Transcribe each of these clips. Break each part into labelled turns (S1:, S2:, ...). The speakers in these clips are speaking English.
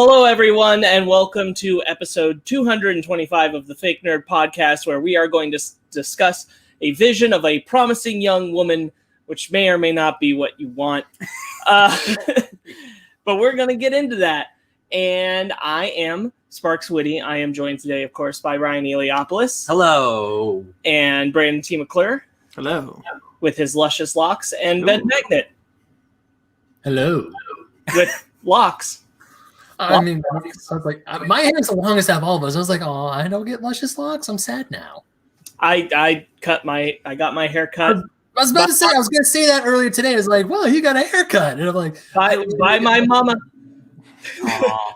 S1: Hello, everyone, and welcome to episode 225 of the Fake Nerd Podcast, where we are going to discuss a vision of a promising young woman, which may or may not be what you want. But we're going to get into that. And I am Sparks Whitty. I am joined today, of course, by Ryan Eliopoulos.
S2: Hello.
S1: And Brandon T. McClure.
S3: Hello.
S1: With his luscious locks. And Ben Magnet.
S4: Hello.
S1: With locks.
S4: I mean, I was like, my hair is the longest out of all of us. I was like, oh, I don't get luscious locks. I'm sad now.
S1: I got my hair cut.
S4: I was about to say, I was going to say that earlier today. I was like, well, you got a haircut. And I'm like,
S1: by my mama,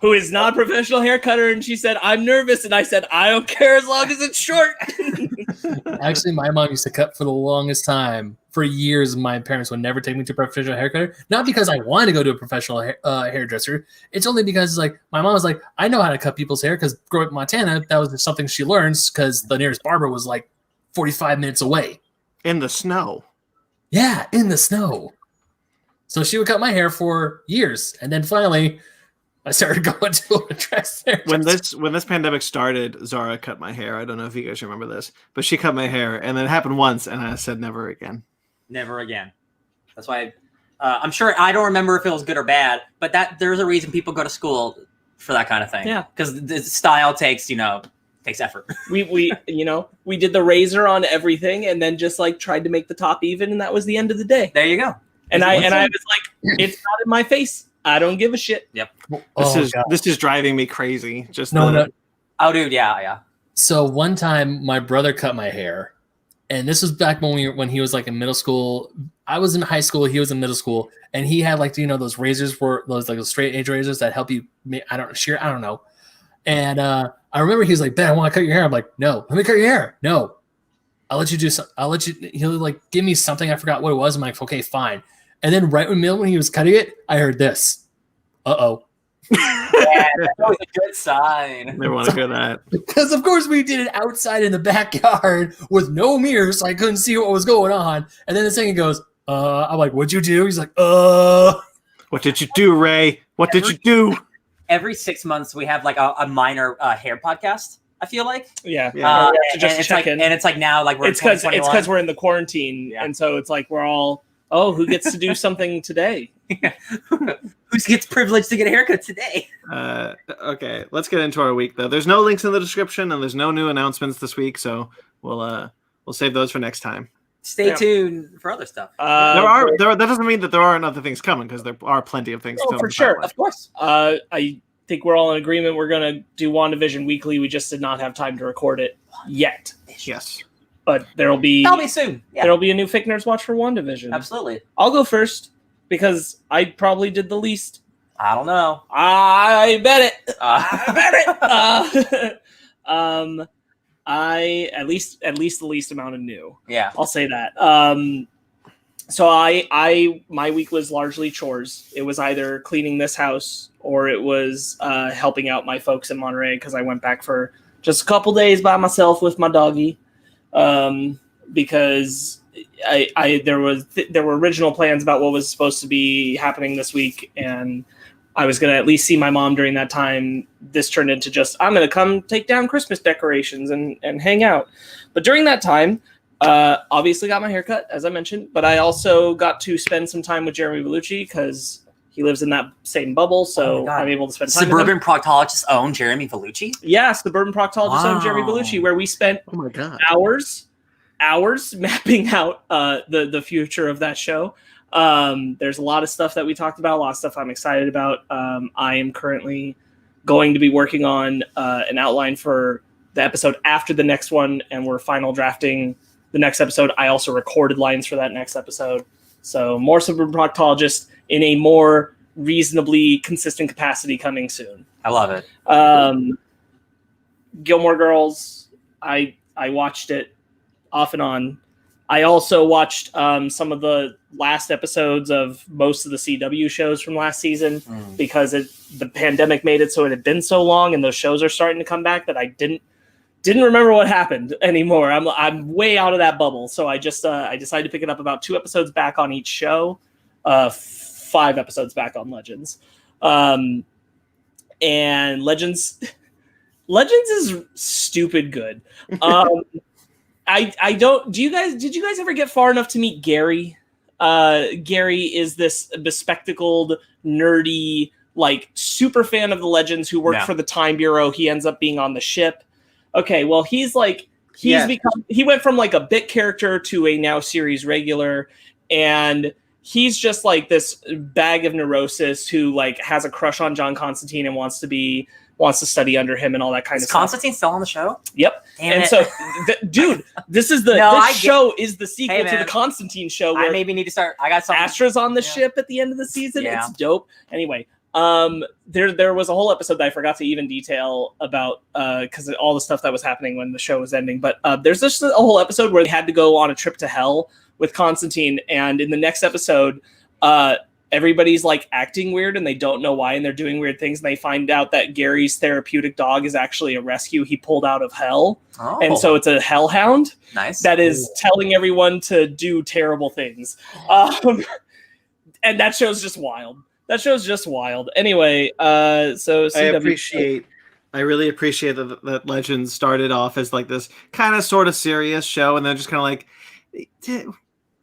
S1: who is not a professional hair cutter. And she said, I'm nervous. And I said, I don't care as long as it's short.
S4: Actually, my mom used to cut for the longest time. For years, my parents would never take me to a professional haircutter. Not because I wanted to go to a professional hairdresser. It's only because like my mom was like, I know how to cut people's hair because growing up in Montana, that was just something she learns because the nearest barber was like 45 minutes away.
S3: In the snow.
S4: Yeah, in the snow. So she would cut my hair for years. And then finally, I started going to a hairdresser.
S3: When this pandemic started, Zara cut my hair. I don't know if you guys remember this, but she cut my hair, and then it happened once, and I said never again.
S2: Never again. That's why I'm sure I don't remember if it was good or bad, but there's a reason people go to school for that kind of thing.
S1: Yeah,
S2: because the style takes effort.
S1: We did the razor on everything, and then just like tried to make the top even, and that was the end of the day.
S2: There you go.
S1: And I was like, it's not in my face. I don't give a shit.
S2: Yep.
S3: This is driving me crazy.
S4: No.
S2: Oh, dude, yeah.
S4: So one time, my brother cut my hair, and this was back when he was like in middle school. I was in high school. He was in middle school, and he had like those razors those straight edge razors that help you. I don't know. And I remember he was like, "Ben, I want to cut your hair." I'm like, "No, let me cut your hair." No, I'll let you do. I'll let you. He'll like give me something. I forgot what it was. I'm like, "Okay, fine." And then right in the middle when he was cutting it, I heard this. Uh-oh.
S2: Yeah, that's always a good sign.
S3: They want to hear that.
S4: Because, of course, we did it outside in the backyard with no mirrors, so I couldn't see what was going on. And then the second goes, I'm like, what'd you do? He's like,
S3: What did you do, Ray? What did you do?
S2: Every 6 months, we have like a minor hair podcast, I feel like.
S1: Yeah.
S2: Just to check in. And it's like now, like we're
S1: it's because we're in the quarantine, and so it's like we're all, who gets to do something today?
S2: Who gets privileged to get a haircut today?
S3: Okay, let's get into our week though. There's no links in the description, and there's no new announcements this week, so we'll save those for next time.
S2: Stay tuned for other stuff.
S3: That doesn't mean that there aren't other things coming, because there are plenty of things.
S1: For sure,
S2: of course.
S1: I think we're all in agreement. We're gonna do WandaVision weekly. We just did not have time to record it yet.
S3: Yes.
S1: But that'll be
S2: soon. Yeah.
S1: There'll be a new Fake Nerds Watch for WandaVision.
S2: Absolutely.
S1: I'll go first because I probably did the least.
S2: I don't know.
S1: I bet it. I at least the least amount of new.
S2: Yeah.
S1: I'll say that. So my week was largely chores. It was either cleaning this house or it was helping out my folks in Monterey because I went back for just a couple days by myself with my doggy. Because there were original plans about what was supposed to be happening this week, and I was going to at least see my mom during that time. This turned into just, I'm going to come take down Christmas decorations and hang out. But during that time, obviously got my haircut, as I mentioned, but I also got to spend some time with Jeremy Bellucci because he lives in that same bubble, so I'm able to spend time
S2: Suburban
S1: with him.
S2: proctologist own Jeremy Bellucci?
S1: Yeah, Suburban proctologist own Jeremy Bellucci, where we spent hours mapping out the future of that show. There's a lot of stuff that we talked about, a lot of stuff I'm excited about. I am currently going to be working on an outline for the episode after the next one, and we're final drafting the next episode. I also recorded lines for that next episode. So more Suburban proctologist in a more reasonably consistent capacity coming soon.
S2: I love it.
S1: Gilmore Girls, I watched it off and on. I also watched some of the last episodes of most of the CW shows from last season because the pandemic made it so it had been so long, and those shows are starting to come back that I didn't remember what happened anymore. I'm way out of that bubble, so I just I decided to pick it up about 2 episodes back on each show, 5 episodes back on Legends. and Legends is stupid good. I don't. Did you guys ever get far enough to meet Gary? Gary is this bespectacled, nerdy, like super fan of the Legends who worked for the Time Bureau. He ends up being on the ship. Okay, well he went from like a bit character to a now series regular, and he's just like this bag of neurosis who like has a crush on John Constantine and wants to study under him and all that kind of stuff.
S2: Is Constantine still on the show?
S1: Yep.
S2: Damn it.
S1: So, dude, this show is the sequel to the Constantine show. Where
S2: I maybe need to start. I got something.
S1: Astra's on the ship at the end of the season. Yeah. It's dope. Anyway, there was a whole episode that I forgot to even detail about because all the stuff that was happening when the show was ending. But there's just a whole episode where they had to go on a trip to hell with Constantine, and in the next episode, everybody's like acting weird and they don't know why, and they're doing weird things, and they find out that Gary's therapeutic dog is actually a rescue he pulled out of hell. And so it's a hellhound that is telling everyone to do terrible things. And that show's just wild. Anyway, so CW,
S3: I really appreciate that Legends started off as like this kind of sort of serious show, and then just kind of like,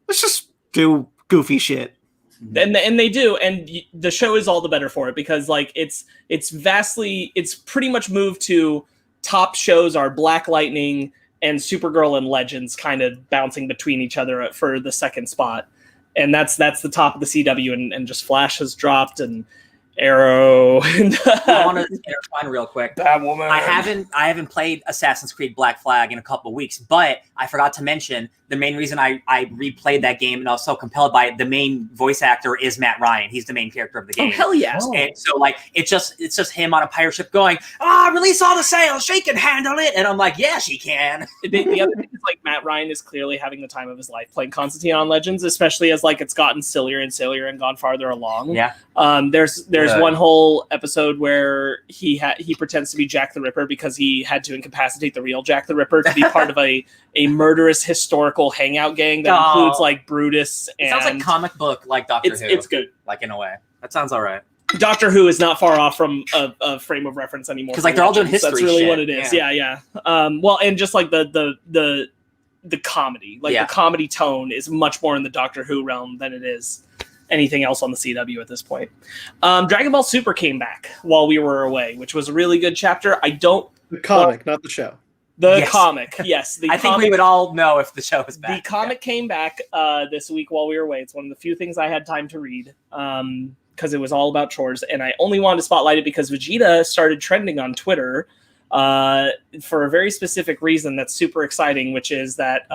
S3: let's just do goofy shit.
S1: And they do, and the show is all the better for it because like it's pretty much moved to top shows are Black Lightning and Supergirl and Legends kind of bouncing between each other for the second spot, and that's the top of the CW, and just Flash has dropped and Arrow. And
S2: I want to intertwine real quick.
S1: Batwoman.
S2: I haven't played Assassin's Creed Black Flag in a couple of weeks, but I forgot to mention the main reason I replayed that game and I was so compelled by it. The main voice actor is Matt Ryan. He's the main character of the game.
S1: Oh hell yeah!
S2: And so like it's just him on a pirate ship going, release all the sails, she can handle it, and I'm like, yeah, she can.
S1: The other thing is like Matt Ryan is clearly having the time of his life playing Constantine on Legends, especially as like it's gotten sillier and sillier and gone farther along.
S2: Yeah.
S1: There's one whole episode where he pretends to be Jack the Ripper because he had to incapacitate the real Jack the Ripper to be part of a murderous historical hangout gang that includes like Brutus. And
S2: it sounds like comic book like Doctor Who.
S1: It's good,
S2: like in a way. That sounds all right.
S1: Doctor Who is not far off from a frame of reference anymore
S2: because like they're all doing history.
S1: That's really what it is. Yeah. Well, and just like the comedy, like the comedy tone is much more in the Doctor Who realm than it is anything else on the CW at this point. Dragon Ball Super came back while we were away, which was a really good chapter.
S3: The comic, not the show.
S1: Comic, yes.
S2: I think we would all know if the show was back.
S1: The comic came back this week while we were away. It's one of the few things I had time to read because it was all about chores, and I only wanted to spotlight it because Vegeta started trending on Twitter for a very specific reason that's super exciting, which is that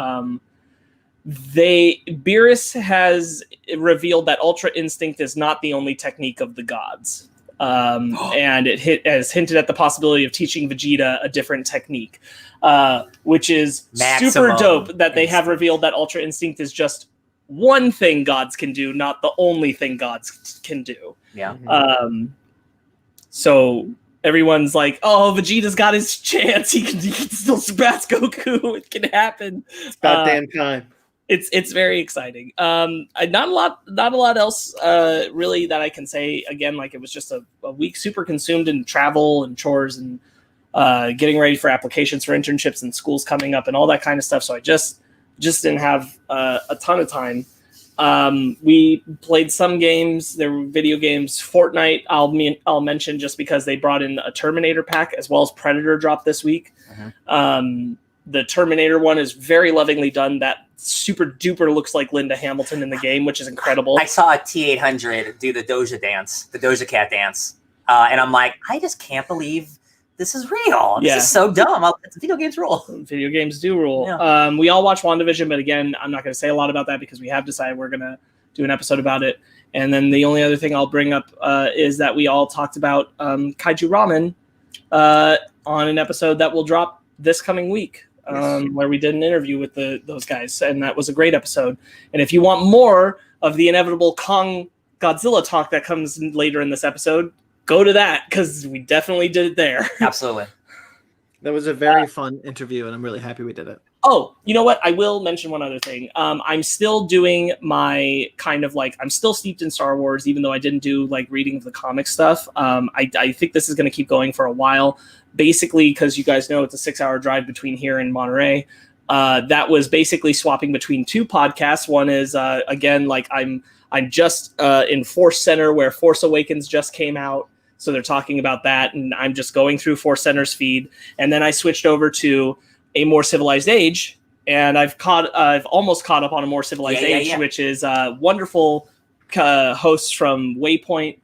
S1: Beerus has revealed that Ultra Instinct is not the only technique of the gods. And it has hinted at the possibility of teaching Vegeta a different technique, which is super dope that they have revealed that Ultra Instinct is just one thing gods can do, not the only thing gods can do.
S2: Yeah.
S1: So everyone's like, oh, Vegeta's got his chance. He can still surpass Goku. It can happen.
S3: It's about damn time.
S1: It's very exciting. Not a lot else really that I can say. Again, like it was just a week super consumed in travel and chores and getting ready for applications for internships and schools coming up and all that kind of stuff. So I just didn't have a ton of time. We played some games. There were video games. Fortnite I'll mention just because they brought in a Terminator pack as well as Predator dropped this week. The Terminator one is very lovingly done. That super duper looks like Linda Hamilton in the game, which is incredible.
S2: I saw a T-800 do the Doja Cat dance. And I'm like, I just can't believe this is real. This is so dumb. Video games rule.
S1: Video games do rule.
S2: Yeah.
S1: We all watch WandaVision, but again, I'm not going to say a lot about that because we have decided we're going to do an episode about it. And then the only other thing I'll bring up is that we all talked about Kaiju Ramen on an episode that will drop this coming week. Where we did an interview with those guys, and that was a great episode. And if you want more of the inevitable Kong Godzilla talk that comes later in this episode, go to that because we definitely did it there.
S2: Absolutely.
S3: That was a very fun interview, and I'm really happy we did it.
S1: Oh, you know what? I will mention one other thing. I'm still doing my kind of like, I'm still steeped in Star Wars, even though I didn't do like reading of the comic stuff. I think this is going to keep going for a while, basically because you guys know it's a 6-hour drive between here and Monterey. That was basically swapping between two podcasts. One is, again, like I'm just in Force Center where Force Awakens just came out. So they're talking about that. And I'm just going through Force Center's feed. And then I switched over to A More Civilized Age, and I've almost caught up on A More Civilized Age, which is wonderful hosts from Waypoint,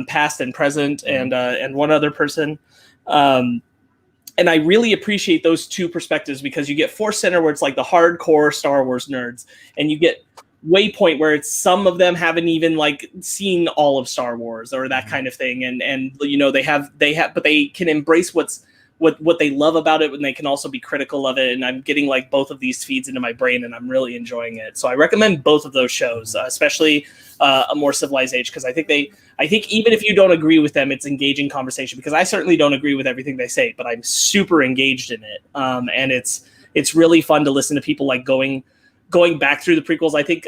S1: past and present, and one other person. And I really appreciate those two perspectives because you get Force Center where it's like the hardcore Star Wars nerds, and you get Waypoint where it's some of them haven't even like seen all of Star Wars or that kind of thing, and you know they have but they can embrace what they love about it, and they can also be critical of it. And I'm getting like both of these feeds into my brain, and I'm really enjoying it. So I recommend both of those shows, especially A More Civilized Age, because I think even if you don't agree with them, it's engaging conversation. Because I certainly don't agree with everything they say, but I'm super engaged in it, and it's really fun to listen to people like going back through the prequels. I think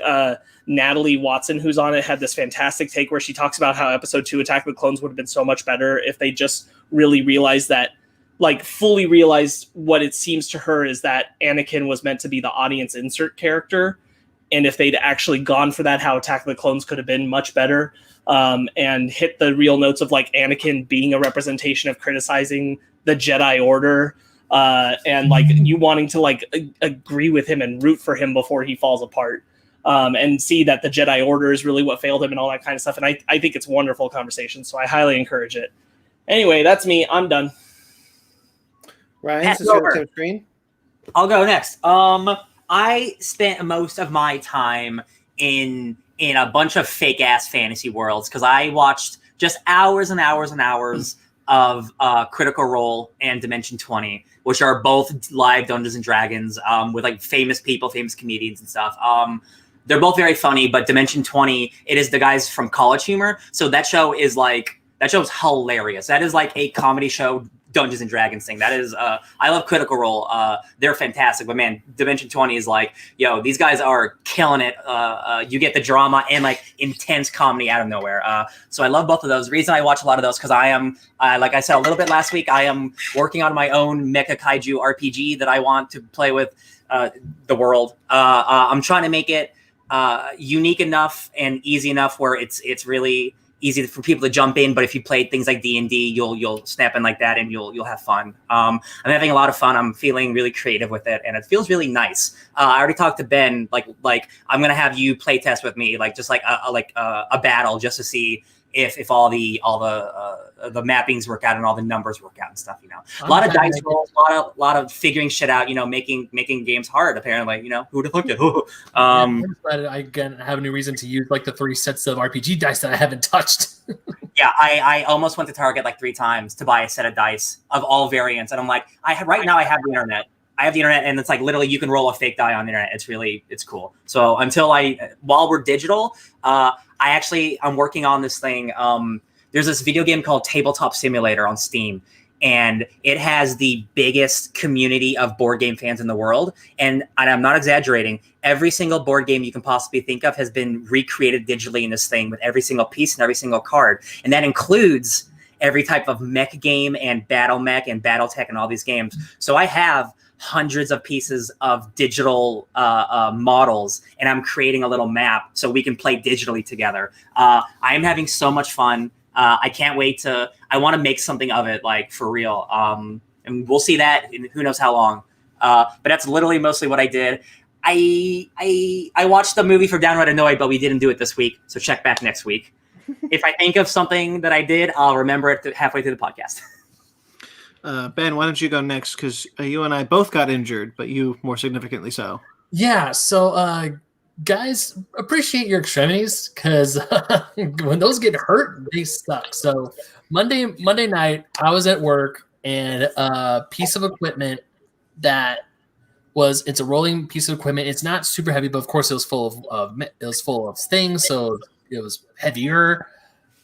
S1: Natalie Watson, who's on it, had this fantastic take where she talks about how Episode 2 Attack of the Clones would have been so much better if they just really realized that. Like fully realized what it seems to her is that Anakin was meant to be the audience insert character. And if they'd actually gone for that, how Attack of the Clones could have been much better, and hit the real notes of like Anakin being a representation of criticizing the Jedi Order, and like you wanting to like agree with him and root for him before he falls apart, and see that the Jedi Order is really what failed him and all that kind of stuff. And I think it's a wonderful conversation. So I highly encourage it. Anyway, that's me. I'm done.
S3: Ryan, since you're on the screen,
S2: I'll go next. I spent most of my time in a bunch of fake ass fantasy worlds because I watched just hours and hours and hours of Critical Role and Dimension 20, which are both live Dungeons and Dragons with like famous people, famous comedians and stuff. They're both very funny, but Dimension 20, it is the guys from College Humor. So that show is hilarious. That is like a comedy show Dungeons and Dragons thing. That is, I love Critical Role. They're fantastic, but man, Dimension 20 is like, yo, these guys are killing it. You get the drama and like intense comedy out of nowhere. So I love both of those. The reason I watch a lot of those because I am, like I said a little bit last week, I am working on my own Mecha Kaiju RPG that I want to play with the world. I'm trying to make it unique enough and easy enough where it's really easy for people to jump in, but if you play things like D&D, you'll snap in like that and you'll have fun. I'm having a lot of fun. I'm feeling really creative with it, and it feels really nice. I already talked to Ben, like I'm gonna have you play test with me, like just like a battle, just to see if all the mappings work out and all the numbers work out and stuff. You know, a lot of dice rolls, a lot of figuring shit out. You know, making games hard. Apparently, you know, who would have looked at?
S4: I again have any reason to use like the 3 sets of RPG dice that I haven't touched.
S2: Yeah, I almost went to Target like 3 times to buy a set of dice of all variants, and I'm like, right now I have the internet. I have the internet, and it's like literally you can roll a fake die on the internet. It's cool. So while we're digital, I'm working on this thing. There's this video game called Tabletop Simulator on Steam, and it has the biggest community of board game fans in the world. And I'm not exaggerating. Every single board game you can possibly think of has been recreated digitally in this thing with every single piece and every single card. And that includes every type of mech game and battle mech and battle tech and all these games. So I have hundreds of pieces of digital models, and I'm creating a little map so we can play digitally together. I am having so much fun. I can't wait I want to make something of it, like for real. And we'll see that in who knows how long. But that's literally mostly what I did. I watched the movie for Downright Annoyed, but we didn't do it this week. So check back next week. If I think of something that I did, I'll remember it halfway through the podcast.
S3: Ben, why don't you go next? Because you and I both got injured, but you more significantly so.
S4: Yeah, so guys, appreciate your extremities, because when those get hurt, they suck. So Monday night, I was at work, and a piece of equipment it's a rolling piece of equipment. It's not super heavy, but of course it was full of things, so it was heavier.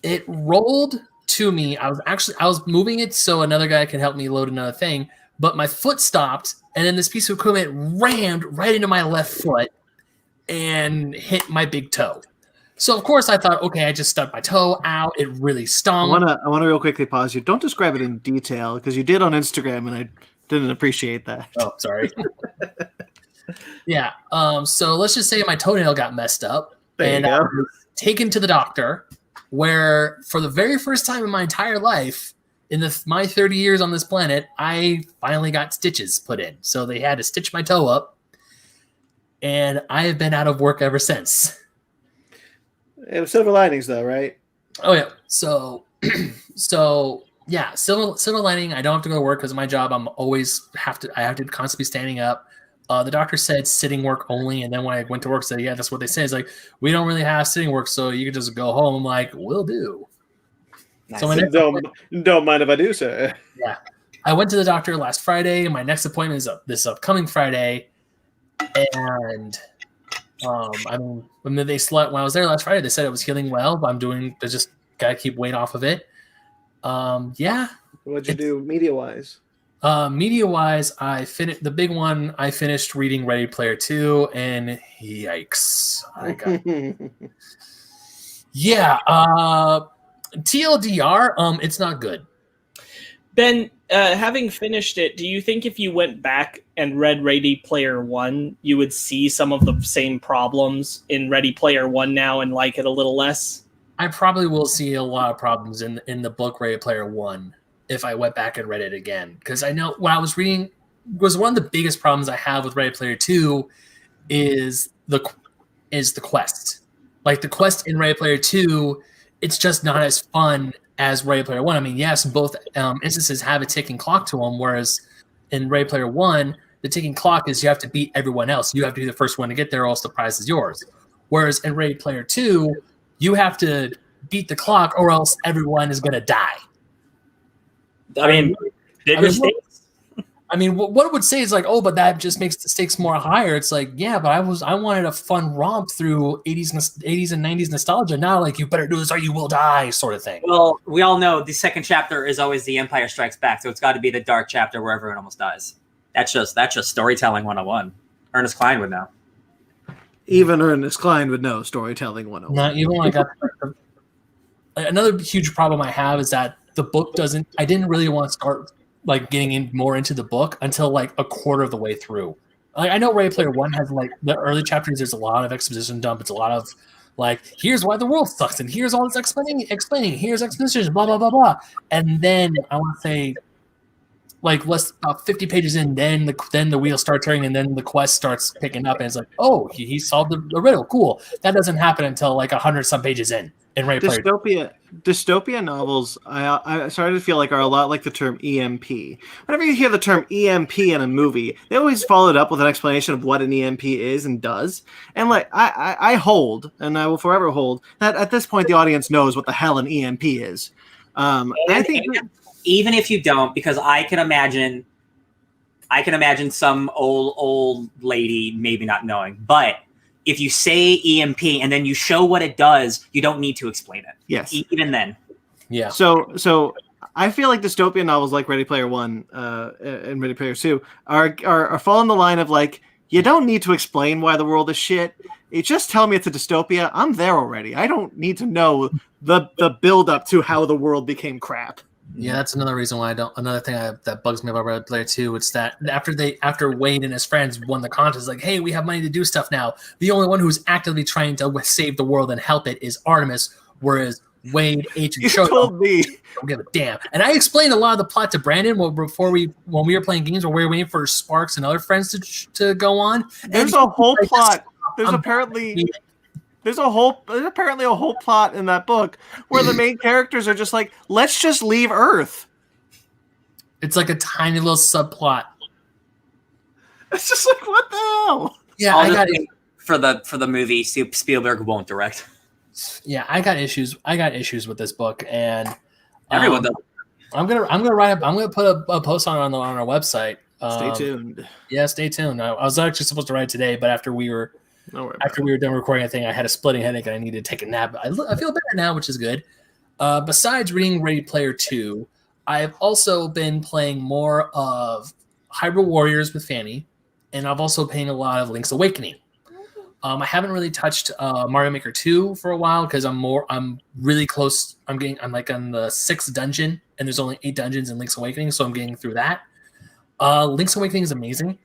S4: It rolled to me. I was moving it so another guy could help me load another thing, but my foot stopped, and then this piece of equipment rammed right into my left foot and hit my big toe. So of course I thought, okay, I just stubbed my toe out. It really stung.
S3: I wanna real quickly pause you. Don't describe it in detail because you did on Instagram, and I didn't appreciate that.
S4: Oh, sorry. Yeah. So let's just say my toenail got messed up, and I was taken to the doctor, where for the very first time in my entire life, in my 30 years on this planet, I finally got stitches put in. So they had to stitch my toe up, and I have been out of work ever since.
S3: It was silver linings, though, right?
S4: Oh yeah. So yeah, silver lining. I don't have to go to work because of my job. I have to constantly be standing up. The doctor said sitting work only, and then when I went to work, said, yeah, that's what they say. It's like, we don't really have sitting work, so you can just go home. I'm like, will do.
S2: Nice.
S3: So don't mind if I do, sir.
S4: Yeah. I went to the doctor last Friday, and my next appointment is this upcoming Friday. And when I was there last Friday, they said it was healing well, but I just gotta keep weight off of it. Yeah.
S3: What'd you do media-wise?
S4: Media-wise, I finished reading Ready Player 2, and yikes. Yeah. TLDR, it's not good.
S1: Ben, having finished it, do you think if you went back and read Ready Player 1, you would see some of the same problems in Ready Player 1 now and like it a little less?
S4: I probably will see a lot of problems in the book Ready Player 1 if I went back and read it again. Because I know when I was reading, was one of the biggest problems I have with Ready Player 2 is the quest. Like the quest in Ready Player 2, it's just not as fun as Ready Player 1. I mean, yes, both instances have a ticking clock to them, whereas in Ready Player 1, the ticking clock is you have to beat everyone else. You have to be the first one to get there, or else the prize is yours. Whereas in Ready Player 2, you have to beat the clock, or else everyone is going to die.
S2: I mean, bigger stakes.
S4: I mean, what it would say is like, oh, but that just makes the stakes more higher. It's like, yeah, but I wanted a fun romp through 80s and 90s nostalgia. Now, like, you better do this or you will die, sort of thing.
S2: Well, we all know the second chapter is always The Empire Strikes Back, so it's got to be the dark chapter where everyone almost dies. That's just storytelling 101. Ernest Cline would know.
S3: Even Ernest Cline would know storytelling 101.
S4: Not even when I got another huge problem I have is that the book doesn't. I didn't really want to start like getting more into the book until like a quarter of the way through. Like, I know Ready Player 1 has like the early chapters. There's a lot of exposition dump. It's a lot of like, here's why the world sucks, and here's all this explaining. Here's exposition, blah blah blah blah. And then I want to say, like, about 50 pages in, then the wheel starts turning, and then the quest starts picking up, and it's like, oh, he solved the riddle. Cool. That doesn't happen until like 100-some pages in Ready Player.
S3: Dystopia novels, I started to feel like are a lot like the term EMP. Whenever you hear the term EMP in a movie, they always follow it up with an explanation of what an EMP is and does. And like I hold, and I will forever hold, that at this point the audience knows what the hell an EMP is. I think
S2: even if you don't, because I can imagine some old lady maybe not knowing, but if you say EMP and then you show what it does, you don't need to explain it.
S3: Yes.
S2: Even then.
S4: Yeah.
S3: So I feel like dystopian novels like Ready Player 1 and Ready Player 2 are fall in the line of like, you don't need to explain why the world is shit. You just tell me it's a dystopia. I'm there already. I don't need to know the build up to how the world became crap.
S4: Yeah, that's another reason why I don't. Another thing that bugs me about Ready Player 2, it's that after Wade and his friends won the contest, like, hey, we have money to do stuff now. The only one who's actively trying to save the world and help it is Artemis, whereas Wade, H, and Shoto don't give a damn. And I explained a lot of the plot to Brandon when we were playing games where we were waiting for Sparks and other friends to go on.
S3: There's a whole plot. There's apparently a whole plot in that book where the main characters are just like, let's just leave Earth.
S4: It's like a tiny little subplot.
S3: It's just like, what the hell?
S2: Yeah, I got it for the movie. Spielberg won't direct.
S4: Yeah, I got issues. With this book, and
S2: everyone does.
S4: I'm gonna put a post on our website.
S3: Stay tuned.
S4: Yeah, stay tuned. I was actually supposed to write it today, but after we were done recording, I think I had a splitting headache and I needed to take a nap. I feel better now, which is good. Besides reading Ready Player 2, I've also been playing more of Hyrule Warriors with Fanny, and I've also playing a lot of Link's Awakening. I haven't really touched Mario Maker 2 for a while because I'm really close. I'm like on the 6th dungeon, and there's only 8 dungeons in Link's Awakening, so I'm getting through that. Link's Awakening is amazing.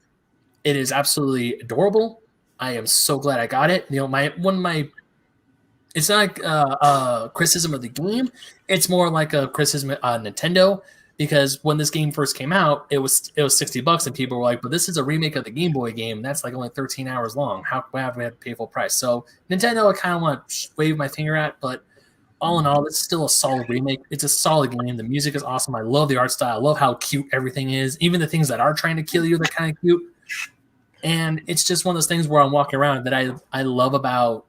S4: It is absolutely adorable. I am so glad I got it. You know, it's not like a criticism of the game. It's more like a criticism of Nintendo, because when this game first came out, it was $60, and people were like, "But this is a remake of the Game Boy game. That's like only 13 hours long. Why have we had to pay full price?" So Nintendo, I kind of want to wave my finger at, but all in all, it's still a solid remake. It's a solid game. The music is awesome. I love the art style. I love how cute everything is. Even the things that are trying to kill you, they're kind of cute. And it's just one of those things where I'm walking around that I love about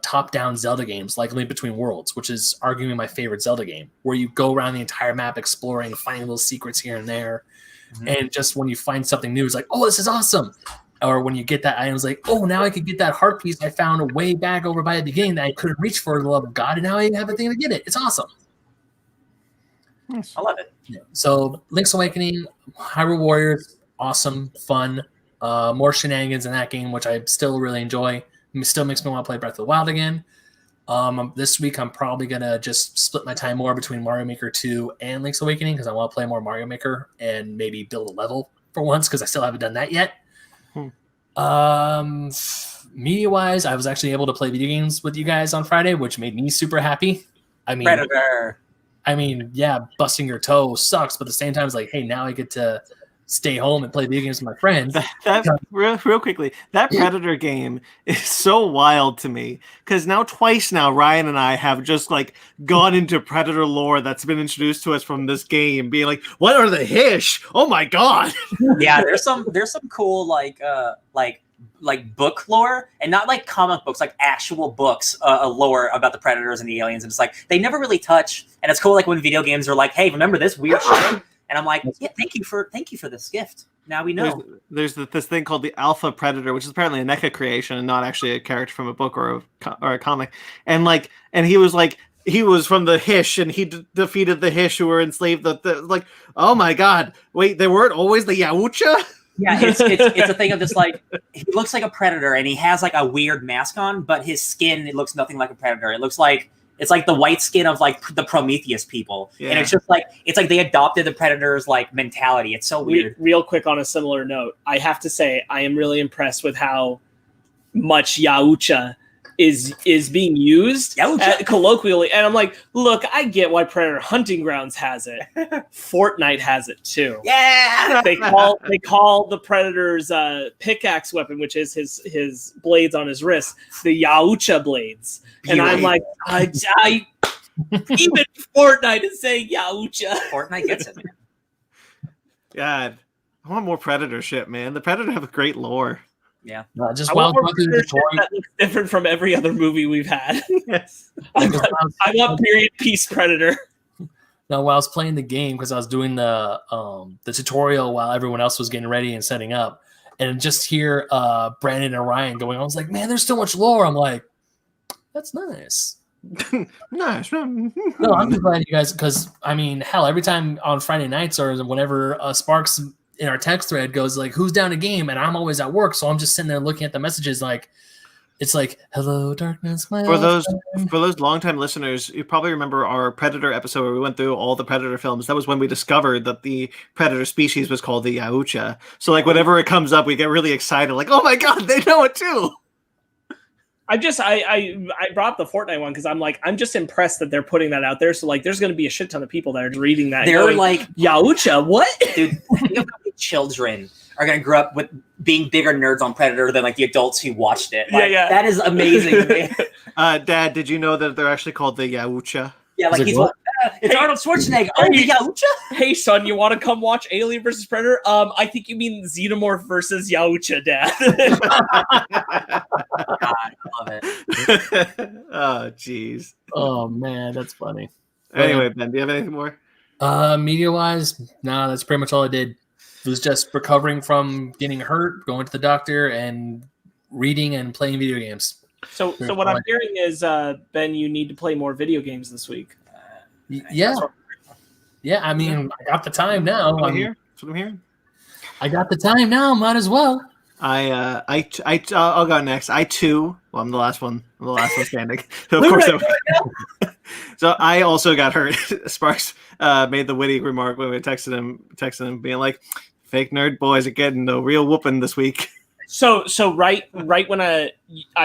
S4: top-down Zelda games like Link Between Worlds, which is arguably my favorite Zelda game, where you go around the entire map exploring, finding little secrets here and there. Mm-hmm. And just when you find something new, it's like, oh, this is awesome. Or when you get that item, it's like, oh, now I could get that heart piece I found way back over by the beginning that I couldn't reach for the love of God, and now I have a thing to get it. It's awesome.
S2: Nice. I love it.
S4: Yeah. So Link's Awakening, Hyrule Warriors, awesome, fun. More shenanigans in that game, which I still really enjoy. It still makes me want to play Breath of the Wild again. This week, I'm probably going to just split my time more between Mario Maker 2 and Link's Awakening because I want to play more Mario Maker and maybe build a level for once because I still haven't done that yet. Media-wise, I was actually able to play video games with you guys on Friday, which made me super happy. I mean,
S2: Predator.
S4: I mean, yeah, busting your toe sucks, but at the same time, it's like, hey, now I get to stay home and play video games with my friends.
S3: Real quickly, that Predator game is so wild to me because twice now Ryan and I have just like gone into Predator lore that's been introduced to us from this game, being like, "What are the Hish? Oh my god!"
S2: Yeah, there's some cool like book lore, and not like comic books, like actual books, lore about the Predators and the aliens, and it's like they never really touch. And it's cool, like when video games are like, "Hey, remember this weird shit?" And I'm like, yeah, thank you for this gift. Now we know.
S3: There's this thing called the Alpha Predator, which is apparently a NECA creation and not actually a character from a book or a comic. And he was from the Hish, and he defeated the Hish who were enslaved. Like, oh my god, wait, they weren't always the Yautja?
S2: Yeah, it's a thing of this, like, he looks like a predator, and he has like a weird mask on, but his skin, it looks nothing like a predator. It looks like it's like the white skin of like the Prometheus people. Yeah. And it's like they adopted the Predator's like mentality. It's so weird.
S1: Real quick on a similar note, I have to say I am really impressed with how much Yautja is being used colloquially. And I'm like, look, I get why Predator Hunting Grounds has it. Fortnite has it too.
S2: Yeah.
S1: They call the Predator's pickaxe weapon, which is his blades on his wrist, the Yautja blades. And I'm like, I even Fortnite is saying Yautja.
S2: Fortnite gets it, man.
S3: God, I want more Predator shit, man. The Predator have a great lore.
S2: Yeah,
S4: just while
S1: that looks different from every other movie we've had. Yes, I want period piece Predator.
S4: Now, while I was playing the game, because I was doing the tutorial while everyone else was getting ready and setting up, and just hear Brandon and Ryan going, I was like, man, there's so much lore. I'm like, that's nice.
S3: Nice.
S4: No, I'm just glad you guys, because I mean, hell, every time on Friday nights or whenever Sparks in our text thread goes like, who's down a game? And I'm always at work. So I'm just sitting there looking at the messages like, it's like, hello, darkness, my
S3: For those longtime listeners, you probably remember our Predator episode where we went through all the Predator films. That was when we discovered that the Predator species was called the Yautja. So like whenever it comes up, we get really excited. Like, oh my God, they know it too.
S1: I brought up the Fortnite one because I'm just impressed that they're putting that out there. So like, there's going to be a shit ton of people that are reading that.
S2: They're like,
S1: Yautja, what?
S2: Dude, think of how many children are going to grow up with being bigger nerds on Predator than like the adults who watched it. Like, yeah. That is amazing.
S3: Dad, did you know that they're actually called the Yautja?
S2: Yeah, like it's Arnold Schwarzenegger. Oh, the Yautja?
S1: Hey, son, you want to come watch Alien vs. Predator? I think you mean Xenomorph versus Yautja, Dad.
S2: God, I love it.
S3: Oh, jeez.
S4: Oh, man, that's funny.
S3: Anyway, Ben, do you have anything more?
S4: Media-wise, no, that's pretty much all I did. It was just recovering from getting hurt, going to the doctor, and reading and playing video games.
S1: So what I'm hearing is, Ben, you need to play more video games this week.
S4: Yeah. I mean, I got the time now.
S3: That's what I'm hearing.
S4: I got the time now. Might as well.
S3: I'll go next. I'm the last one. I'm the last one standing. So of course, so I also got hurt. Sparks made the witty remark when we texted him, being like, "Fake nerd boys are getting a real whooping this week."
S1: So right when I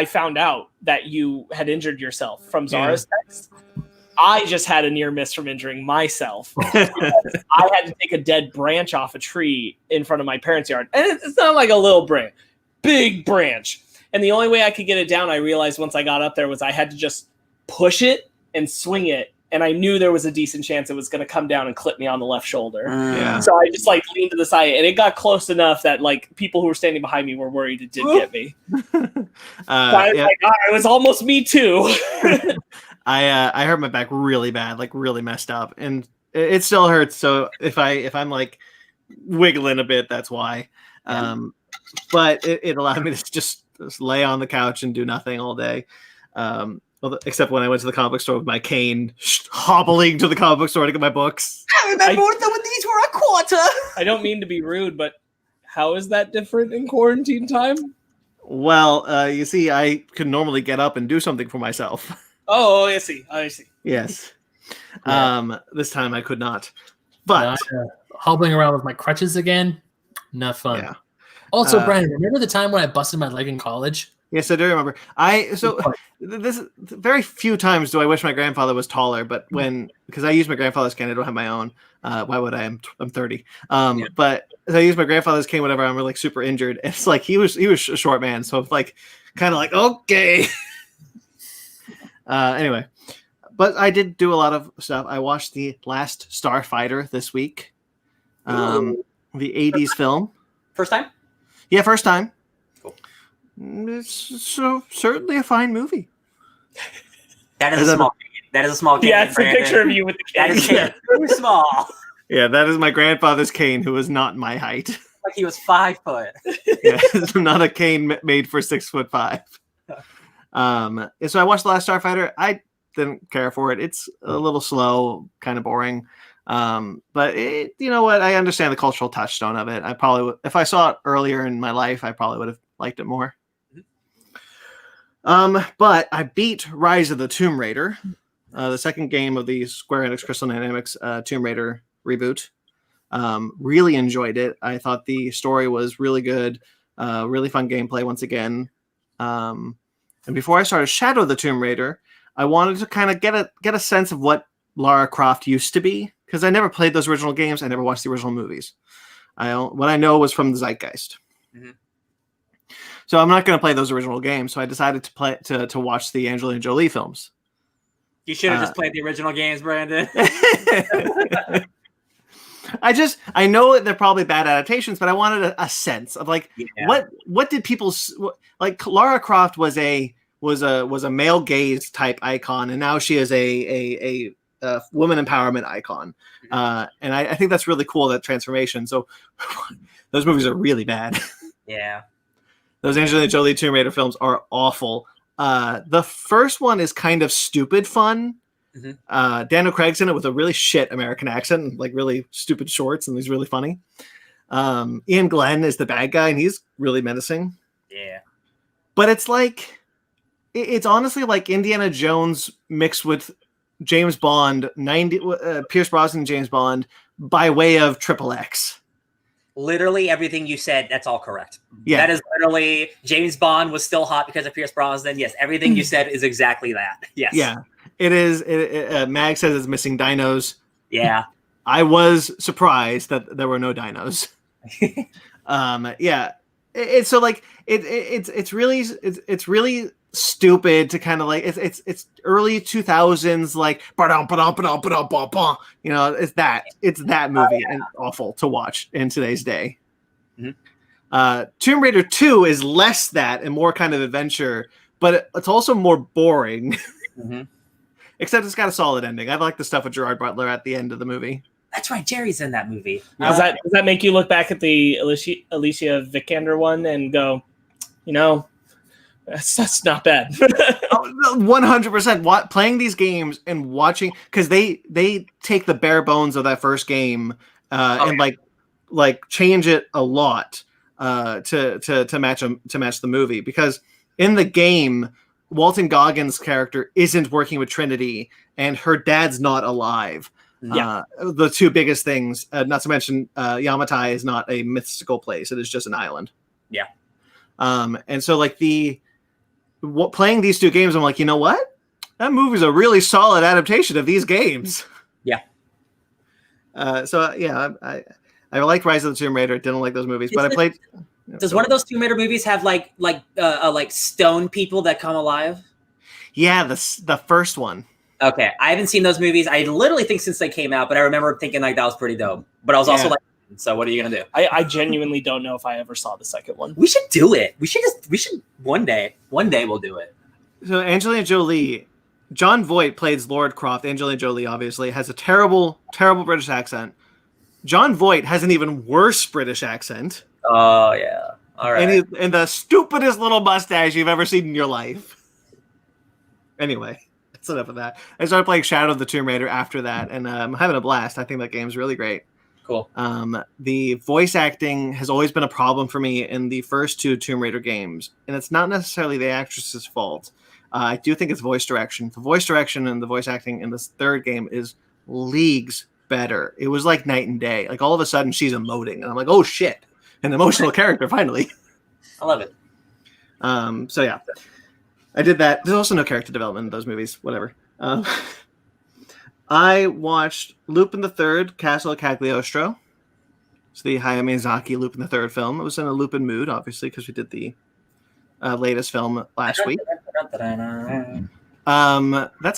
S1: found out that you had injured yourself from Zara's text, I just had a near miss from injuring myself. I had to take a dead branch off a tree in front of my parents' yard. And it's not like a little branch, big branch. And the only way I could get it down, I realized once I got up there, was I had to just push it and swing it. And I knew there was a decent chance it was going to come down and clip me on the left shoulder. So I just leaned to the side, and it got close enough that people who were standing behind me were worried it did get me. I was almost me too.
S3: I hurt my back really bad, really messed up, and it still hurts. So if I'm wiggling a bit, that's why. But it allowed me to just lay on the couch and do nothing all day. Except when I went to the comic book store with my cane, hobbling to the comic book store to get my books.
S2: I remember when these were a quarter.
S1: I don't mean to be rude, but how is that different in quarantine time?
S3: Well, you see, I could normally get up and do something for myself.
S1: Oh, I see.
S3: Yes. This time I could not. But
S4: hobbling around with my crutches again, not fun. Yeah. Also, Brandon, remember the time when I busted my leg in college?
S3: Yes, I do remember. This very few times do I wish my grandfather was taller, but because I use my grandfather's cane, I don't have my own. Why would I? I'm 30. But I use my grandfather's cane whenever I'm really super injured. It's like he was a short man, so it's kind of okay. Anyway, but I did do a lot of stuff. I watched The Last Starfighter this week. The 80s film.
S2: First time?
S3: Yeah, first time. Cool. It's certainly a fine movie.
S2: That is a small cane.
S1: Yeah, it's a picture of you with the cane.
S2: That is too small.
S3: Yeah, that is my grandfather's cane, who is not my height.
S2: Like he was 5 foot.
S3: Yeah, it's not a cane made for 6'5". So I watched The Last Starfighter. I didn't care for it. It's a little slow, kind of boring. But you know what? I understand the cultural touchstone of it. I probably would, if I saw it earlier in my life, I probably would have liked it more. But I beat Rise of the Tomb Raider, the second game of the Square Enix Crystal Dynamics Tomb Raider reboot. Really enjoyed it. I thought the story was really good. Really fun gameplay once again. And before I started Shadow of the Tomb Raider, I wanted to kind of get a sense of what Lara Croft used to be, because I never played those original games. I never watched the original movies. What I know was from the zeitgeist. Mm-hmm. So I'm not going to play those original games. So I decided to watch the Angelina Jolie films.
S2: You should have just played the original games, Brandon.
S3: I know they're probably bad adaptations, but I wanted a sense of what did people like. Lara Croft was a male gaze type icon, and now she is a woman empowerment icon. And I think that's really cool, that transformation. So those movies are really bad.
S2: Yeah.
S3: Those Angelina Jolie Tomb Raider films are awful. The first one is kind of stupid fun. Mm-hmm. Daniel Craig's in it with a really shit American accent, like really stupid shorts, and he's really funny. Ian Glenn is the bad guy, and he's really menacing.
S2: Yeah.
S3: But it's honestly like Indiana Jones mixed with James Bond, Pierce Brosnan, James Bond, by way of XXX.
S2: Literally everything you said, that's all correct.
S3: Yeah.
S2: That is literally, James Bond was still hot because of Pierce Brosnan. Yes, everything you said is exactly that. Yes.
S3: Yeah. It is. Mag says it's missing dinos.
S2: Yeah.
S3: I was surprised that there were no dinos. Yeah. It's so like it's really stupid to kind of like it's early 2000s like you know, it's that movie and awful to watch in today's day. Mm-hmm. Tomb Raider 2 is less that and more kind of adventure, but it's also more boring. Mm-hmm. Except it's got a solid ending. I like the stuff with Gerard Butler at the end of the movie.
S2: That's right, Jerry's in that movie.
S1: Does that make you look back at the Alicia Vikander one and go, you know, that's not bad.
S3: 100%. Playing these games and watching, because they take the bare bones of that first game and like like change it a lot to match the movie, because in the game, Walton Goggins' character isn't working with Trinity, and her dad's not alive.
S1: Yeah.
S3: The two biggest things, not to mention Yamatai is not a mystical place; it is just an island.
S2: Yeah.
S3: And so like playing these two games, I'm like, you know what? That movie's a really solid adaptation of these games.
S2: Yeah.
S3: I like Rise of the Tomb Raider. Didn't like those movies, but I played.
S2: Does one of those Tomb Raider movies have like stone people that come alive?
S3: Yeah, the first one.
S2: Okay, I haven't seen those movies. I literally think since they came out, but I remember thinking like that was pretty dope. But I was also like, so what are you gonna do?
S1: I genuinely don't know if I ever saw the second one.
S2: We should do it. We should one day we'll do it.
S3: So Angelina Jolie, John Voight plays Lord Croft. Angelina Jolie obviously has a terrible British accent. John Voight has an even worse British accent.
S2: Oh yeah, all right.
S3: And the stupidest little mustache you've ever seen in your life. Anyway, that's enough of that. I started playing Shadow of the Tomb Raider after that, and I'm having a blast. I think that game's really great.
S2: Cool.
S3: The voice acting has always been a problem for me in the first two Tomb Raider games, and it's not necessarily the actress's fault. I do think it's voice direction. The voice direction and the voice acting in this third game is leagues better. It was like night and day. Like all of a sudden she's emoting, and I'm like, oh shit, an emotional character finally.
S2: I love it.
S3: So yeah, I did that. There's also no character development in those movies. Whatever. I watched Lupin the Third, Castle of Cagliostro. It's the Hayao Miyazaki Lupin the Third film. It was in a Lupin mood, obviously, because we did the latest film last week. That's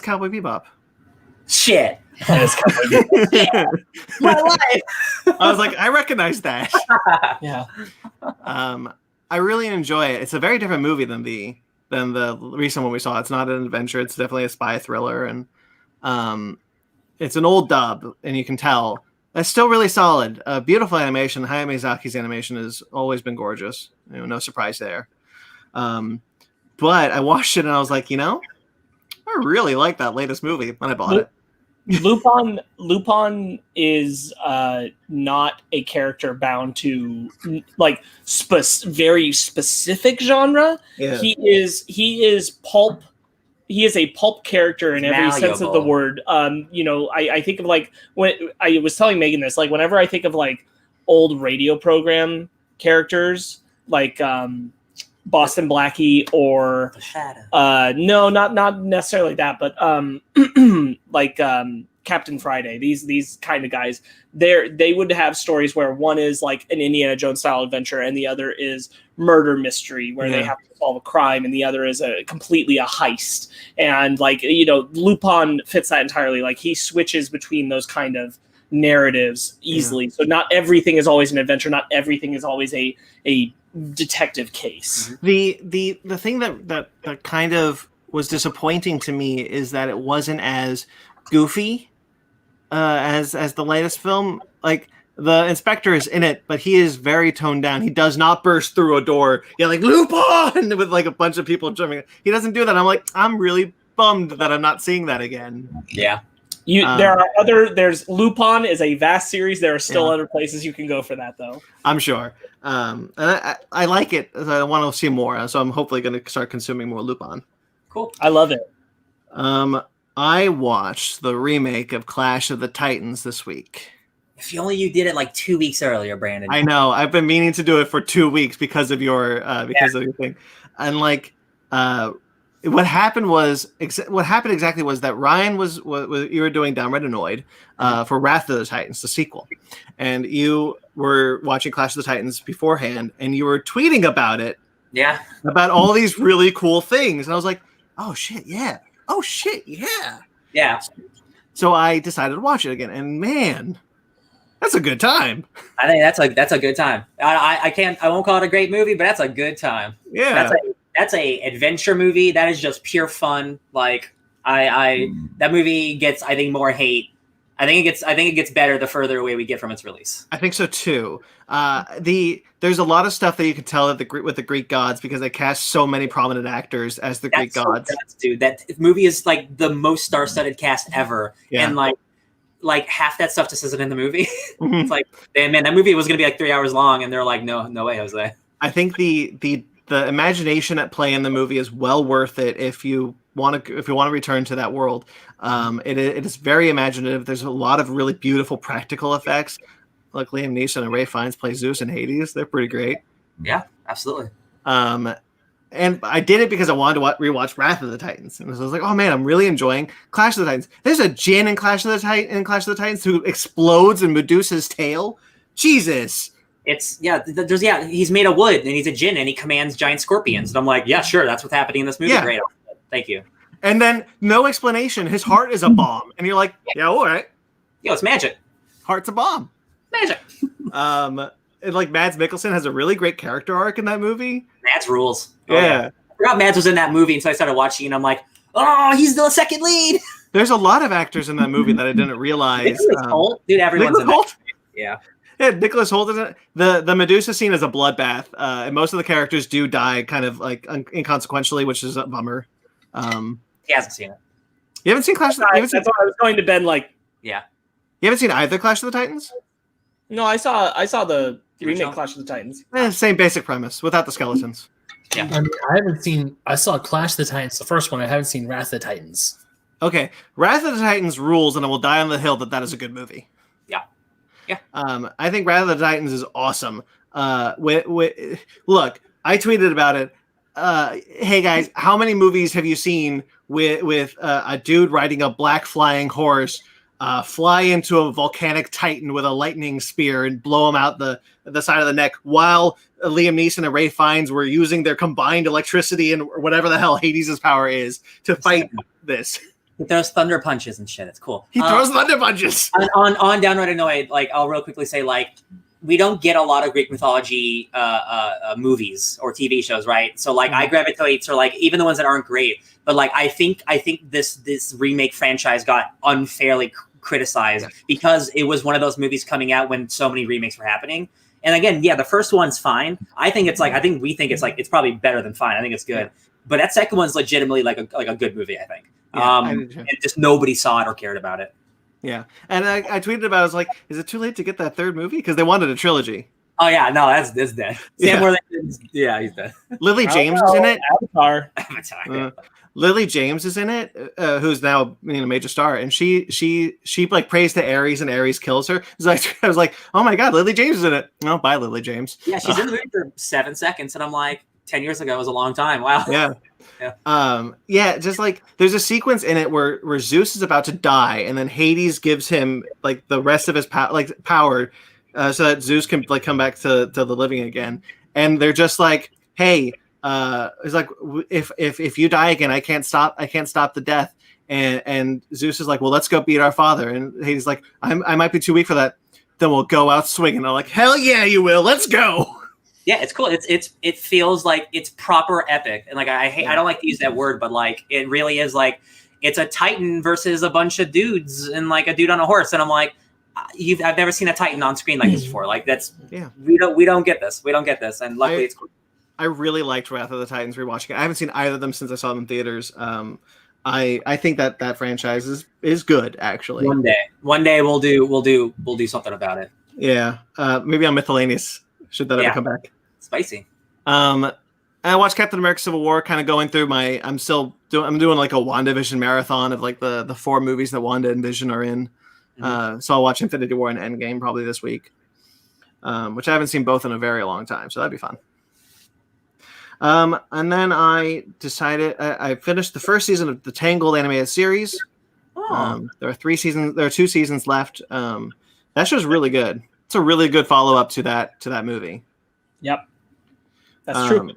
S3: Cowboy Bebop.
S2: Shit.
S1: That is Cowboy Bebop.
S2: My life.
S3: I was like, I recognize that.
S1: Yeah.
S3: I really enjoy it. It's a very different movie than the recent one we saw. It's not an adventure. It's definitely a spy thriller, and it's an old dub, and you can tell it's still really solid. Beautiful animation. Hayao Miyazaki's animation has always been gorgeous. No surprise there. But I watched it and I was like, I really like that latest movie when I bought it.
S1: Lupin is not a character bound to like very specific genre.
S3: Yeah.
S1: He is pulp. He is a pulp character in every sense of the word. I think of like when I was telling Megan this, like whenever I think of like old radio program characters, like Boston Blackie or no, not necessarily that, but like Captain Friday. These kind of guys, they would have stories where one is like an Indiana Jones style adventure, and the other is murder mystery where they have to solve a crime, and the other is completely a heist. And like Lupin fits that entirely. Like he switches between those kind of narratives easily. So not everything is always an adventure. Not everything is always a detective case.
S3: The thing that kind of was disappointing to me is that it wasn't as goofy as the latest film. Like the inspector is in it, but he is very toned down. He does not burst through a door like Lupin with like a bunch of people jumping. He doesn't do that. I'm like, I'm really bummed that I'm not seeing that again.
S2: Yeah.
S1: There's Lupin is a vast series. There are still other places you can go for that though.
S3: I'm sure. And I like it. I want to see more. So I'm hopefully going to start consuming more Lupin.
S2: Cool.
S1: I love it.
S3: I watched the remake of Clash of the Titans this week.
S2: If only you did it like 2 weeks earlier, Brandon.
S3: I know. I've been meaning to do it for 2 weeks because of your of your thing. And like what happened exactly was that Ryan was you were doing Downright Annoyed for Wrath of the Titans, the sequel, and you were watching Clash of the Titans beforehand, and you were tweeting about it.
S2: Yeah.
S3: About all these really cool things, and I was like, oh shit, yeah. Oh shit, yeah.
S2: Yeah.
S3: So I decided to watch it again, and man, that's a good time.
S2: I think that's a good time. I won't call it a great movie, but that's a good time.
S3: Yeah.
S2: That's a adventure movie. That is just pure fun. Like that movie gets, I think, more hate. I think it gets better the further away we get from its release.
S3: I think so too. There's a lot of stuff that you can tell with the Greek gods because they cast so many prominent actors as the Greek gods.
S2: Dude, that movie is like the most star-studded cast ever, and like like half that stuff just isn't in the movie. It's like, man, that movie was gonna be like 3 hours long, and they're like, no way, Jose.
S3: I think the imagination at play in the movie is well worth it if you want to return to that world. It is very imaginative. There's a lot of really beautiful practical effects. Like Liam Neeson and Ralph Fiennes play Zeus and Hades. They're pretty great.
S2: Yeah, absolutely.
S3: And I did it because I wanted to rewatch Wrath of the Titans, and so I was like, "Oh man, I'm really enjoying Clash of the Titans." There's a Jin in Clash of the Titans who explodes in Medusa's tail. Jesus,
S2: he's made of wood and he's a Jin and he commands giant scorpions, and I'm like, yeah, sure, that's what's happening in this movie. Yeah. Great, thank you.
S3: And then no explanation. His heart is a bomb, and you're like, yeah, all right.
S2: Yo, it's magic.
S3: Heart's a bomb.
S2: Magic.
S3: And like Mads Mikkelsen has a really great character arc in that movie.
S2: Mads rules.
S3: Yeah.
S2: I forgot Mads was in that movie until I started watching, and I'm like, oh, he's the second lead.
S3: There's a lot of actors in that movie that I didn't realize.
S2: Nicholas Hoult? Dude, everyone's in that. Yeah.
S3: Yeah, Nicholas Hoult is in it. The Medusa scene is a bloodbath, and most of the characters do die kind of like inconsequentially, which is a bummer.
S2: He hasn't seen it.
S3: You haven't seen Clash of the Titans?
S1: That's why I was going to Ben like...
S2: Yeah.
S3: You haven't seen either Clash of the Titans?
S1: No, I saw the remake Clash of the Titans.
S3: Same basic premise, without the skeletons.
S2: Yeah.
S4: I mean, I saw Clash of the Titans, the first one. I haven't seen Wrath of the Titans.
S3: Okay. Wrath of the Titans rules, and I will die on the hill that is a good movie.
S2: Yeah. Yeah.
S3: I think Wrath of the Titans is awesome. Look, I tweeted about it. Hey guys, how many movies have you seen with a dude riding a black flying horse, fly into a volcanic titan with a lightning spear and blow him out the side of the neck, while Liam Neeson and Ralph Fiennes were using their combined electricity and whatever the hell Hades' power is to fight this?
S2: He throws thunder punches and shit. It's cool.
S3: He throws thunder punches.
S2: On Downright Annoyed, like, I'll real quickly say, like, we don't get a lot of Greek mythology movies or TV shows, right? So, like, I gravitate to, like, even the ones that aren't great, but, like, I think this remake franchise got unfairly criticized because it was one of those movies coming out when so many remakes were happening. And again, yeah, the first one's fine. We think it's probably better than fine. I think it's good. But that second one's legitimately like a good movie, I think. And just nobody saw it or cared about it.
S3: Yeah. And I tweeted about it. I was like, is it too late to get that third movie? Because they wanted a trilogy.
S2: Oh, yeah. No, that's dead. Sam Worthington's, he's dead.
S3: Lily James is in it.
S1: Avatar.
S3: Lily James is in it, who's now a major star, and she like prays to Ares, and Ares kills her. I was like, oh my god, Lily James is in it. Oh, bye, Lily James.
S2: Yeah, she's in the movie for 7 seconds, and I'm like, 10 years ago was a long time. Wow.
S3: Yeah. Just like there's a sequence in it where Zeus is about to die, and then Hades gives him like the rest of his power, so that Zeus can like come back to the living again. And they're just like, hey. It's like if you die again, I can't stop the death. And Zeus is like, well, let's go beat our father. And Hades like, I might be too weak for that. Then we'll go out swinging. And I'm like, hell yeah, you will. Let's go.
S2: Yeah, it's cool. It feels like it's proper epic. And like I don't like to use that word, but like it really is like it's a Titan versus a bunch of dudes and like a dude on a horse. And I'm like, I've never seen a Titan on screen like this before. Like we don't get this. We don't get this. And luckily it's cool.
S3: I really liked Wrath of the Titans rewatching it. I haven't seen either of them since I saw them in theaters. I think that franchise is good, actually.
S2: One day we'll do something about it.
S3: Yeah, maybe on Miscellaneous should that ever come back.
S2: Spicy.
S3: And I watched Captain America: Civil War, kind of going through I'm doing like a WandaVision marathon of like the 4 movies that Wanda and Vision are in. So I'll watch Infinity War and Endgame probably this week, which I haven't seen both in a very long time, so that'd be fun. And then I decided I finished the first season of the Tangled animated series. There are 3 seasons. There are 2 seasons left. That show's really good. It's a really good follow up to that movie.
S1: Yep, that's true.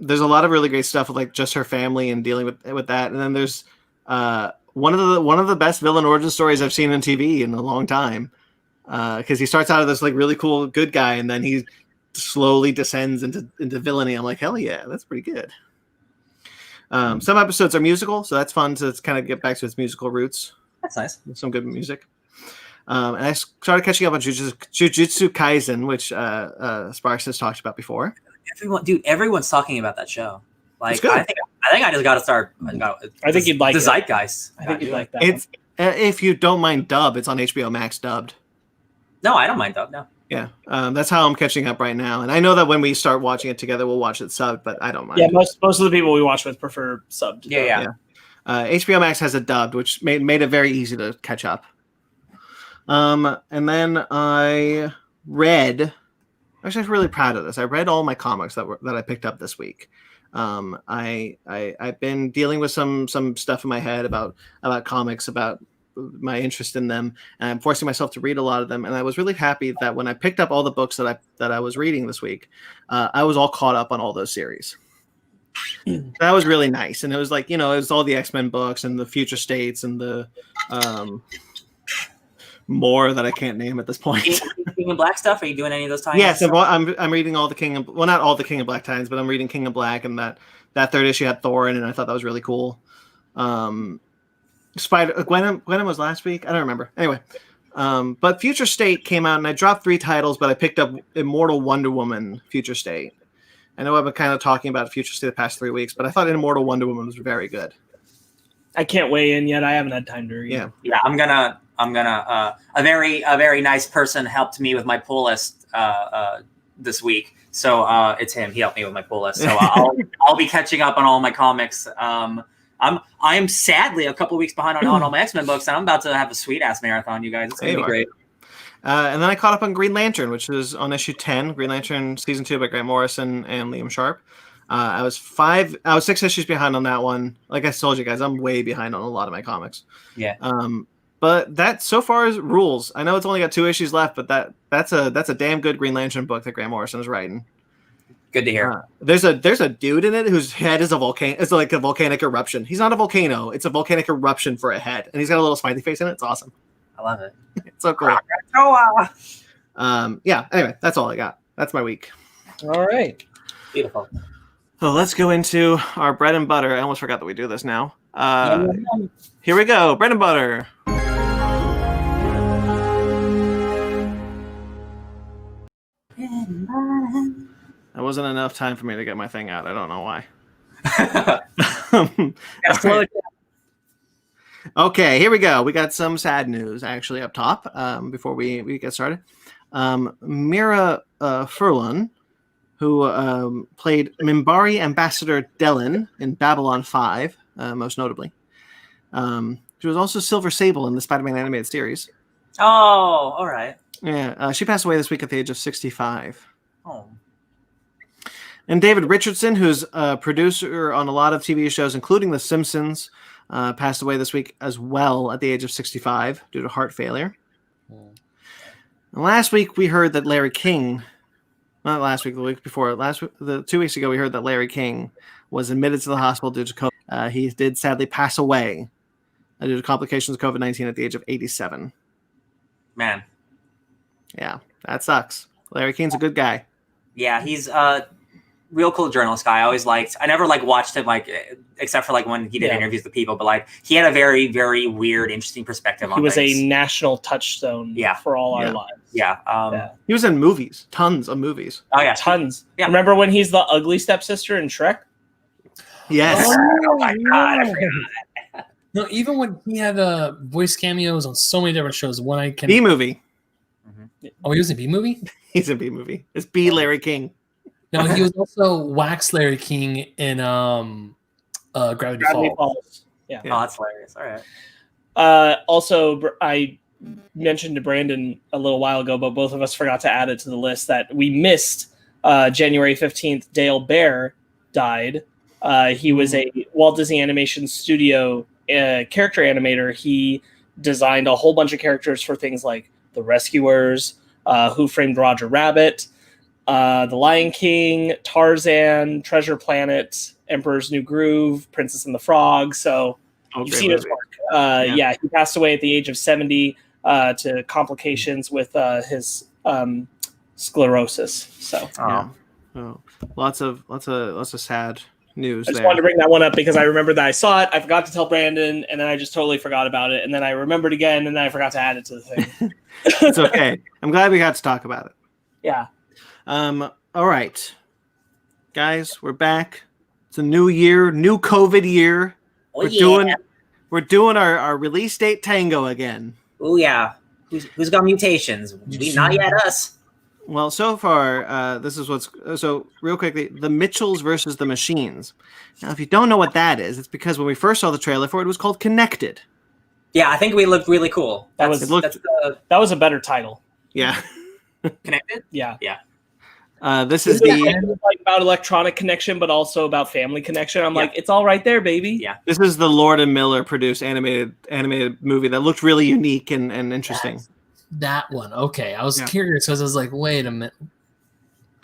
S3: There's a lot of really great stuff with like just her family and dealing with that. And then there's one of the best villain origin stories I've seen on TV in a long time. Because he starts out as this like really cool good guy, and then he slowly descends into villainy. I'm like, hell yeah, that's pretty good. Some episodes are musical, so that's fun to kind of get back to its musical roots.
S2: That's nice.
S3: Some good music. And I started catching up on Jujutsu Kaisen, which Sparks has talked about before.
S2: Everyone's talking about that show. Like,
S3: it's good.
S2: I think I just got to start.
S1: I think you'd like
S2: the
S1: it.
S2: zeitgeist.
S1: I think you'd like that.
S3: If you don't mind dub, it's on HBO Max dubbed.
S2: No, I don't mind dub. No.
S3: Yeah, that's how I'm catching up right now. And I know that when we start watching it together, we'll watch it subbed, but I don't mind.
S1: Yeah, most of the people we watch with prefer subbed.
S2: Yeah.
S3: HBO Max has it dubbed, which made it very easy to catch up. And then I read. Actually, I'm really proud of this. I read all my comics that I picked up this week. I've been dealing with some stuff in my head about comics, about my interest in them, and I'm forcing myself to read a lot of them. And I was really happy that when I picked up all the books that I was reading this week, I was all caught up on all those series. That was really nice. And it was like, it was all the X-Men books and the Future States and the more that I can't name at this point.
S2: King of Black stuff? Are you doing any of those titles?
S3: Yes, I'm reading all the not all the King of Black titles, but I'm reading King of Black, and that third issue had Thor in it, and I thought that was really cool. Gwen was last week. I don't remember. Anyway, but Future State came out, and I dropped 3 titles, but I picked up Immortal Wonder Woman Future State. I know I've been kind of talking about Future State the past 3 weeks, but I thought Immortal Wonder Woman was very good.
S1: I can't weigh in yet. I haven't had time to read.
S2: Yeah. I'm gonna. A very nice person helped me with my pull list this week. So it's him. He helped me with my pull list. So I'll be catching up on all my comics. I'm sadly a couple weeks behind on all my X-Men books, and I'm about to have a sweet ass marathon. You guys, it's gonna be great.
S3: And then I caught up on Green Lantern, which is on issue 10. Green Lantern season 2 by Grant Morrison and Liam Sharp. I was 6 issues behind on that one. Like I told you guys, I'm way behind on a lot of my comics.
S2: Yeah.
S3: But that so far rules. I know it's only got 2 issues left, but that's a damn good Green Lantern book that Grant Morrison is writing.
S2: Good to hear.
S3: There's a dude in it whose head is a volcano. It's like a volcanic eruption. He's not a volcano. It's a volcanic eruption for a head, and he's got a little smiley face in it. It's awesome.
S2: I love it.
S3: It's so cool. Yeah. Anyway, that's all I got. That's my week.
S1: All right.
S2: Beautiful.
S3: So let's go into our bread and butter. I almost forgot that we do this now. Here we go. Bread and butter. That wasn't enough time for me to get my thing out. I don't know why. Right. Okay, here we go. We got some sad news actually up top before we get started. Mira Furlan, who played Minbari Ambassador Delin in Babylon 5, most notably. She was also Silver Sable in the Spider-Man animated series.
S2: Oh, all right.
S3: Yeah, she passed away this week at the age of 65.
S2: Oh.
S3: And David Richardson, who's a producer on a lot of TV shows, including The Simpsons, passed away this week as well at the age of 65 due to heart failure. And last week we heard that Larry King, not last week, the week before, 2 weeks ago, we heard that Larry King was admitted to the hospital due to COVID. He did sadly pass away due to complications of COVID-19 at the age of 87.
S2: Man.
S3: Yeah, that sucks. Larry King's a good guy.
S2: Yeah, he's a real cool journalist guy. I never watched him except for when he did interviews with people, but he had a very, very weird, interesting perspective on things.
S1: He was a national touchstone for all our lives.
S2: Yeah.
S3: He was in movies, tons of movies.
S2: Oh yeah,
S1: tons.
S2: Yeah.
S1: Remember when he's the ugly stepsister in Shrek?
S3: Yes.
S2: Oh my god, I forgot.
S4: No, even when he had voice cameos on so many different shows, one I can
S3: B-movie.
S4: Oh, he was in B-movie?
S3: He's in B-movie. It's B. Larry King.
S4: No, he was also Wax Larry King in Gravity Falls.
S1: Yeah.
S2: Oh, that's hilarious. All right.
S1: Also, I mentioned to Brandon a little while ago, but both of us forgot to add it to the list that we missed. January 15th, Dale Bear died. He was a Walt Disney Animation Studio character animator. He designed a whole bunch of characters for things like The Rescuers, Who Framed Roger Rabbit, The Lion King, Tarzan, Treasure Planet, Emperor's New Groove, Princess and the Frog. So you've seen his work. Yeah, he passed away at the age of 70 to complications with his sclerosis. So
S3: lots of sad news.
S1: I just wanted to bring that one up because I remembered that I saw it. I forgot to tell Brandon, and then I just totally forgot about it. And then I remembered again, and then I forgot to add it to the thing.
S3: It's okay. I'm glad we got to talk about it.
S1: Yeah.
S3: All right, guys, we're back. It's a new year, new COVID year. We're we're doing our release date tango again.
S2: Oh yeah. Who's got mutations? Not yet us.
S3: Well, so far, this is real quickly, the Mitchells versus the Machines. Now, if you don't know what that is, it's because when we first saw the trailer for it, it was called Connected.
S2: Yeah, I think we looked really cool.
S1: That was a better title.
S3: Yeah.
S2: Connected?
S1: Yeah.
S3: This is
S1: like about electronic connection, but also about family connection. I'm like, it's all right there, baby.
S2: Yeah.
S3: This is the Lord and Miller produced animated movie that looked really unique and interesting.
S4: That one. Okay. I was curious because I was like, wait a minute.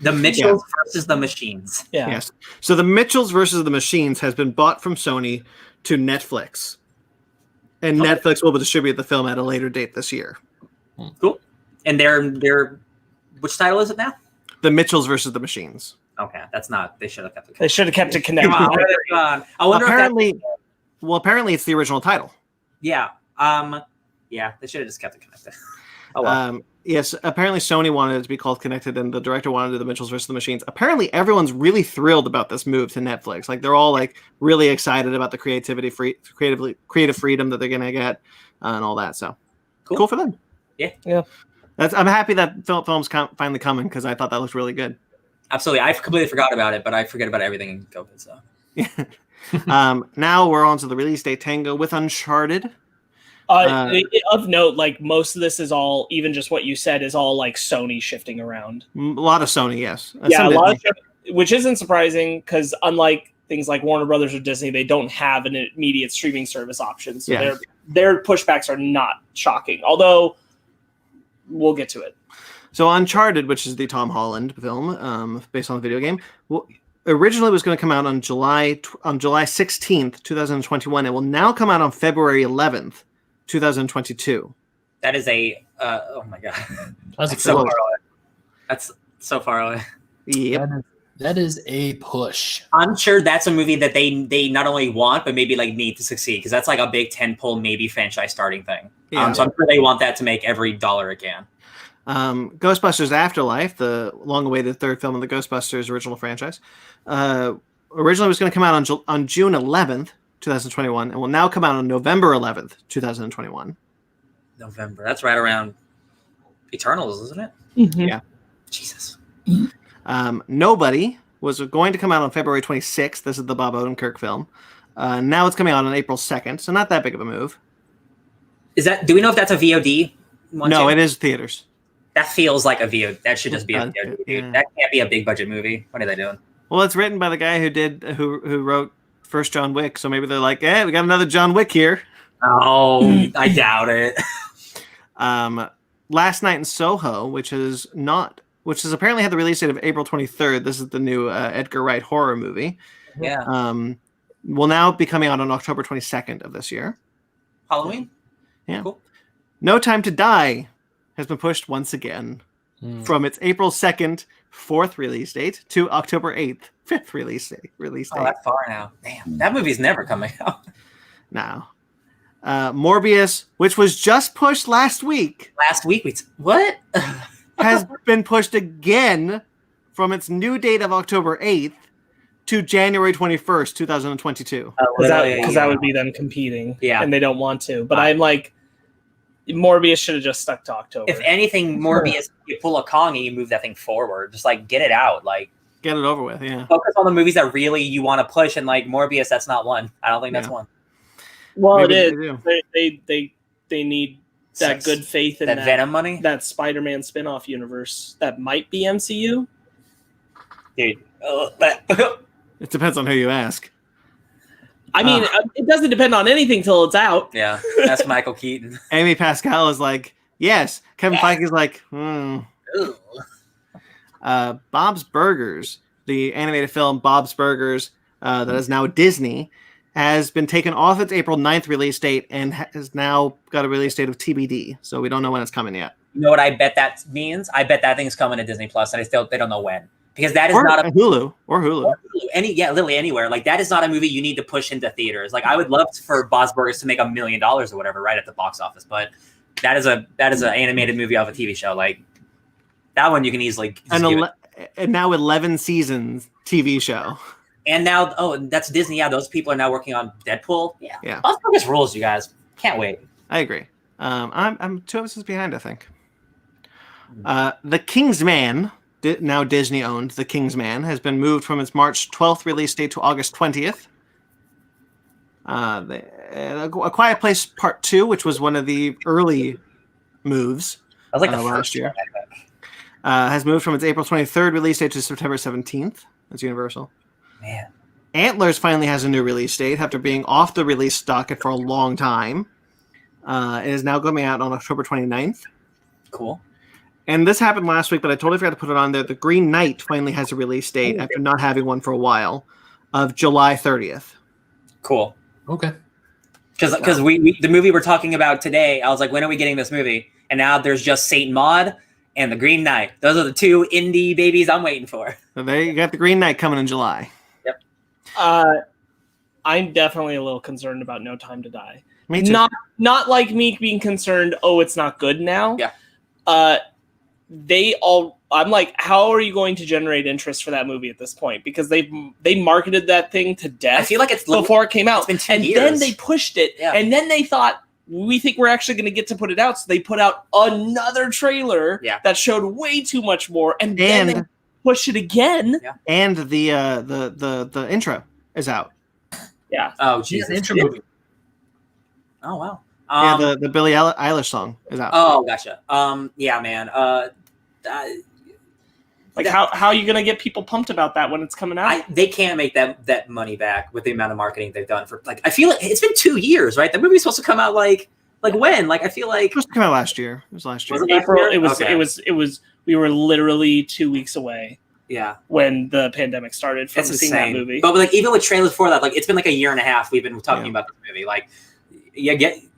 S2: The Mitchells versus the Machines.
S1: Yeah.
S3: Yes. So the Mitchells versus the Machines has been bought from Sony to Netflix. And Netflix will distribute the film at a later date this year.
S2: Cool. And they're which title is it now?
S3: The Mitchells versus the Machines.
S2: Okay, that's not. They should have kept it.
S1: They should have kept it connected.
S2: Come on. I wonder
S3: apparently it's the original title.
S2: Yeah. Yeah, they should have just kept it connected. Oh well.
S3: Yes, apparently Sony wanted it to be called Connected, and the director wanted to do the Mitchells versus the Machines. Apparently everyone's really thrilled about this move to Netflix. Like they're all like really excited about the creative freedom that they're gonna get and all that. So cool for them.
S2: Yeah.
S3: I'm happy that film's finally coming because I thought that looked really good.
S2: Absolutely, I completely forgot about it, but I forget about everything in COVID. So
S3: now we're on to the release date tango with Uncharted.
S1: Of note, like most of this is all, even just what you said, is all like Sony shifting around.
S3: A lot of Sony, yes.
S1: Yeah, a lot of, which isn't surprising because unlike things like Warner Brothers or Disney, they don't have an immediate streaming service option. So their pushbacks are not shocking, although we'll get to it.
S3: So Uncharted, which is the Tom Holland film based on the video game, originally was going to come out on July 16th, 2021. It will now come out on February 11th. 2022.
S2: That is oh my god.
S4: That's
S2: so far away. That's so far away.
S3: Yep.
S4: That is a push.
S2: I'm sure that's a movie that they not only want but maybe like need to succeed because that's like a big tentpole maybe franchise starting thing. So I'm sure they want that to make every dollar it can.
S3: Ghostbusters Afterlife, the long-awaited third film of the Ghostbusters original franchise, originally was going to come out on June 11th. 2021, and will now come out on November 11th, 2021.
S2: November. That's right around Eternals, isn't it?
S1: Mm-hmm.
S3: Yeah.
S2: Jesus.
S3: Nobody was going to come out on February 26th. This is the Bob Odenkirk film. Now it's coming out on April 2nd, so not that big of a move.
S2: Do we know if that's a VOD one?
S3: No, it is theaters.
S2: That feels like a VOD. That should just be a VOD. Yeah. That can't be a big budget movie. What are they doing?
S3: Well, it's written by the guy who wrote first John Wick, so maybe they're like, we got another John Wick here.
S2: Oh, I doubt it.
S3: Last Night in Soho, which has apparently had the release date of April 23rd. This is the new Edgar Wright horror movie.
S2: Yeah.
S3: Will now be coming out on October 22nd of this year.
S2: Halloween?
S3: Yeah.
S2: Cool.
S3: No Time to Die has been pushed once again from its April 2nd, 4th release date to October 8th, 5th release date.
S2: Oh, that's far now. Damn, that movie's never coming out.
S3: No. Morbius, which was just pushed last week.
S2: What?
S3: has been pushed again from its new date of October 8th to January 21st, 2022.
S1: Because that would be them competing.
S2: Yeah.
S1: And they don't want to. But I'm like, Morbius should have just stuck to October.
S2: If anything, Morbius, you pull a Kong and you move that thing forward. Just like get it out. Like
S3: get it over with, yeah.
S2: Focus on the movies that really you want to push, and like Morbius, that's not one. I don't think that's one.
S1: Well,
S3: Maybe
S1: it is. They need that good faith in
S2: that Venom money,
S1: that Spider-Man spin-off universe that might be MCU.
S2: Dude,
S3: it depends on who you ask.
S1: I mean, it doesn't depend on anything till it's out.
S2: Yeah, that's Michael Keaton.
S3: Amy Pascal is like, yes. Kevin Feige is like, Bob's Burgers, the animated film Bob's Burgers, that is now Disney, has been taken off its April 9th release date and has now got a release date of TBD. So we don't know when it's coming yet.
S2: You know what I bet that means? I bet that thing's coming to Disney Plus, and they don't know when. Because that is not a
S3: Hulu.
S2: Literally anywhere. Like that is not a movie you need to push into theaters. Like I would love for Bob's Burgers to make $1 million or whatever right at the box office, but that is an animated movie off a TV show. Like that one you can easily
S3: and now 11 seasons TV show.
S2: And now, that's Disney. Yeah, those people are now working on Deadpool. Yeah. Box Office rules, you guys. Can't wait.
S3: I agree. I'm 2 episodes behind, I think. The Kingsman, now Disney owned, The Kingsman has been moved from its March 12th release date to August 20th. A Quiet Place Part 2, which was one of the early moves
S2: That was like the
S3: last year,
S2: one,
S3: has moved from its April 23rd release date to September 17th. That's Universal.
S2: Man.
S3: Antlers finally has a new release date after being off the release docket for a long time. It is now coming out on October 29th.
S2: Cool.
S3: And this happened last week, but I totally forgot to put it on there. The Green Knight finally has a release date after not having one for a while of July 30th.
S2: Cool.
S4: Okay.
S2: Because we the movie we're talking about today, I was like, when are we getting this movie? And now there's just Saint Maud and the Green Knight. Those are the 2 indie babies I'm waiting for.
S3: So there you got the Green Knight coming in July.
S2: Yep.
S1: I'm definitely a little concerned about No Time to Die.
S3: Me too.
S1: Not like me being concerned, it's not good now.
S2: Yeah.
S1: I'm like, how are you going to generate interest for that movie at this point? Because they marketed that thing to death.
S2: I feel like it's
S1: before it came out.
S2: It's been 2
S1: and
S2: years.
S1: then they pushed it. Yeah. And then they thought, we think we're actually going to get to put it out. So they put out another trailer that showed way too much more. And then they pushed it again.
S2: Yeah.
S3: And the intro is out.
S1: Yeah.
S2: Oh, Jesus.
S4: The intro movie.
S2: Oh, wow.
S3: The Billie Eilish song is out.
S2: Oh, gotcha. Yeah, man.
S1: Like, how are you going to get people pumped about that when it's coming out?
S2: They can't make that money back with the amount of marketing they've done for, like, I feel like it's been 2 years, right? The movie's supposed to come out like when? Like, I feel like
S3: it was supposed to come out last year. It was last year.
S2: Was it
S1: April.
S2: Okay.
S1: It was. We were literally 2 weeks away.
S2: Yeah.
S1: When the pandemic started from seeing that movie.
S2: But like, even with trailers before that, like, it's been like a year and a half we've been talking about this movie. Like,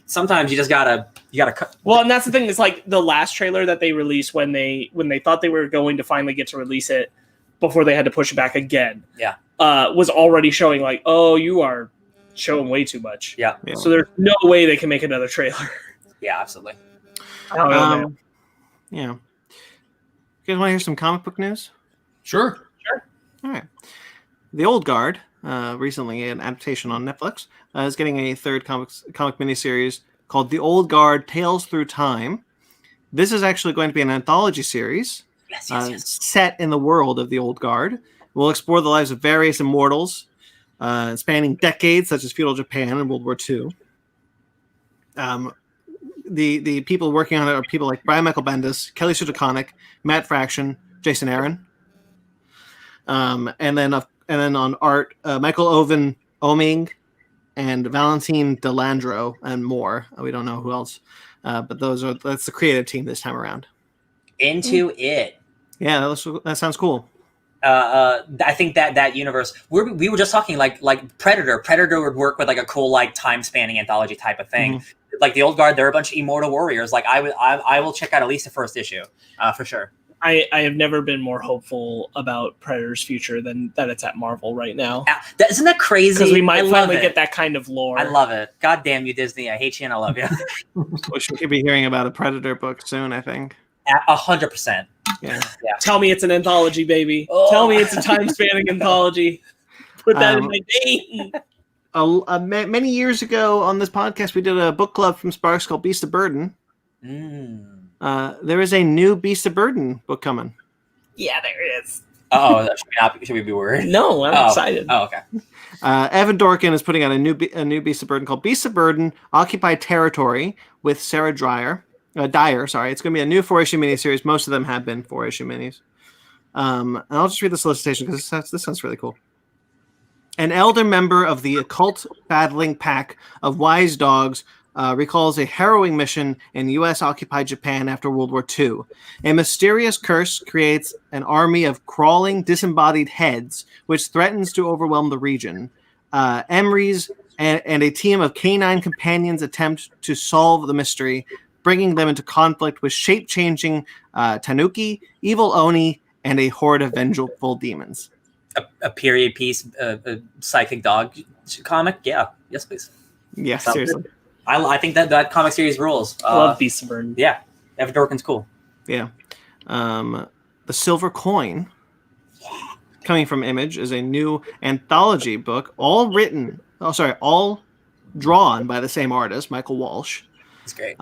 S2: sometimes you just gotta cut.
S1: Well, and that's the thing. It's like the last trailer that they released when they thought they were going to finally get to release it before they had to push it back again.
S2: Yeah.
S1: Was already showing like, oh, you are showing way too much.
S2: Yeah.
S1: So there's no way they can make another trailer.
S2: Yeah, absolutely.
S3: Yeah. You guys want to hear some comic book news?
S4: Sure.
S3: All right. The Old Guard, recently an adaptation on Netflix, is getting a third comic miniseries called The Old Guard: Tales Through Time. This is actually going to be an anthology series set in the world of the Old Guard. We'll explore the lives of various immortals spanning decades, such as feudal Japan and World War II. The people working on it are people like Brian Michael Bendis, Kelly Sue DeConnick, Matt Fraction, Jason Aaron. And then on art, Michael Oming and Valentine Delandro and more. We don't know who else, but that's the creative team this time around.
S2: Into it.
S3: Yeah, that sounds cool.
S2: I think that universe. We were just talking like Predator. Predator would work with like a cool like time spanning anthology type of thing. Mm-hmm. Like the Old Guard, they're a bunch of immortal warriors. Like I will check out at least the first issue for sure.
S1: I have never been more hopeful about Predator's future than that it's at Marvel right now.
S2: Isn't that crazy?
S1: Because we might finally get that kind of lore.
S2: I love it. God damn you, Disney. I hate you and I love you.
S3: We should be hearing about a Predator book soon, I think.
S2: 100%.
S3: Yeah.
S1: Tell me it's an anthology, baby. Oh. Tell me it's a time-spanning anthology. Put that in my name.
S3: Many years ago on this podcast, we did a book club from Sparks called Beast of Burden. There is a new Beast of Burden book coming.
S1: Yeah, there is.
S2: Oh, should we be worried?
S1: No, I'm excited.
S2: Oh, okay.
S3: Evan Dorkin is putting out a new Beast of Burden called Beast of Burden: Occupied Territory with Sarah Dyer. It's going to be a new 4-issue miniseries. Most of them have been 4-issue minis. And I'll just read the solicitation because this sounds really cool. An elder member of the occult battling pack of wise dogs recalls a harrowing mission in U.S.-occupied Japan after World War II. A mysterious curse creates an army of crawling, disembodied heads, which threatens to overwhelm the region. Emery's and a team of canine companions attempt to solve the mystery, bringing them into conflict with shape-changing tanuki, evil oni, and a horde of vengeful demons.
S2: A period piece, a psychic dog comic? Yeah. Yes, please.
S3: Yeah, seriously.
S2: I think that comic series rules.
S1: I love Beast of Burden.
S2: Yeah. Evan Dorkin's cool.
S3: Yeah. The Silver Coin. coming from Image is a new anthology book, all drawn by the same artist, Michael Walsh.
S2: It's great.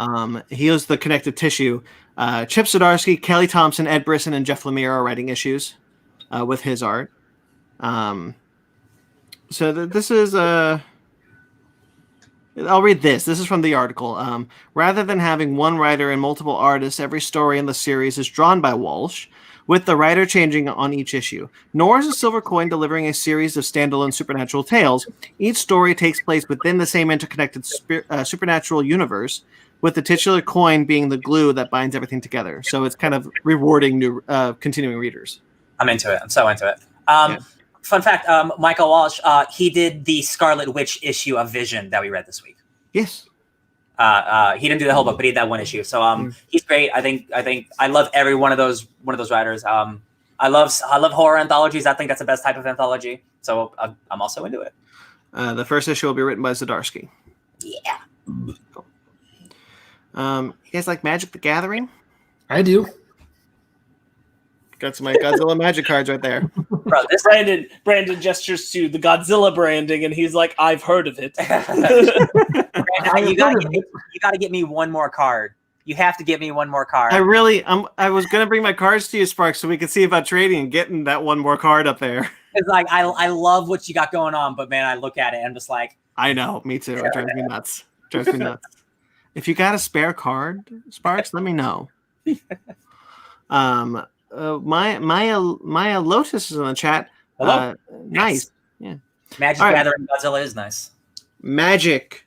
S3: He is the connective tissue. Chip Zdarsky, Kelly Thompson, Ed Brisson, and Jeff Lemire are writing issues with his art. This is I'll read this. This is from the article. Rather than having one writer and multiple artists, every story in the series is drawn by Walsh, with the writer changing on each issue. Nor is a silver coin delivering a series of standalone supernatural tales. Each story takes place within the same interconnected supernatural universe, with the titular coin being the glue that binds everything together. So it's kind of rewarding new continuing readers.
S2: I'm into it. I'm so into it. Fun fact, Michael Walsh, he did the Scarlet Witch issue of Vision that we read this week.
S3: Yes.
S2: He didn't do the whole book, but he did that one issue. So he's great. I think I love every one of those writers. I love horror anthologies. I think that's the best type of anthology. So I'm also into it.
S3: The first issue will be written by Zdarsky.
S2: Yeah.
S3: Cool. You guys like Magic the Gathering?
S4: I do.
S3: Got some Godzilla Magic cards right there.
S1: Bro, this Brandon gestures to the Godzilla branding, and he's like, "I've heard of it."
S2: Brandon, you gotta get me one more card. You have to get me one more card.
S3: I was gonna bring my cards to you, Sparks, so we could see about trading and getting that one more card up there.
S2: It's like I love what you got going on, but man, I look at it and I'm just like,
S3: I know, me too. It drives me nuts. If you got a spare card, Sparks, let me know. Maya Lotus is in the chat.
S2: Hello.
S3: Nice. Yeah.
S2: Magic Gathering Godzilla is nice.
S3: Magic,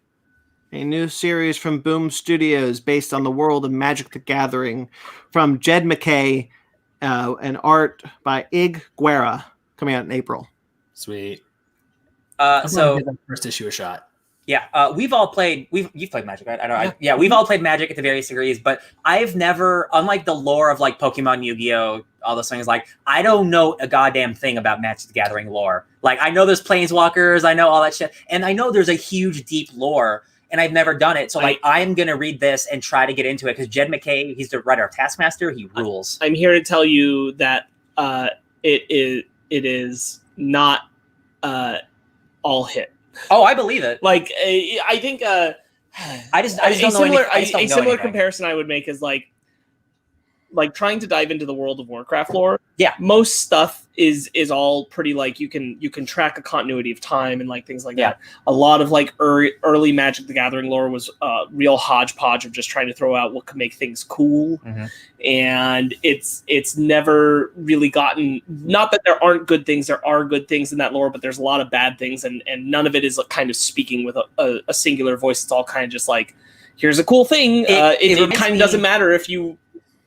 S3: a new series from Boom Studios based on the world of Magic the Gathering, from Jed McKay, and art by Ig Guerra, coming out in April.
S4: Sweet.
S2: So
S4: give that first issue a shot.
S2: Yeah, you've played Magic, right? I know. We've all played Magic at the various degrees, but I've never, unlike the lore of like Pokemon, Yu-Gi-Oh, all those things, like I don't know a goddamn thing about Magic the Gathering lore. Like I know there's Planeswalkers, I know all that shit, and I know there's a huge, deep lore, and I've never done it. So I'm gonna read this and try to get into it because Jed McKay, he's the writer of Taskmaster, he rules.
S1: I'm here to tell you that it is not all hit.
S2: Oh, I believe it.
S1: Like, I think I just don't know anything. A similar comparison I would make is like trying to dive into the World of Warcraft lore.
S2: Yeah,
S1: most stuff is all pretty like you can track a continuity of time and like things like that. A lot of like early Magic the Gathering lore was real hodgepodge of just trying to throw out what could make things cool, and it's never really gotten. Not that there aren't good things, there are good things in that lore, but there's a lot of bad things, and none of it is kind of speaking with a singular voice. It's all kind of just like, here's a cool thing. It kind of doesn't matter if you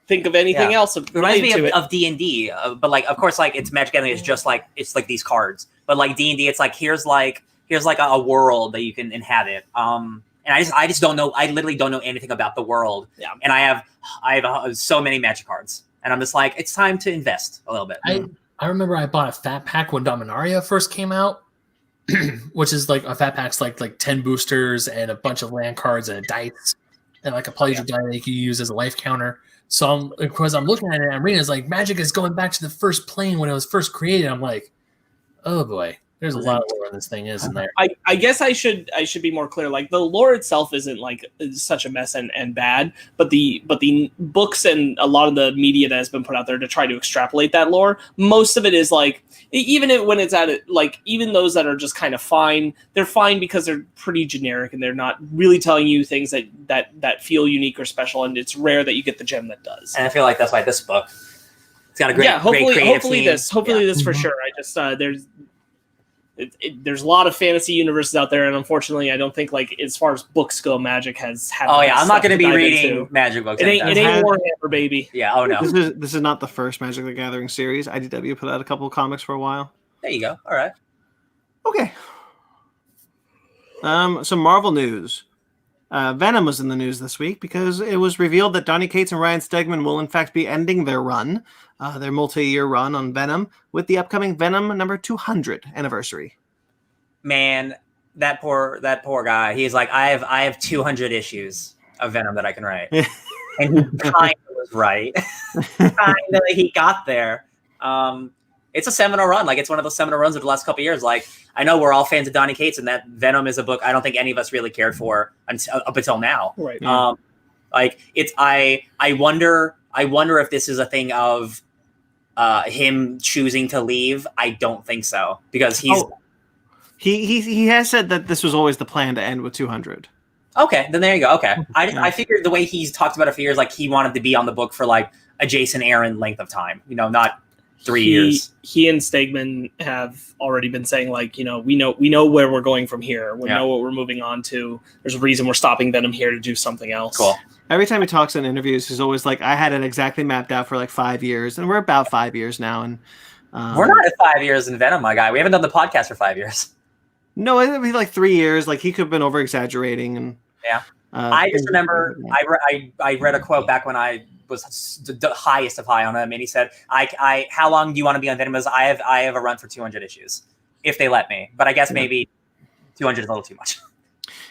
S1: think of anything else.
S2: It reminds me of D&D, but like of course like it's Magic Gathering is just like it's like these cards, but like D&D it's like here's like a world that you can inhabit. And I just don't know. I literally don't know anything about the world. Yeah. And I have so many Magic cards, and I'm just like, it's time to invest a little bit.
S4: I remember I bought a fat pack when Dominaria first came out, which is like a fat pack's like 10 boosters and a bunch of land cards and a dice and like a polygon die that you can use as a life counter. So I'm looking at it, I'm reading, it's like Magic is going back to the first plane when it was first created. I'm like, oh boy, there's a lot of lore this thing is in there.
S1: I guess I should be more clear. Like the lore itself isn't like such a mess and bad, but the books and a lot of the media that has been put out there to try to extrapolate that lore, most of it is like, when it's at it, like even those that are just kind of fine, they're fine because they're pretty generic and they're not really telling you things that feel unique or special. And it's rare that you get the gem that does.
S2: And I feel like that's why this book, it's got a great,
S1: hopefully
S2: this
S1: for sure. I just there's a lot of fantasy universes out there, and unfortunately, I don't think like as far as books go, Magic has had.
S2: Oh yeah, I'm not going to be reading Magic books.
S1: It ain't Warhammer, baby.
S2: Yeah. Oh no.
S3: This is not the first Magic the Gathering series. IDW put out a couple of comics for a while.
S2: There you go. All right.
S3: Okay. Some Marvel news. Venom was in the news this week because it was revealed that Donny Cates and Ryan Stegman will in fact be ending their run, their multi-year run on Venom, with the upcoming Venom number 200 anniversary.
S2: Man, that poor guy. He's like, I have 200 issues of Venom that I can write, and he kind of was right. He got there. It's a seminal run. Like, it's one of those seminal runs of the last couple of years. Like, I know we're all fans of Donny Cates, and that Venom is a book I don't think any of us really cared for up until now.
S1: Right.
S2: Like, it's I wonder if this is a thing of him choosing to leave. I don't think so, because
S3: he has said that this was always the plan to end with 200.
S2: Okay, then there you go. Okay, I figured the way he's talked about it for years, like he wanted to be on the book for like a Jason Aaron length of time. You know, not 3 years.
S1: He and Stegman have already been saying, like, you know, we know where we're going from here. We know what we're moving on to. There's a reason we're stopping Venom here to do something else.
S2: Cool.
S3: Every time he talks in interviews, he's always like, I had it exactly mapped out for like 5 years, and we're about 5 years now. And
S2: we're not at 5 years in Venom, my guy. We haven't done the podcast for 5 years.
S3: No, it'd be like 3 years. Like, he could have been over exaggerating. And
S2: I just remember I read a quote back when I was the highest of high on him, and he said, "I how long do you want to be on Venom? As I have a run for 200 issues, if they let me. But I guess maybe 200 is a little too much."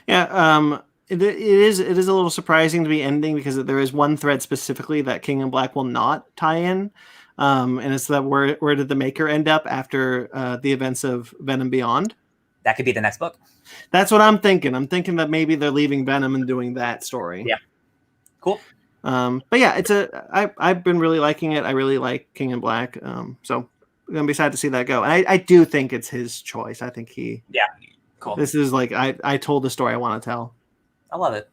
S3: Yeah. It is a little surprising to be ending, because there is one thread specifically that King in Black will not tie in, and it's that where did the Maker end up after the events of Venom Beyond?
S2: That could be the next book.
S3: That's what I'm thinking. I'm thinking that maybe they're leaving Venom and doing that story.
S2: Yeah. Cool.
S3: But yeah, I've been really liking it. I really like King in Black. So I'm gonna be sad to see that go. And I do think it's his choice. I think
S2: cool.
S3: This is like I told the story I want to tell.
S2: I love it.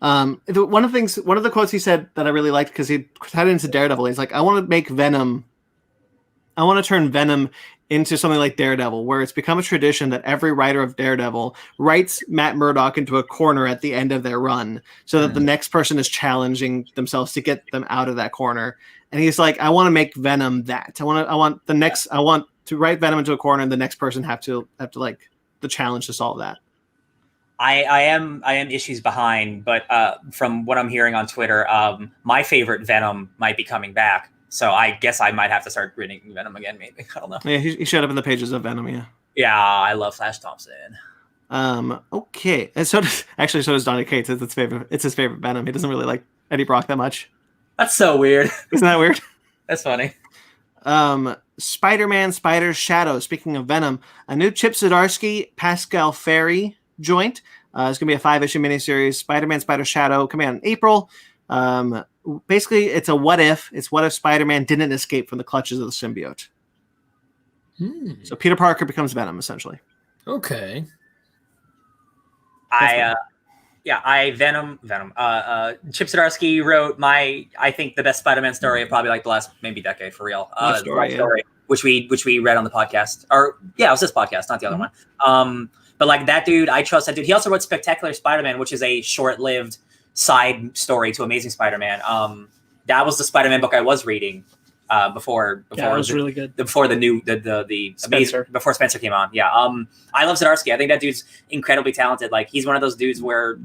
S3: One of the quotes he said that I really liked, because he tied it into Daredevil. He's like, I want to turn Venom into something like Daredevil, where it's become a tradition that every writer of Daredevil writes Matt Murdock into a corner at the end of their run, so that the next person is challenging themselves to get them out of that corner. And he's like, I want to make Venom that. I want to write Venom into a corner, and the next person have to like the challenge to solve that.
S2: I am issues behind, but from what I'm hearing on Twitter, my favorite Venom might be coming back. So I guess I might have to start reading Venom again, maybe. I don't know.
S3: Yeah, he showed up in the pages of Venom, yeah.
S2: Yeah, I love Flash Thompson.
S3: Okay. And so does Donny Cates. It's his favorite Venom. He doesn't really like Eddie Brock that much.
S2: That's so weird.
S3: Isn't that weird?
S2: That's funny.
S3: Spider-Man Spider's Shadow. Speaking of Venom, a new Chip Zdarsky, Pascal Ferry joint. It's going to be a 5-issue miniseries. Spider-Man Spider's Shadow coming out in April. Basically, it's a what if. It's what if Spider-Man didn't escape from the clutches of the symbiote. So Peter Parker becomes Venom, essentially.
S4: Okay.
S2: Venom. Chip Zdarsky wrote I think the best Spider-Man story of probably like the last maybe decade, for real. Story, which we read on the podcast. It was this podcast, not the other one. But like that dude, I trust that dude. He also wrote Spectacular Spider-Man, which is a short-lived side story to Amazing Spider-Man. That was the Spider-Man book I was reading before
S1: it was really good.
S2: Before the Spencer. Before Spencer came on. Yeah. I love Zdarsky. I think that dude's incredibly talented. Like, he's one of those dudes where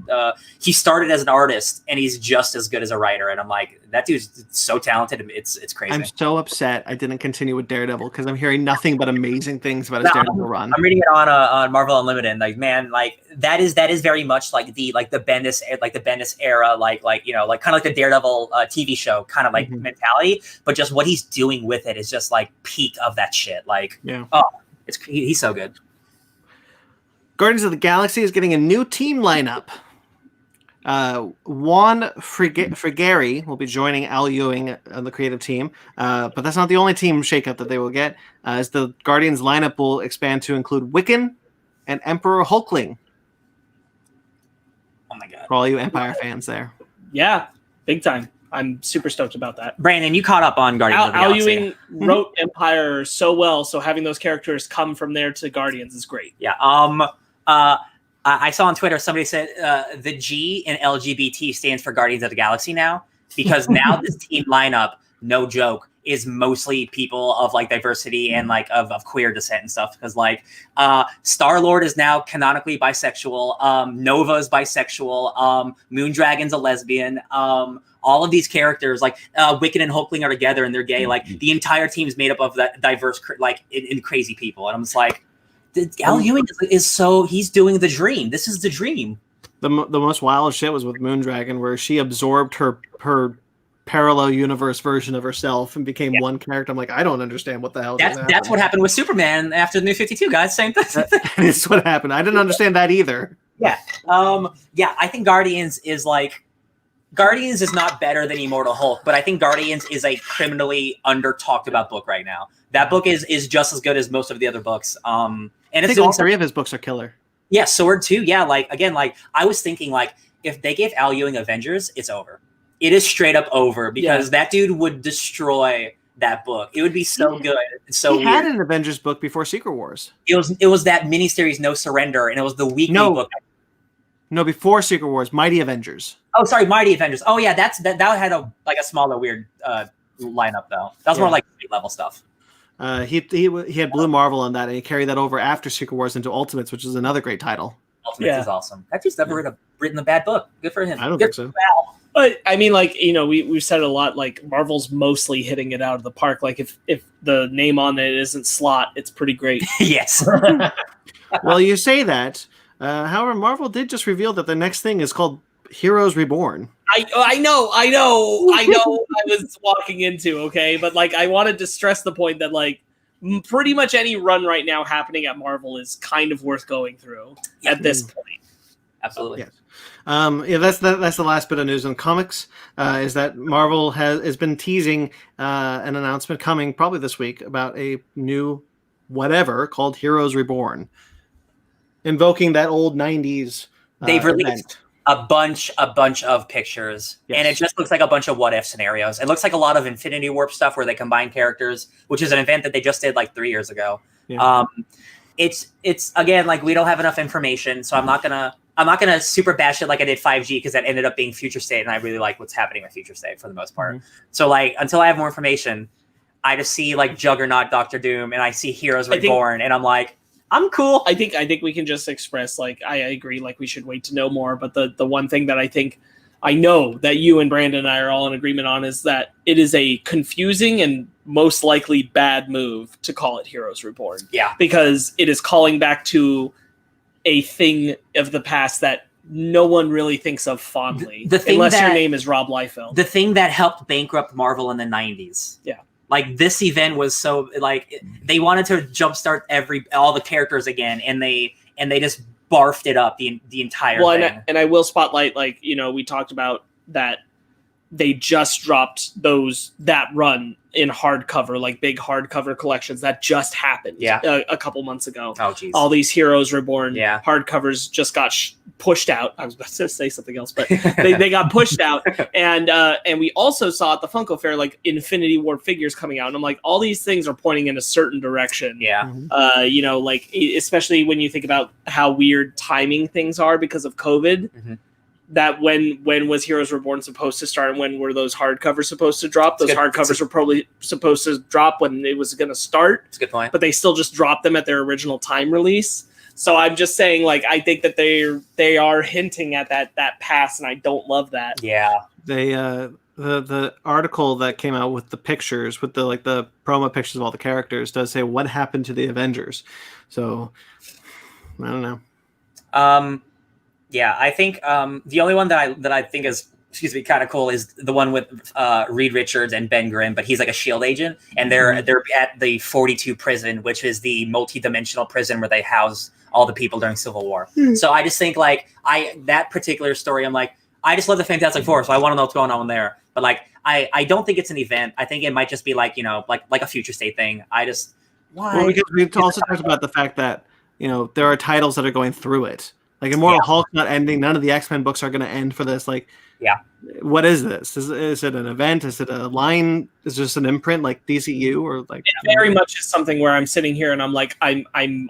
S2: he started as an artist and he's just as good as a writer. And I'm like, that dude's so talented. It's crazy.
S3: I'm so upset I didn't continue with Daredevil, because I'm hearing nothing but amazing things about his Daredevil run.
S2: I'm reading it on Marvel Unlimited. Like, man, like that is very much like the Bendis era, like kind of like the Daredevil TV show kind of like mentality, but just what he's doing with it is just like peak of that shit. Like, he's so good.
S3: Guardians of the Galaxy is getting a new team lineup. Juan Frigeri will be joining Al Ewing on the creative team, but that's not the only team shakeup that they will get, as the Guardians lineup will expand to include Wiccan and Emperor Hulkling.
S2: Oh my god!
S3: For all you Empire fans there.
S1: Yeah, big time. I'm super stoked about that.
S2: Brandon, you caught up on Guardians of the Galaxy.
S1: Al Ewing wrote Empire so well, so having those characters come from there to Guardians is great.
S2: Yeah. I saw on Twitter somebody said the G in LGBT stands for Guardians of the Galaxy now, because now this team lineup, no joke, is mostly people of like diversity and like of queer descent and stuff. Because like Star-Lord is now canonically bisexual. Nova is bisexual. Moondragon's a lesbian. All of these characters, like Wiccan and Hulkling, are together and they're gay. Like, the entire team is made up of that diverse, like in crazy people. And I'm just like, Al Ewing is so, he's doing the dream. This is the dream.
S3: The most wild shit was with Moondragon, where she absorbed her parallel universe version of herself and became one character. I'm like, I don't understand what the hell
S2: that's what happened with Superman after the New 52, guys. Same thing.
S3: That's what happened. I didn't understand that either.
S2: Yeah. I think Guardians is not better than Immortal Hulk, but I think Guardians is a criminally under talked about book right now. That book is just as good as most of the other books. And
S3: I think all 3 of his books are killer.
S2: Yeah, Sword too. Yeah, I was thinking if they gave Al Ewing Avengers, it's over. It is straight up over because that dude would destroy that book. It would be so good. So
S3: he had an Avengers book before Secret Wars.
S2: It was that miniseries No Surrender, and it was the weekly book.
S3: No, before Secret Wars, Mighty Avengers.
S2: Oh, sorry, Mighty Avengers. Oh yeah, that had a smaller weird lineup though. That was more like street level stuff.
S3: He had Blue Marvel on that, and he carried that over after Secret Wars into Ultimates, which is another great title.
S2: Ultimates is awesome. That dude's never written a bad book. Good for him.
S3: I don't think so.
S1: But I mean, we've said it a lot. Like Marvel's mostly hitting it out of the park. Like if the name on it isn't Slot, it's pretty great.
S2: Yes.
S3: Well, you say that. However, Marvel did just reveal that the next thing is called Heroes Reborn.
S1: I know. I was walking into but I wanted to stress the point that pretty much any run right now happening at Marvel is kind of worth going through at this point.
S2: Absolutely.
S3: Yes. That's the last bit of news on comics. Is that Marvel has been teasing an announcement coming probably this week about a new whatever called Heroes Reborn, invoking that old 90s.
S2: They've released a bunch of pictures, and it just looks like a bunch of what if scenarios. It looks like a lot of Infinity Warp stuff where they combine characters, which is an event that they just did 3 years ago. Yeah. It's again we don't have enough information, so I'm not gonna super bash it like I did 5G because that ended up being Future State, and I really like what's happening with Future State for the most part. Mm-hmm. So until I have more information, I just see Juggernaut, Doctor Doom, and I see Heroes Reborn, and I'm like, I'm cool.
S1: I think we can just express I agree we should wait to know more. But the one thing that I know that you and Brandon and I are all in agreement on is that it is a confusing and most likely bad move to call it Heroes Reborn.
S2: Yeah,
S1: because it is calling back to a thing of the past that no one really thinks of fondly, unless your name is Rob Liefeld.
S2: The thing that helped bankrupt Marvel in the 90s.
S1: Yeah.
S2: This event was so they wanted to jumpstart all the characters again, and they just barfed it up the entire thing.
S1: And I will spotlight we talked about that they just dropped that run in hardcover, big hardcover collections that just happened a couple months ago.
S2: Oh, geez.
S1: All these Heroes Reborn hardcovers just got pushed out. I was about to say something else, but they got pushed out. And we also saw at the Funko Fair, Infinity War figures coming out. And I'm like, all these things are pointing in a certain direction.
S2: Yeah.
S1: Mm-hmm. Especially when you think about how weird timing things are because of COVID. Mm-hmm. That when was Heroes Reborn supposed to start, and when were those hardcovers supposed to drop? Those hardcovers were probably supposed to drop when it was going to start.
S2: That's a good point.
S1: But they still just dropped them at their original time release. So I'm just saying, I think that they are hinting at that past, and I don't love that.
S2: Yeah.
S3: They the article that came out with the pictures, with the promo pictures of all the characters, does say what happened to the Avengers. So I don't know.
S2: Yeah, I think the only one that I think is kind of cool is the one with Reed Richards and Ben Grimm, but he's a SHIELD agent, and they're at the 42 prison, which is the multi-dimensional prison where they house all the people during Civil War. Mm-hmm. So I just think that particular story, I'm I just love the Fantastic Four, so I want to know what's going on there. But I don't think it's an event. I think it might just be like a Future State thing. Why?
S3: Well, because we've also talked about the fact that there are titles that are going through it. Immortal Hulk's not ending. None of the X-Men books are going to end for this. What is this? Is it an event? Is it a line? Is it just an imprint like DCU or
S1: It very much is something where I'm sitting here and I'm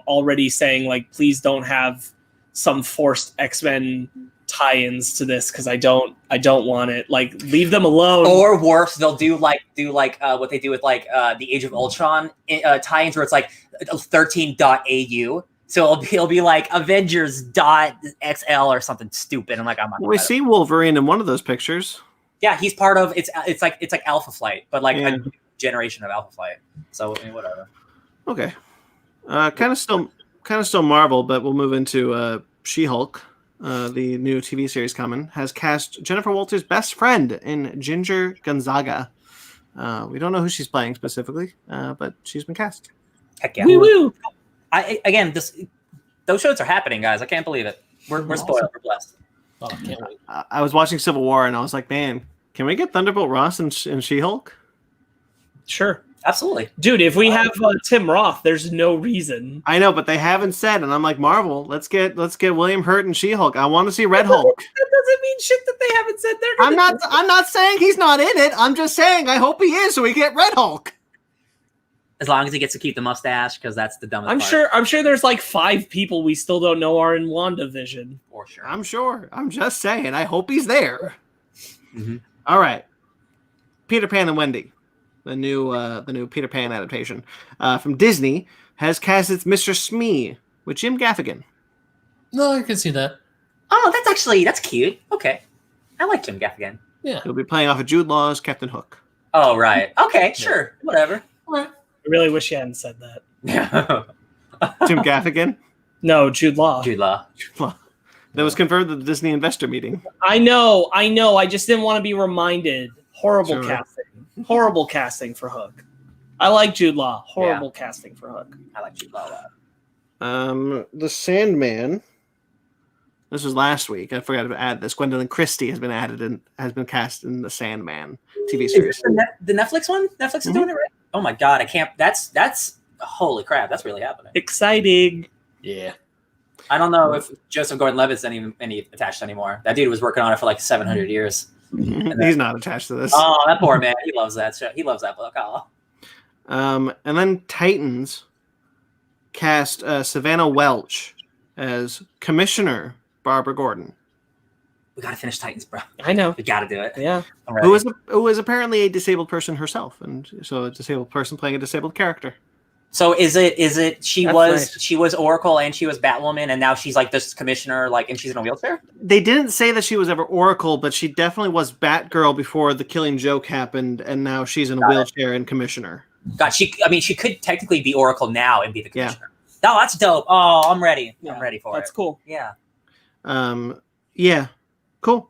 S1: already saying please don't have some forced X-Men tie-ins to this because I don't want it. Leave them alone.
S2: Or worse, they'll do what they do with the Age of Ultron tie-ins where it's 13.au. So it'll be Avengers.xl or something stupid. I'm not.
S3: We see Wolverine in one of those pictures.
S2: Yeah, he's part of it's like Alpha Flight, but a generation of Alpha Flight. So whatever.
S3: Okay, kind of still Marvel, but we'll move into She-Hulk. the new TV series coming, has cast Jennifer Walters' best friend in Ginger Gonzaga. We don't know who she's playing specifically, but she's been cast.
S2: Heck yeah.
S1: Woo woo.
S2: Those shows are happening, guys. I can't believe it. We're spoiled. We're blessed.
S4: Oh, I can't wait.
S3: I was watching Civil War and I was like, man, can we get Thunderbolt Ross and She-Hulk?
S1: Sure.
S2: Absolutely.
S1: Dude, if we have Tim Roth, there's no reason.
S3: I know, but they haven't said, and I'm like, Marvel, let's get William Hurt and She-Hulk. I want to see Red Hulk.
S1: That doesn't mean shit that they haven't said they're gonna
S3: I'm not saying he's not in it. I'm just saying I hope he is so we get Red Hulk.
S2: As long as he gets to keep the mustache, because that's the dumbest part.
S1: I'm sure there's like 5 people we still don't know are in WandaVision.
S2: For sure.
S3: I'm sure. I'm just saying. I hope he's there.
S2: Mm-hmm.
S3: All right. Peter Pan and Wendy, the new Peter Pan adaptation from Disney, has cast its Mr. Smee with Jim Gaffigan.
S4: No, I can see that.
S2: Oh, that's cute. Okay. I like Jim Gaffigan.
S4: Yeah.
S3: He'll be playing off of Jude Law's Captain Hook.
S2: Oh, right. Okay, sure. Whatever. All right.
S1: I really wish you hadn't said that.
S2: Yeah.
S3: Jim Gaffigan?
S1: No, Jude Law.
S2: Jude Law.
S3: That was confirmed at the Disney investor meeting.
S1: I know. I just didn't want to be reminded. Horrible casting. Horrible casting for Hook. I like Jude Law. Horrible casting for Hook.
S2: I like Jude Law a lot.
S3: The Sandman. This was last week. I forgot to add this. Gwendolyn Christie has been cast in the Sandman TV series.
S2: The Netflix one? Netflix is doing it, right? Oh my god, I can't. That's holy crap. That's really happening.
S1: Exciting.
S4: Yeah.
S2: I don't know if Joseph Gordon-Levitt's any attached anymore. That dude was working on it for like 700 years.
S3: He's not attached to this.
S2: Oh, that poor man. He loves that show. He loves that book. Oh.
S3: And then Titans cast Savannah Welch as Commissioner Barbara Gordon.
S2: We gotta finish Titans, bro.
S1: I know.
S2: We gotta do it.
S1: Yeah.
S3: Who is apparently a disabled person herself, and so a disabled person playing a disabled character.
S2: So is it she
S1: That's
S2: was
S1: nice.
S2: She was Oracle and she was Batwoman and now she's like this commissioner and she's in a wheelchair?
S3: They didn't say that she was ever Oracle, but she definitely was Batgirl before the Killing Joke happened, and now she's in a wheelchair and Commissioner.
S2: God, she could technically be Oracle now and be the commissioner. Yeah. Oh, that's dope. Oh, I'm ready. Yeah, I'm ready for it.
S1: That's cool.
S2: Yeah.
S3: Yeah. Cool.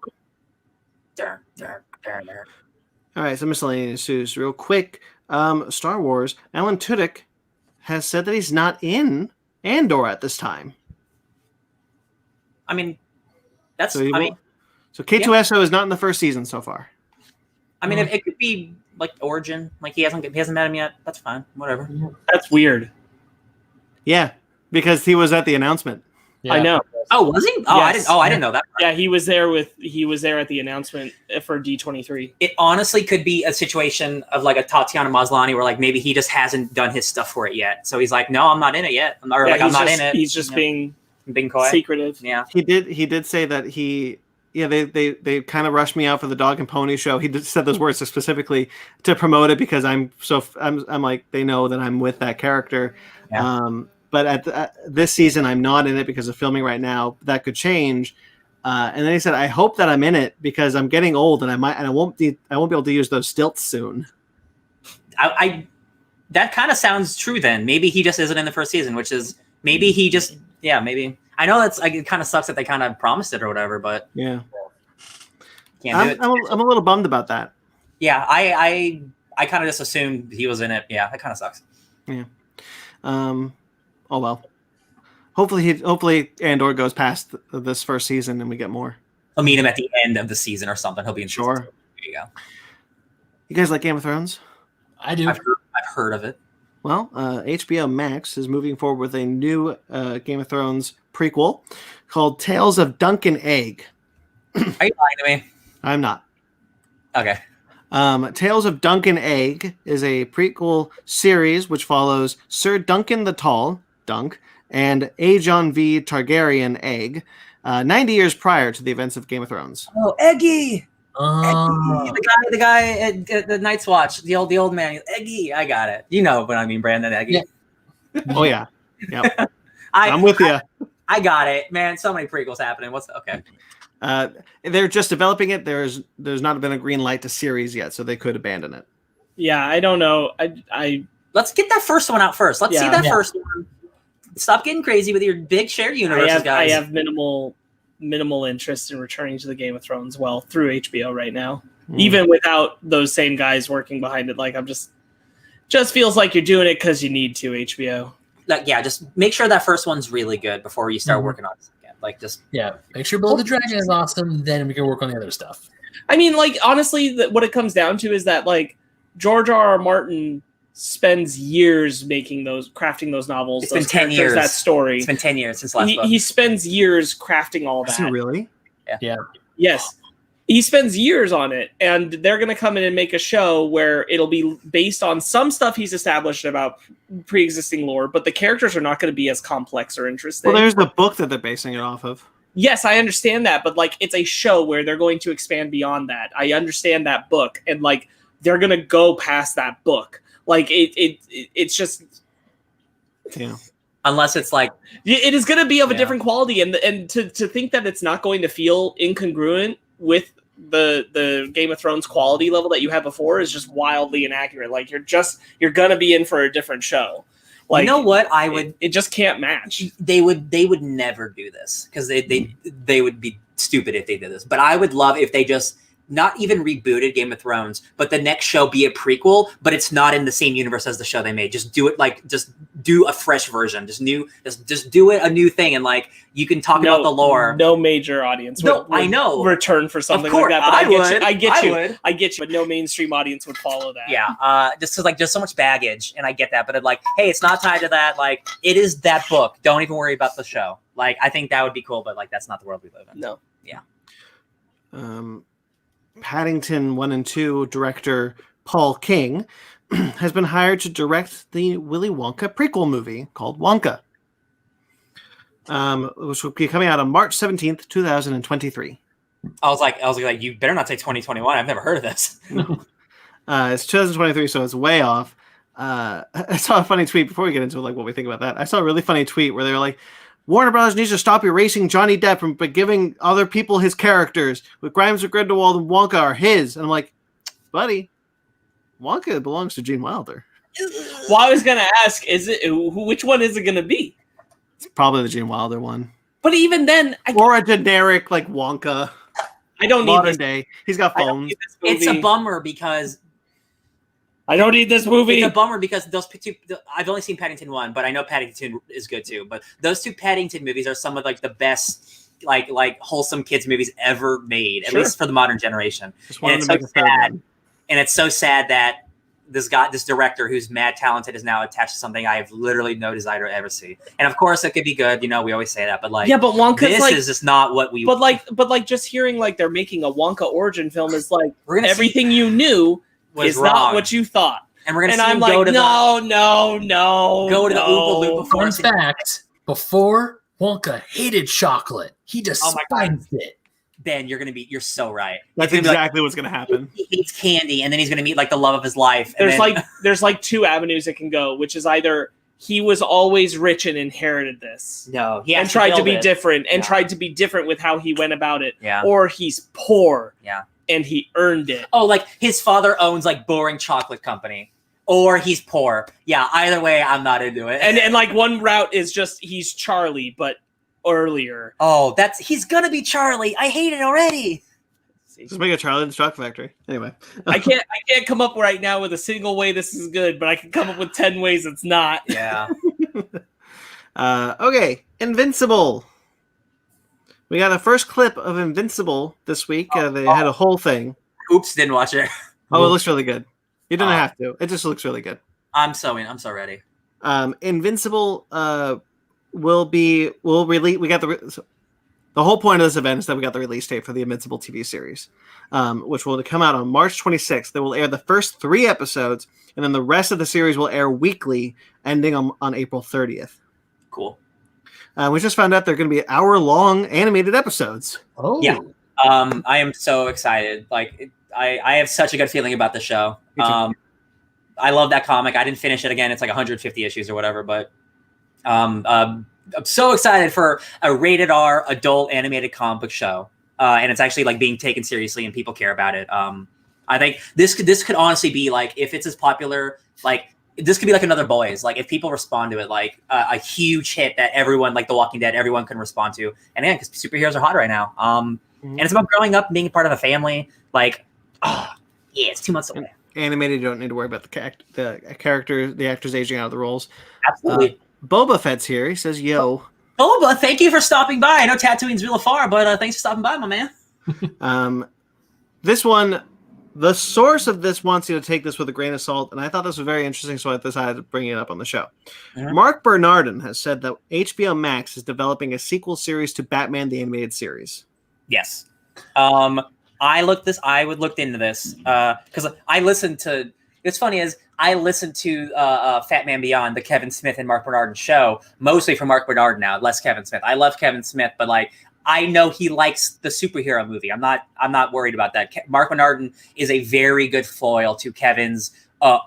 S2: All
S3: right, so miscellaneous news real quick. Star Wars, Alan Tudyk has said that he's not in Andor at this time.
S2: I mean, that's...
S3: So K2SO is not in the first season so far.
S2: I mean, it could be like Origin. Like he hasn't met him yet. That's fine. Whatever.
S1: That's weird.
S3: Yeah, because he was at the announcement.
S1: Yeah. I know.
S2: Oh, was he? Oh,
S1: yes.
S2: I didn't know that.
S1: Yeah, he was there at the announcement for D23.
S2: It honestly could be a situation of like a Tatiana Maslany where like maybe he just hasn't done his stuff for it yet. So he's like, no, I'm not in it yet. I'm not in it.
S1: He's just being
S2: coy.
S1: Secretive.
S2: Yeah.
S3: He did say that they kind of rushed me out for the Dog and Pony show. He said those words specifically to promote it because I'm like, they know that I'm with that character. Yeah. But at this season, I'm not in it because of filming right now. That could change. And then he said, "I hope that I'm in it because I'm getting old and I won't be able to use those stilts soon."
S2: That kind of sounds true. Then maybe he just isn't in the first season, which is maybe he just maybe. I know that's it. Kind of sucks that they kind of promised it or whatever, but
S3: yeah,
S2: can't do it.
S3: I'm a little bummed about that.
S2: Yeah, I kind of just assumed he was in it. Yeah, that kind of sucks.
S3: Yeah. Oh well. Hopefully Andor goes past this first season and we get more.
S2: I'll meet him at the end of the season or something. He'll be in season 2. There you go.
S3: You guys like Game of Thrones?
S4: I do.
S2: I've heard of it.
S3: Well, HBO Max is moving forward with a new Game of Thrones prequel called Tales of Dunk and Egg.
S2: Are you lying to me?
S3: I'm not.
S2: Okay.
S3: Tales of Dunk and Egg is a prequel series which follows Sir Duncan the Tall, Dunk, and Aegon V. Targaryen, Egg, 90 years prior to the events of Game of Thrones.
S2: Oh, Eggy! The guy at the Night's Watch, the old man. Eggy, I got it. You know what I mean, Brandon. Eggy.
S3: Yeah. Oh yeah, yep. I'm with you.
S2: I got it, man. So many prequels happening. Okay?
S3: They're just developing it. There's not been a green light to series yet, so they could abandon it.
S1: Yeah, I don't know.
S2: Let's get that first one out first. Let's see that first one. Stop getting crazy with your big shared universes, guys.
S1: I have minimal minimal interest in returning to the Game of Thrones well through HBO right now. Even without those same guys working behind it. Like, I'm just feels like you're doing it because you need to, HBO.
S2: Like, yeah, just make sure that first one's really good before you start working on it again. Like, just
S4: make sure Blood the Dragon is awesome, then we can work on the other stuff.
S1: I mean, like, honestly, what it comes down to is that, like, George R.R. Martin spends years crafting those novels.
S2: It's been 10 years.
S1: That story.
S2: It's been 10 years since last book.
S1: He spends years crafting all that.
S3: Is it really?
S2: Yeah.
S1: Yes. He spends years on it, and they're going to come in and make a show where it'll be based on some stuff he's established about pre-existing lore, but the characters are not going to be as complex or interesting.
S3: Well, there's the book that they're basing it off of.
S1: Yes, I understand that, but like it's a show where they're going to expand beyond that. I understand that book, and like they're going to go past that book. Like it's just
S2: unless it's like
S1: it is going to be of a different quality, and to think that it's not going to feel incongruent with the Game of Thrones quality level that you had before is just wildly inaccurate. Like you're gonna be in for a different show. Like,
S2: you know what?
S1: It just can't match.
S2: They would never do this because they would be stupid if they did this. But I would love if they just not even rebooted Game of Thrones, but the next show be a prequel, but it's not in the same universe as the show they made. Just do it just do a fresh version. Just do it a new thing, and like you can talk about the lore.
S1: No major audience would
S2: I know
S1: return for something like that. But I get you. But no mainstream audience would follow that.
S2: Yeah. Just like there's so much baggage, and I get that, but like, hey, it's not tied to that. Like it is that book. Don't even worry about the show. Like I think that would be cool, but like that's not the world we live in.
S1: No.
S2: Yeah.
S3: Paddington 1 and 2 director Paul King has been hired to direct the Willy Wonka prequel movie called Wonka, which will be coming out on March 17th, 2023.
S2: I was like, you better not say 2021. I've never heard of this.
S3: It's 2023, so it's way off. I saw a funny tweet before we get into like what we think about that. I saw a really funny tweet where they were like, Warner Brothers needs to stop erasing Johnny Depp from giving other people his characters. With Grimes of Grindelwald and Wonka are his. And I'm like, buddy, Wonka belongs to Gene Wilder.
S1: Well, I was going to ask, which one is it going to be?
S3: It's probably the Gene Wilder one.
S1: But even then...
S3: or a generic, like, Wonka.
S1: I don't need
S3: modern day. He's got phones.
S2: It's a bummer because...
S1: I don't need this movie.
S2: It's a bummer because those two... I've only seen Paddington 1, but I know Paddington 2 is good too. But those two Paddington movies are some of like the best like wholesome kids movies ever made, at least for the modern generation. And it's so sad. And it's so sad that this director who's mad talented is now attached to something I have literally no desire to ever see. And of course it could be good, we always say that, but like
S1: but Wonka's
S2: this is just not what we
S1: But like just hearing like they're making a Wonka origin film is like everything you knew is wrong. Not what you thought.
S2: And we're gonna see
S1: I'm
S2: him
S1: like,
S2: go to
S1: go
S2: to the Oompa Loompa
S4: Fun fact, before Wonka hated chocolate. He despised it.
S2: Ben, you're so right.
S3: That's exactly what's gonna happen.
S2: He hates candy, and then he's gonna meet like the love of his life.
S1: There's like two avenues it can go, which is either he was always rich and inherited this.
S2: No, he
S1: and tried to be different and tried to be different with how he went about it.
S2: Yeah.
S1: Or he's poor.
S2: Yeah.
S1: And he earned it.
S2: Oh, like his father owns like boring chocolate company. Or he's poor. Yeah, either way, I'm not into it.
S1: And like one route is just he's Charlie, but earlier.
S2: Oh, he's gonna be Charlie. I hate it already.
S3: Just make a Charlie in the Chocolate Factory. Anyway.
S1: I can't come up right now with a single way this is good, but I can come up with 10 ways it's not.
S2: Yeah.
S3: Okay, Invincible. We got the first clip of Invincible this week. They had a whole thing.
S2: Oops, didn't watch it.
S3: Oh, it looks really good. You didn't have to. It just looks really good.
S2: I'm so in. I'm so ready.
S3: Invincible will release. We got the whole point of this event is that we got the release date for the Invincible TV series, which will come out on March 26th. They will air the first 3 episodes, and then the rest of the series will air weekly, ending on April 30th.
S2: Cool.
S3: We just found out they're going to be hour-long animated episodes.
S4: Oh,
S2: yeah. I am so excited. Like, I have such a good feeling about the show. I love that comic. I didn't finish it again. It's like 150 issues or whatever, but I'm so excited for a rated R adult animated comic book show. And it's actually like being taken seriously and people care about it. I think this could honestly be like, if it's as popular, like this could be like another Boys. Like if people respond to it, like a huge hit that everyone, like The Walking Dead, everyone can respond to. And because superheroes are hot right now. And it's about growing up, being part of a family. Like, it's 2 months away.
S3: Animated, you don't need to worry about the actors aging out of the roles.
S2: Absolutely.
S3: Boba Fett's here. He says, "Yo,
S2: Boba, thank you for stopping by. I know Tatooine's real far, but thanks for stopping by, my man."
S3: This one, the source of this wants you to take this with a grain of salt, and I thought this was very interesting, so I decided to bring it up on the show. Mark Bernardin has said that HBO Max is developing a sequel series to Batman the Animated Series.
S2: Yes. I looked into this because I listened to. It's funny is I listened to Fat Man Beyond, the Kevin Smith and Mark Bernardin show, mostly for Mark Bernardin now, less Kevin Smith. I love Kevin Smith, but like I know he likes the superhero movie. I'm not worried about that. Mark Bernardin is a very good foil to Kevin's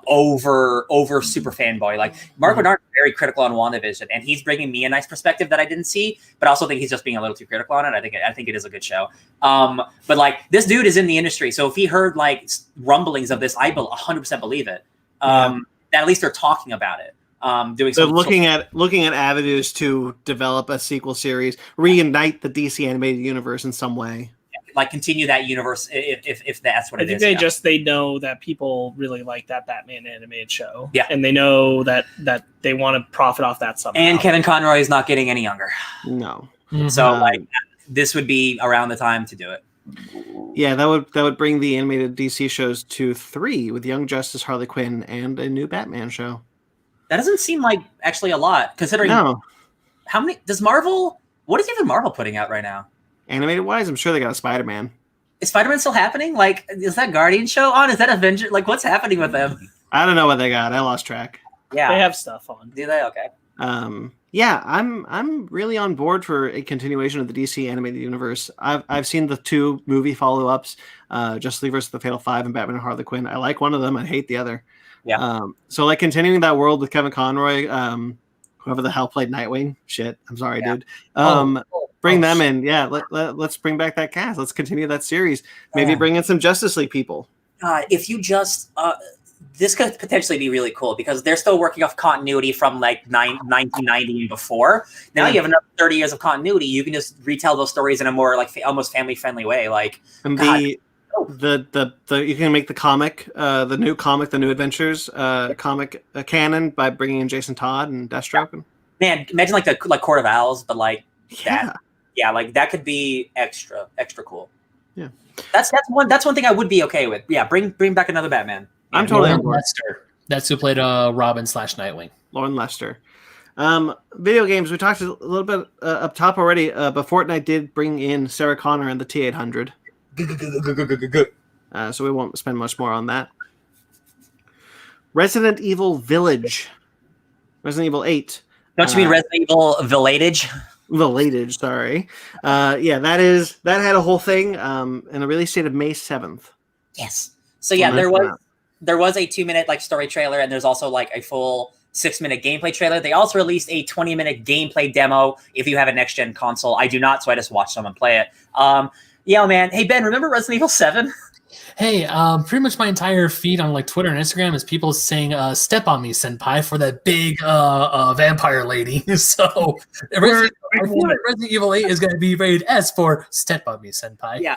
S2: over super fanboy. Like Mark Bernardin is very critical on WandaVision, and he's bringing me a nice perspective that I didn't see, but I also think he's just being a little too critical on it. I think it is a good show. But like this dude is in the industry, so if he heard like rumblings of this, I 100% believe it. That at least they're talking about it. Doing
S3: so looking at avenues to develop a sequel series, reunite the DC animated universe in some way.
S2: Like continue that universe if that's what it is.
S1: I think they know that people really like that Batman animated show.
S2: Yeah.
S1: And they know that they want to profit off that somehow.
S2: And Kevin Conroy is not getting any younger.
S3: No.
S2: So like this would be around the time to do it.
S3: Yeah, that would bring the animated DC shows to 3 with Young Justice, Harley Quinn, and a new Batman show.
S2: That doesn't seem like actually a lot, considering how many does Marvel? What is even Marvel putting out right now?
S3: Animated wise, I'm sure they got a Spider-Man.
S2: Is Spider-Man still happening? Like, is that Guardian show on? Is that Avenger? Like, what's happening with them?
S3: I don't know what they got. I lost track.
S2: Yeah,
S1: they have stuff on.
S2: Do they? Okay.
S3: Yeah, I'm really on board for a continuation of the DC animated universe. I've seen the 2 movie follow-ups, Justice League vs. the Fatal 5 and Batman and Harley Quinn. I like one of them. I hate the other.
S2: Yeah.
S3: So like continuing that world with Kevin Conroy, whoever the hell played Nightwing. Shit, I'm sorry, dude. Bring them in. Yeah, let's bring back that cast. Let's continue that series. Maybe bring in some Justice League people.
S2: If you just this could potentially be really cool because they're still working off continuity from like 1990 and before. Now you have another 30 years of continuity. You can just retell those stories in a more like almost family friendly way. Like
S3: and you can make the comic, the new adventures comic canon by bringing in Jason Todd and Deathstroke.
S2: Man, imagine like Court of Owls, but like that. Yeah, like that could be extra cool.
S3: Yeah,
S2: that's one thing I would be okay with. Yeah, bring back another Batman.
S3: I'm totally on board.
S4: Lester. That's who played Robin/Nightwing.
S3: Lauren Lester. Video games. We talked a little bit up top already, but Fortnite did bring in Sarah Connor and the T800. So we won't spend much more on that. Resident Evil Village. Resident Evil 8.
S2: Don't you mean Resident Evil Village?
S3: Village, sorry. Yeah, that had a whole thing in a release date of May 7th.
S2: Yes. So yeah, there was a 2-minute like story trailer, and there's also like a full 6-minute gameplay trailer. They also released a 20-minute gameplay demo if you have a next-gen console. I do not, so I just watched someone play it. Yeah, man. Hey, Ben, remember Resident Evil 7?
S4: Hey, pretty much my entire feed on like Twitter and Instagram is people saying "Step on me, senpai" for that big vampire lady. So Resident Evil 8 is going to be rated S for "Step on me, senpai."
S2: Yeah.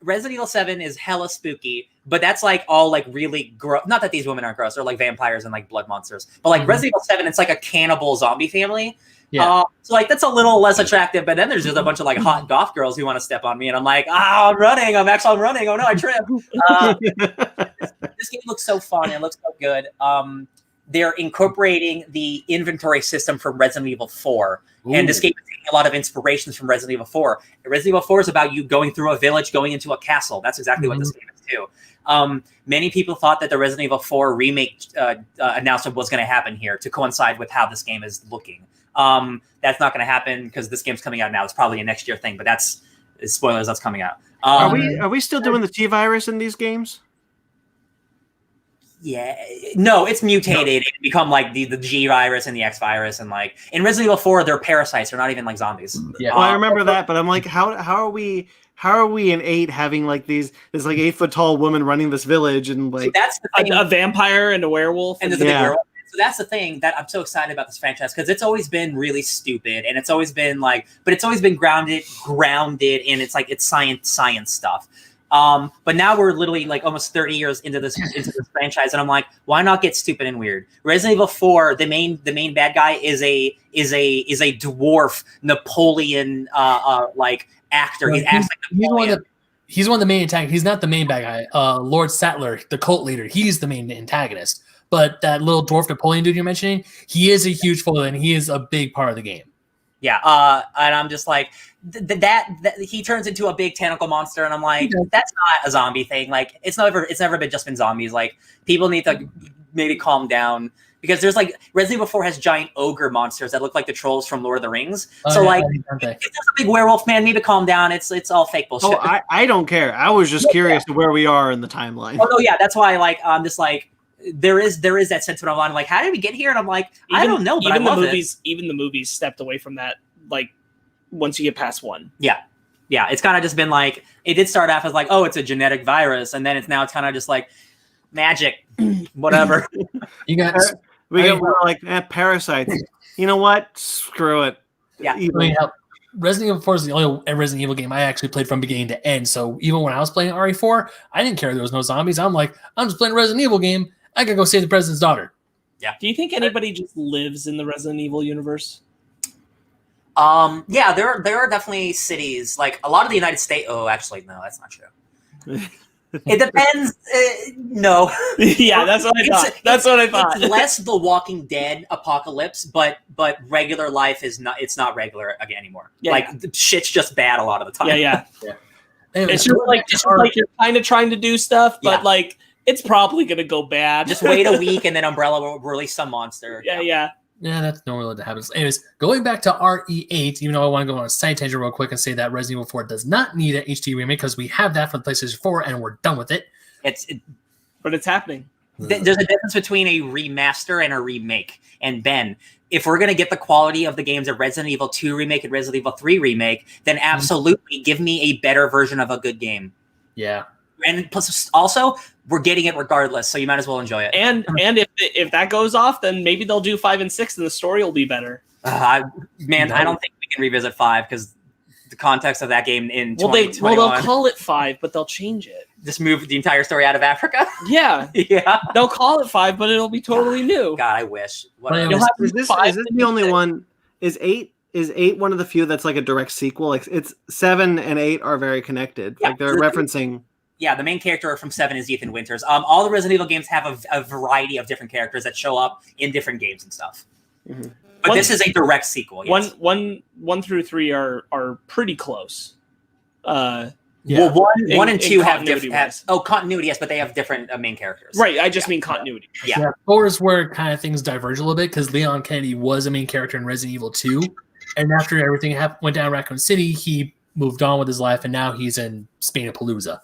S2: Resident Evil 7 is hella spooky, but that's like all like really gross. Not that these women aren't gross; they're like vampires and like blood monsters. But like Resident Evil 7, it's like a cannibal zombie family. Yeah. So like that's a little less attractive, but then there's just a bunch of like hot goth girls who want to step on me, and I'm like, I'm running. I'm running. Oh no, I tripped. This game looks so fun. It looks so good. They're incorporating the inventory system from Resident Evil 4. Ooh. And this game is taking a lot of inspirations from Resident Evil 4. Resident Evil 4 is about you going through a village, going into a castle. That's exactly what this game is too. Many people thought that the Resident Evil 4 remake announcement was going to happen here to coincide with how this game is looking. That's not going to happen because this game's coming out now. It's probably a next year thing, but that's spoilers. That's coming out.
S3: Are we still doing the T virus in these games?
S2: Yeah, no, it's mutated and become like the G virus and the X virus, and like in Resident Evil 4, they're parasites. They're not even like zombies.
S3: Yeah, well, I remember that, but I'm like, how are we how are we in 8 having like this like 8-foot tall woman running this village and like
S2: that's the thing.
S1: A vampire and a werewolf
S2: and there's a big werewolf. So that's the thing that I'm so excited about this franchise because it's always been really stupid and it's always been like, but it's always been grounded in it's science stuff. But now we're literally like almost 30 years into this franchise, and I'm like, why not get stupid and weird? Resident Evil 4, the main bad guy is a dwarf Napoleon like actor. He acts like Napoleon.
S4: He's one of the main antagonists. He's not the main bad guy. Lord Sattler, the cult leader, he's the main antagonist. But that little dwarf Napoleon dude you're mentioning, he is a huge foil and he is a big part of the game.
S2: Yeah, and I'm just like that he turns into a big tentacle monster, and I'm like, that's not a zombie thing. Like, it's never been zombies. Like, people need to maybe calm down because there's like Resident Evil 4 has giant ogre monsters that look like the trolls from Lord of the Rings. So like, if there's a big werewolf, man, maybe calm down. It's all fake bullshit.
S3: Oh, I don't care. I was just curious to where we are in the timeline.
S2: Oh no, yeah, that's why like I'm just like. There is that sentiment of like, how did we get here? And I'm like, I don't know, but
S1: even the movies stepped away from that. Like once you get past 1.
S2: Yeah. It's kind of just been like, it did start off as like, oh, it's a genetic virus. And then it's kind of just like magic, whatever.
S4: You got,
S3: we're like parasites. You know what? Screw it.
S2: Yeah.
S4: Resident Evil 4 is the only Resident Evil game I actually played from beginning to end. So even when I was playing RE4, I didn't care there was no zombies. I'm like, I'm just playing a Resident Evil game. I gotta go save the president's daughter.
S2: Yeah.
S1: Do you think anybody just lives in the Resident Evil universe?
S2: Yeah, there are definitely cities like a lot of the United States. Oh, actually, no, that's not true. It depends. No.
S1: Yeah, that's what I thought. That's what I thought.
S2: It's less The Walking Dead apocalypse, but regular life is not. It's not regular again anymore.
S1: Yeah,
S2: like the shit's just bad a lot of the time.
S1: Yeah. It's just like you're kind of trying to do stuff, but like it's probably gonna go bad.
S2: Just wait a week, and then Umbrella will release some monster.
S1: Yeah.
S4: Yeah, that's normally what happens. Anyways, going back to RE8, even though I want to go on a side tangent real quick and say that Resident Evil 4 does not need an HD remake because we have that for the PlayStation 4 and we're done with it.
S1: But it's happening.
S2: There's a difference between a remaster and a remake. And Ben, if we're going to get the quality of the games of Resident Evil 2 remake and Resident Evil 3 remake, then absolutely give me a better version of a good game.
S4: Yeah.
S2: And plus, also, we're getting it regardless, so you might as well enjoy it.
S1: And if that goes off, then maybe they'll do 5 and 6, and the story will be better.
S2: I don't think we can revisit 5 because the context of that game in 2021.
S1: They'll call it 5, but they'll change it.
S2: Just move the entire story out of Africa.
S1: Yeah,
S2: yeah.
S1: They'll call it 5, but it'll be totally new.
S2: God, I wish.
S3: Is this the only one? Is 8 one of the few that's like a direct sequel? Like it's 7 and 8 are very connected. Yeah, like they're referencing.
S2: Yeah, the main character from 7 is Ethan Winters. All the Resident Evil games have a variety of different characters that show up in different games and stuff. Mm-hmm. But this is a direct sequel. Yes.
S1: 1 through 3 are pretty close.
S2: Well, 1 and 2 have different. Continuity, yes, but they have different main characters.
S1: Right, I just mean continuity.
S2: Yeah.
S4: 4 is where kind of things diverge a little bit because Leon Kennedy was a main character in Resident Evil 2, and after everything went down Raccoon City, he moved on with his life, and now he's in Spain-a-Palooza.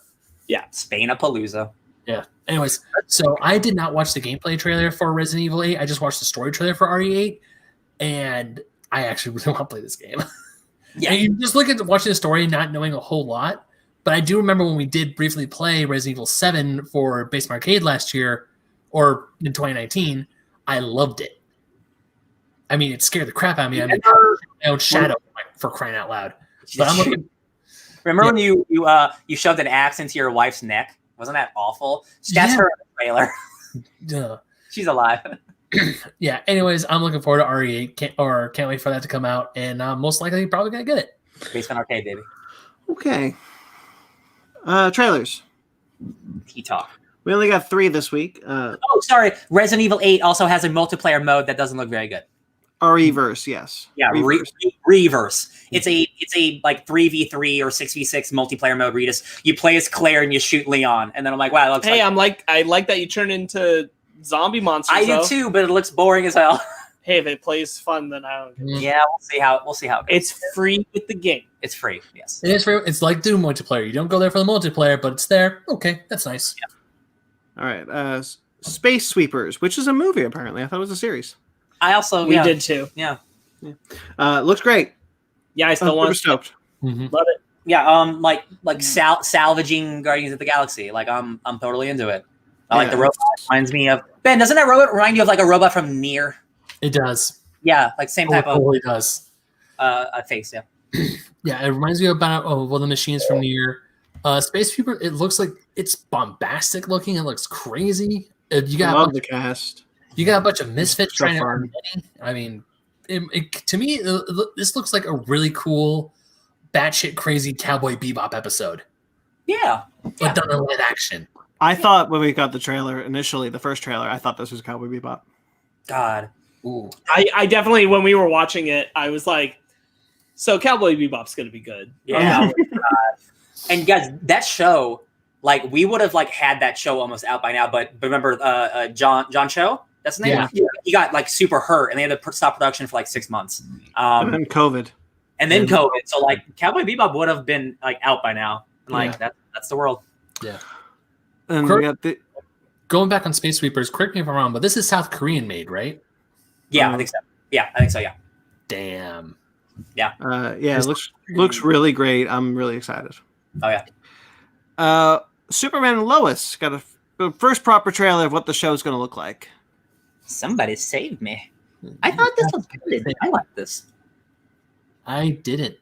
S2: Yeah, Spain-a-Palooza.
S4: Yeah. Anyways, so I did not watch the gameplay trailer for Resident Evil 8. I just watched the story trailer for RE8, and I actually really want to play this game. Yeah. And you just look at watching the story and not knowing a whole lot, but I do remember when we did briefly play Resident Evil 7 for Basement Arcade last year, or in 2019, I loved it. I mean, it scared the crap out of me. I mean, my own shadow for crying out loud. But I'm looking.
S2: Remember when you shoved an axe into your wife's neck? Wasn't that awful? That's her in the trailer. She's alive.
S4: Yeah. Anyways, I'm looking forward to RE8. Can't wait for that to come out, and most likely probably gonna get it.
S2: Basement Arcade, baby.
S3: Okay. Trailers.
S2: T-Talk.
S3: We only got 3 this week.
S2: Sorry. Resident Evil 8 also has a multiplayer mode that doesn't look very good.
S3: RE-verse, yes.
S2: Yeah, Reverse. It's a like 3v3 or 6v6 multiplayer mode. You play as Claire and you shoot Leon, and then I'm like, wow, it looks
S1: I like that you turn into zombie monsters.
S2: I do too, but it looks boring as hell.
S1: Hey, if it plays fun, then I don't care.
S2: Yeah, we'll see how it goes.
S1: It's free with the game.
S2: It's free, yes.
S4: It is free. It's like Doom multiplayer. You don't go there for the multiplayer, but it's there. Okay, that's nice.
S3: Yeah. All right. Space Sweepers, which is a movie apparently. I thought it was a series.
S1: We did too.
S2: Yeah.
S3: Looks great.
S1: Yeah, I still want to.
S3: Stoked.
S1: Love it.
S2: salvaging Guardians of the Galaxy. Like I'm totally into it. I like the robot. Reminds me of Ben. Doesn't that robot remind you of like a robot from Nier?
S4: It does.
S2: Yeah, like same type of.
S4: Totally does.
S2: A face. Yeah.
S4: Yeah, it reminds me about one of the machines from Nier. Space Trooper. It looks like it's bombastic looking. It looks crazy. I
S3: love the cast.
S4: You got a bunch of misfits
S3: So
S4: trying to
S3: fun.
S4: earn money. I mean, to me, this looks like a really cool, batshit crazy Cowboy Bebop episode.
S2: Yeah.
S4: But done in live action.
S3: I thought when we got the trailer initially, the first trailer, I thought this was Cowboy Bebop.
S2: God.
S4: Ooh.
S1: I definitely, when we were watching it, I was like, so Cowboy Bebop's going to be good.
S2: Yeah. And guys, that show, like we would have like had that show almost out by now, but remember John Cho? That's his name?
S4: Yeah.
S2: He got like super hurt and they had to stop production for like 6 months.
S3: And then COVID.
S2: And then COVID. So like Cowboy Bebop would have been like out by now. And like that's the world.
S4: Yeah.
S3: And we got
S4: going back on Space Sweepers, correct me if I'm wrong, but this is South Korean made, right?
S2: Yeah, I think so. Yeah, I think so, yeah.
S4: Damn.
S2: Yeah.
S3: It looks really great. I'm really excited.
S2: Oh yeah.
S3: Superman and Lois got a first proper trailer of what the show's going to look like.
S2: Somebody saved me. I thought this was good. I like this.
S4: I didn't.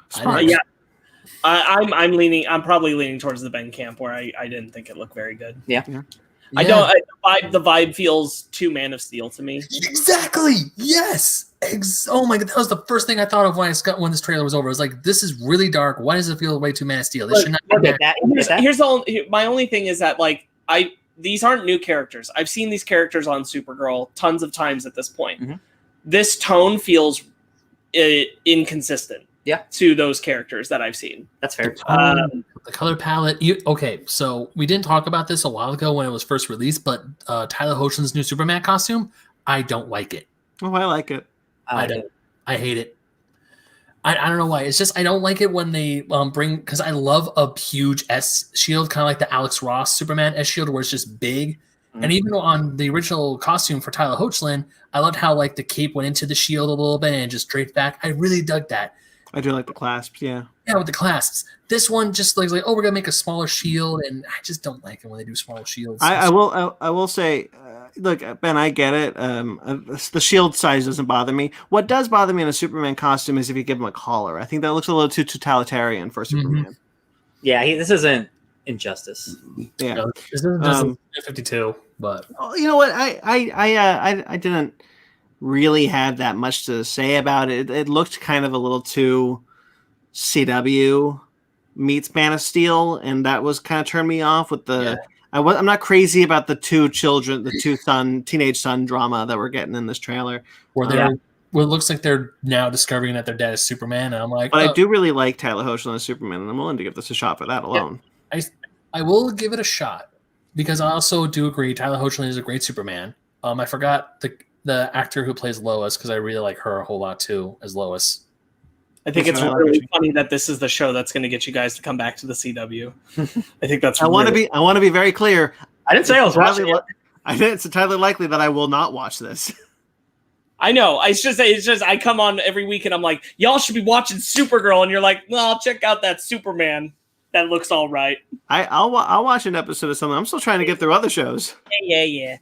S3: Smart.
S1: Yeah. I'm probably leaning towards the Ben camp where I didn't think it looked very good.
S2: Yeah.
S1: I don't. The vibe feels too Man of Steel to me.
S4: Exactly. Yes. Oh my god, that was the first thing I thought of when this trailer was over. I was like, "This is really dark. Why does it feel way too Man of Steel? This should not be
S1: Here's my only thing is that like these aren't new characters. I've seen these characters on Supergirl tons of times at this point.
S2: Mm-hmm.
S1: This tone feels inconsistent.
S2: Yeah.
S1: To those characters that I've seen.
S2: That's fair.
S4: The color palette. Okay, so we didn't talk about this a while ago when it was first released, but Tyler Hoechlin's new Superman costume, I don't like it.
S3: Oh, I like it.
S4: I don't. I hate it. I don't know why. It's just I don't like it when they bring, because I love a huge S shield, kind of like the Alex Ross Superman S shield, where it's just big. Mm-hmm. And even on the original costume for Tyler Hoechlin, I loved how like the cape went into the shield a little bit and just draped back. I really dug that.
S3: I do like the clasps, yeah.
S4: Yeah, with the clasps. This one just looks like, oh, we're gonna make a smaller shield, and I just don't like it when they do smaller shields.
S3: I will say, look, Ben, I get it. The shield size doesn't bother me. What does bother me in a Superman costume is if you give him a collar. I think that looks a little too totalitarian for Superman.
S2: Mm-hmm. Yeah, this isn't Injustice.
S3: Yeah,
S4: no, this isn't just 52. But
S3: you know what? I didn't really have that much to say about it. It looked kind of a little too CW meets Man of Steel, and that was kind of turned me off with the. Yeah. I'm not crazy about the two teenage son drama that we're getting in this trailer.
S4: Well, it looks like they're now discovering that their dad is Superman, and I'm like,
S3: but I do really like Tyler Hoechlin as Superman, and I'm willing to give this a shot for that alone.
S4: Yeah, I will give it a shot because I also do agree Tyler Hoechlin is a great Superman. I forgot the actor who plays Lois because I really like her a whole lot too as Lois.
S1: I think it's really funny that this is the show that's going to get you guys to come back to the CW. I think that's.
S3: I want to be very clear.
S2: I didn't say I was watching it.
S3: It's entirely likely that I will not watch this.
S1: I know. It's just I come on every week and I'm like, y'all should be watching Supergirl, and you're like, well, check out that Superman. That looks all right.
S3: I'll watch an episode of something. I'm still trying to get through other shows.
S1: Yeah.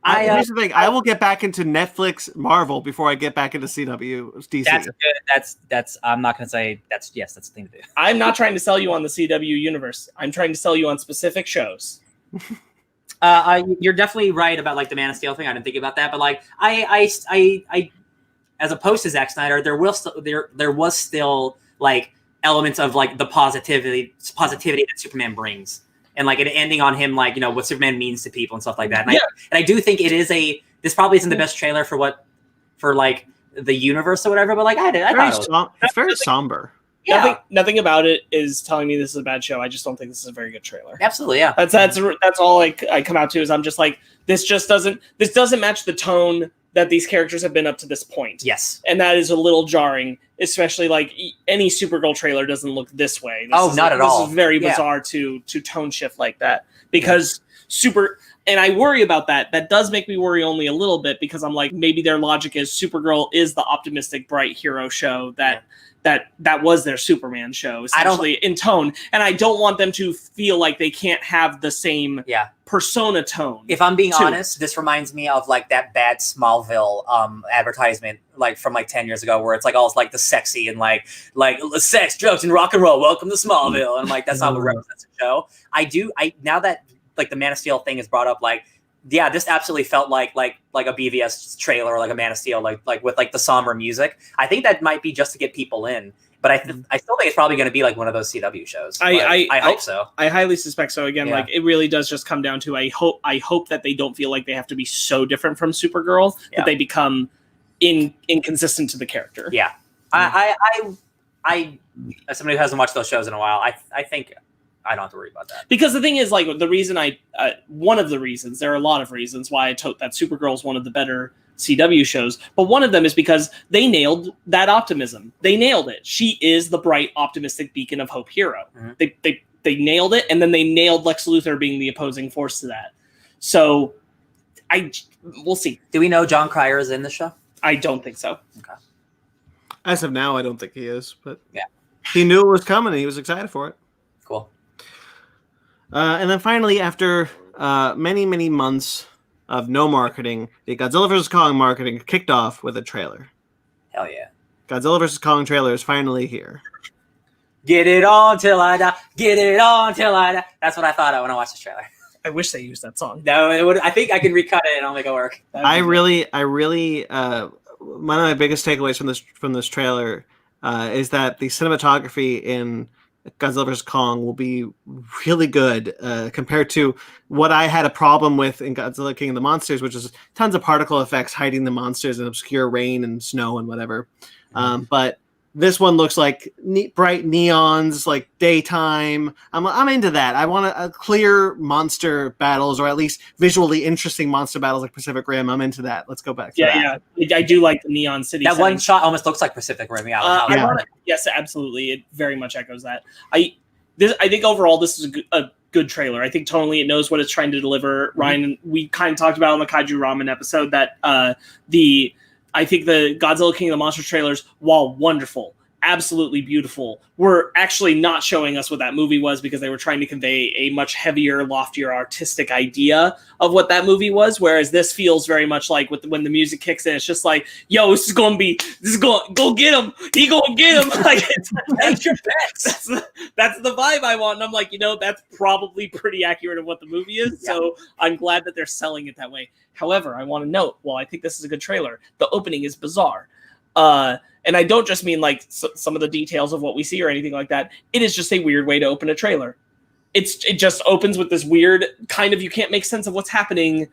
S3: Here's the thing. I will get back into Netflix Marvel before I get back into CW DC.
S2: That's good. That's I'm not going to say that's the thing to do.
S1: I'm not trying to sell you on the CW universe. I'm trying to sell you on specific shows.
S2: You're definitely right about like the Man of Steel thing. I didn't think about that, but like I as opposed to Zack Snyder, there was still like elements of like the positivity that Superman brings. And like it ending on him, like, you know, what Superman means to people and stuff like that. And, I do think it is this probably isn't the best trailer for like the universe or whatever, but like
S3: it's very somber.
S1: Yeah. Nothing about it is telling me this is a bad show. I just don't think this is a very good trailer.
S2: Absolutely. Yeah.
S1: That's all I come out to is I'm just like, this doesn't match the tone that these characters have been up to this point.
S2: Yes.
S1: And that is a little jarring, especially like any Supergirl trailer doesn't look this way.
S2: Not at all.
S1: This is very bizarre to tone shift like that because and I worry about that. That does make me worry only a little bit, because I'm like, maybe their logic is Supergirl is the optimistic, bright hero show that was their Superman show, essentially, in tone. And I don't want them to feel like they can't have the same persona tone.
S2: If I'm being honest, this reminds me of like that bad Smallville advertisement like from like 10 years ago, where it's like all like the sexy and like sex, drugs, and rock and roll. Welcome to Smallville. And I'm like, that's not what represents the show. I now that like the Man of Steel thing is brought up, like, yeah, this absolutely felt like a BVS trailer, or like a Man of Steel, like with like the somber music. I think that might be just to get people in, but I still think it's probably going to be like one of those CW shows. I hope so.
S1: I highly suspect so. Again, like, it really does just come down to I hope that they don't feel like they have to be so different from Supergirl that they become inconsistent to the character.
S2: Yeah, I as somebody who hasn't watched those shows in a while, I think I don't have to worry about that. Because
S1: the thing is, like, the reason one of the reasons, there are a lot of reasons why I tote that Supergirl is one of the better CW shows, but one of them is because they nailed that optimism. They nailed it. She is the bright, optimistic beacon of hope hero. Mm-hmm. They nailed it, and then they nailed Lex Luthor being the opposing force to that. So, we'll see.
S2: Do we know John Cryer is in the show?
S1: I don't think so.
S2: Okay.
S3: As of now, I don't think he is, but he knew it was coming, and he was excited for it.
S2: Cool.
S3: And then finally, after many, many months of no marketing, the Godzilla vs. Kong marketing kicked off with a trailer.
S2: Hell yeah.
S3: Godzilla vs. Kong trailer is finally here.
S2: Get it on till I die. Get it on till I die. That's what I thought of when I watched the trailer.
S1: I wish they used that song.
S2: No, I think I can recut it and I'll make it work.
S3: I really, one of my biggest takeaways from this trailer is that the cinematography in Godzilla vs. Kong will be really good compared to what I had a problem with in Godzilla King of the Monsters, which is tons of particle effects hiding the monsters in obscure rain and snow and whatever. But this one looks like bright neons, like daytime. I'm into that. I want a clear monster battles, or at least visually interesting monster battles like Pacific Rim. I'm into that. Let's go back to that.
S1: Yeah. I do like the neon city.
S2: That one shot almost looks like Pacific Rim.
S1: Yes, absolutely. It very much echoes that. I think overall this is a good trailer. I think tonally it knows what it's trying to deliver. Mm-hmm. Ryan, we kind of talked about on the Kaiju Ramen episode that I think the Godzilla King of the Monsters trailers, while wonderful, absolutely beautiful, were actually not showing us what that movie was, because they were trying to convey a much heavier, loftier, artistic idea of what that movie was. Whereas this feels very much like when the music kicks in, it's just like, yo, this is go get him. He gonna get him. Like, that's your bets. That's the vibe I want. And I'm like, that's probably pretty accurate of what the movie is. Yeah. So I'm glad that they're selling it that way. However, I want to note, while I think this is a good trailer, the opening is bizarre. And I don't just mean like some of the details of what we see or anything like that. It is just a weird way to open a trailer. It just opens with this weird kind of, you can't make sense of what's happening,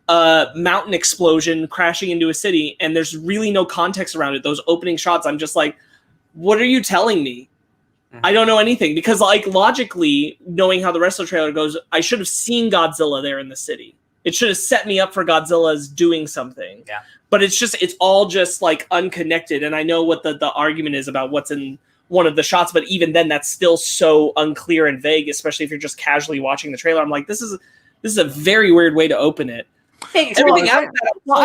S1: mountain explosion crashing into a city, and there's really no context around it. Those opening shots, I'm just like, what are you telling me? Mm-hmm. I don't know anything, because like logically, knowing how the rest of the trailer goes, I should have seen Godzilla there in the city. It should have set me up for Godzilla's doing something.
S2: Yeah.
S1: But it's all just like unconnected. And I know what the argument is about what's in one of the shots, but even then that's still so unclear and vague, especially if you're just casually watching the trailer. I'm like, this is a very weird way to open it.
S2: Hey,
S1: everything
S3: else. Well,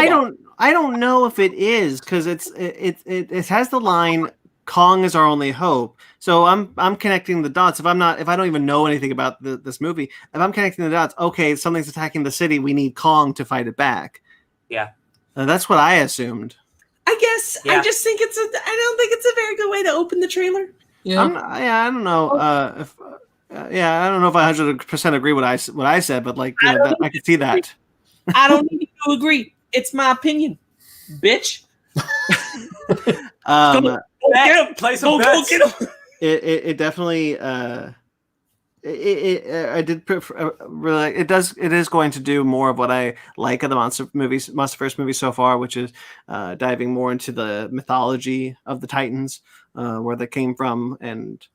S3: I don't know if it is, because it has the line, Kong is our only hope. So I'm connecting the dots. If I don't even know anything about this movie, if I'm connecting the dots, okay, something's attacking the city, we need Kong to fight it back.
S2: Yeah.
S3: That's what I assumed.
S1: I guess. Yeah. I just think I don't think it's a very good way to open the trailer.
S3: Yeah. I don't know. I don't know if I 100% agree what I said, but like, I can see that.
S1: I don't need to agree. It's my opinion, bitch.
S2: Go get him. Play some bets.
S1: Go get him.
S3: It definitely it is going to do more of what I like of the MonsterVerse movies so far, which is diving more into the mythology of the Titans, where they came from, and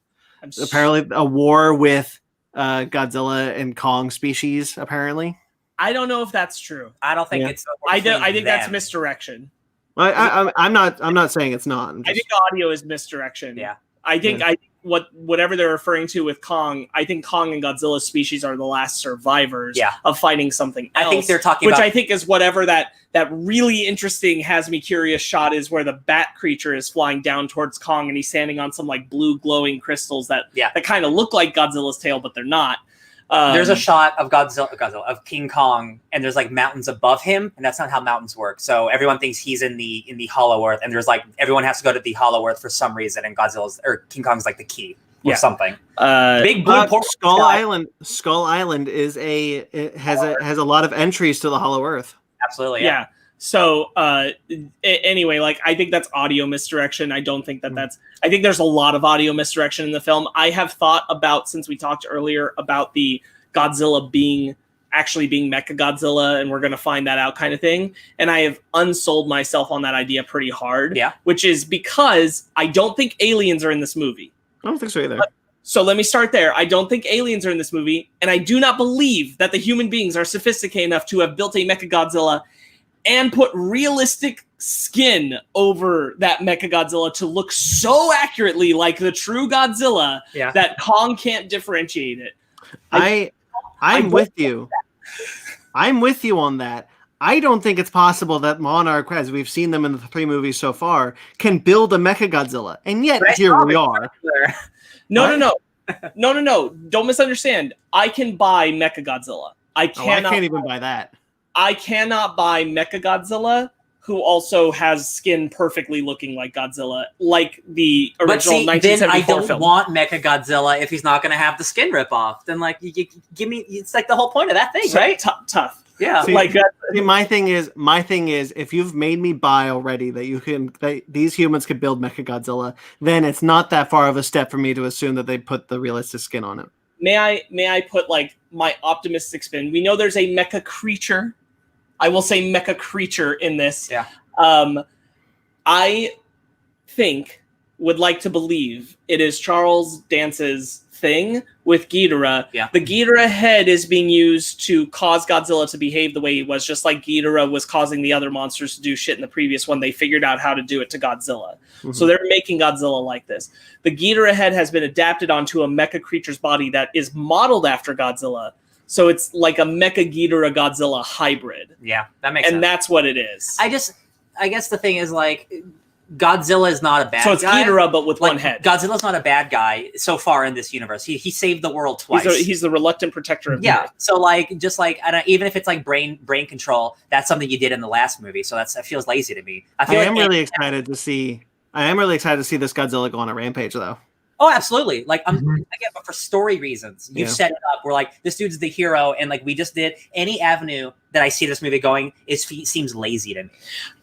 S3: apparently a war with Godzilla and Kong species. Apparently,
S1: I don't know if that's true.
S2: I don't think it's.
S1: I think that's misdirection.
S3: I'm not saying it's not.
S1: I think the audio is misdirection.
S2: Yeah.
S1: I think whatever they're referring to with Kong, I think Kong and Godzilla's species are the last survivors of fighting something else.
S2: I think they're talking
S1: about,
S2: which
S1: I think is whatever that really interesting, has me curious shot is where the bat creature is flying down towards Kong and he's standing on some like blue glowing crystals that kind of look like Godzilla's tail, but they're not.
S2: There's a shot of Godzilla of King Kong, and there's like mountains above him, and that's not how mountains work. So everyone thinks he's in the Hollow Earth, and there's like everyone has to go to the Hollow Earth for some reason, and King Kong's like the key or something.
S1: Big
S2: blue
S3: Skull Island. Skull Island has a lot of entries to the Hollow Earth.
S2: Absolutely,
S1: yeah. So anyway, like I think that's audio misdirection. I don't think that's. I think there's a lot of audio misdirection in the film. I have thought about, since we talked earlier about the Godzilla actually being Mechagodzilla, and we're going to find that out kind of thing. And I have unsold myself on that idea pretty hard.
S2: Yeah.
S1: Which is because I don't think aliens are in this movie.
S3: I don't think so either.
S1: So let me start there. I don't think aliens are in this movie, and I do not believe that the human beings are sophisticated enough to have built a Mechagodzilla and put realistic skin over that Mechagodzilla to look so accurately like the true Godzilla that Kong can't differentiate it.
S3: I'm with you. I'm with you on that. I don't think it's possible that Monarch, as we've seen them in the 3 movies so far, can build a Mechagodzilla. And yet here we are.
S1: No. Don't misunderstand. I can buy Mechagodzilla. I
S3: can't even buy that.
S1: I cannot buy Mechagodzilla, who also has skin perfectly looking like Godzilla, like the original 1974
S2: then I don't
S1: film.
S2: want Mechagodzilla if he's not going to have the skin rip off. Then, like, you give me, it's like the whole point of that thing, right?
S1: Tough.
S2: Yeah.
S3: See, my thing is, if you've made me buy already that these humans could build Mechagodzilla, then it's not that far of a step for me to assume that they put the realistic skin on it.
S1: May I put like my optimistic spin? We know there's a mecha creature. I will say mecha creature in this.
S2: Yeah.
S1: I would like to believe it is Charles Dance's thing with Ghidorah.
S2: Yeah.
S1: The Ghidorah head is being used to cause Godzilla to behave the way he was, just like Ghidorah was causing the other monsters to do shit in the previous one. They figured out how to do it to Godzilla. Mm-hmm. So they're making Godzilla like this. The Ghidorah head has been adapted onto a mecha creature's body that is modeled after Godzilla. So it's like a Mecha Ghidorah Godzilla hybrid.
S2: Yeah, that makes sense.
S1: And that's what it is.
S2: I guess the thing is, like, Godzilla is not a bad guy.
S1: So it's Ghidorah, but with one head.
S2: Godzilla's not a bad guy so far in this universe. He saved the world twice.
S1: He's the reluctant protector of the Earth.
S2: So, like, just like, even if it's like brain control, that's something you did in the last movie. So that feels lazy to me. I am really excited
S3: to see this Godzilla go on a rampage, though.
S2: Oh, absolutely. Like, again, but for story reasons, you've set it up. We're like, this dude's the hero, and like we just did. Any avenue that I see this movie going seems lazy to me,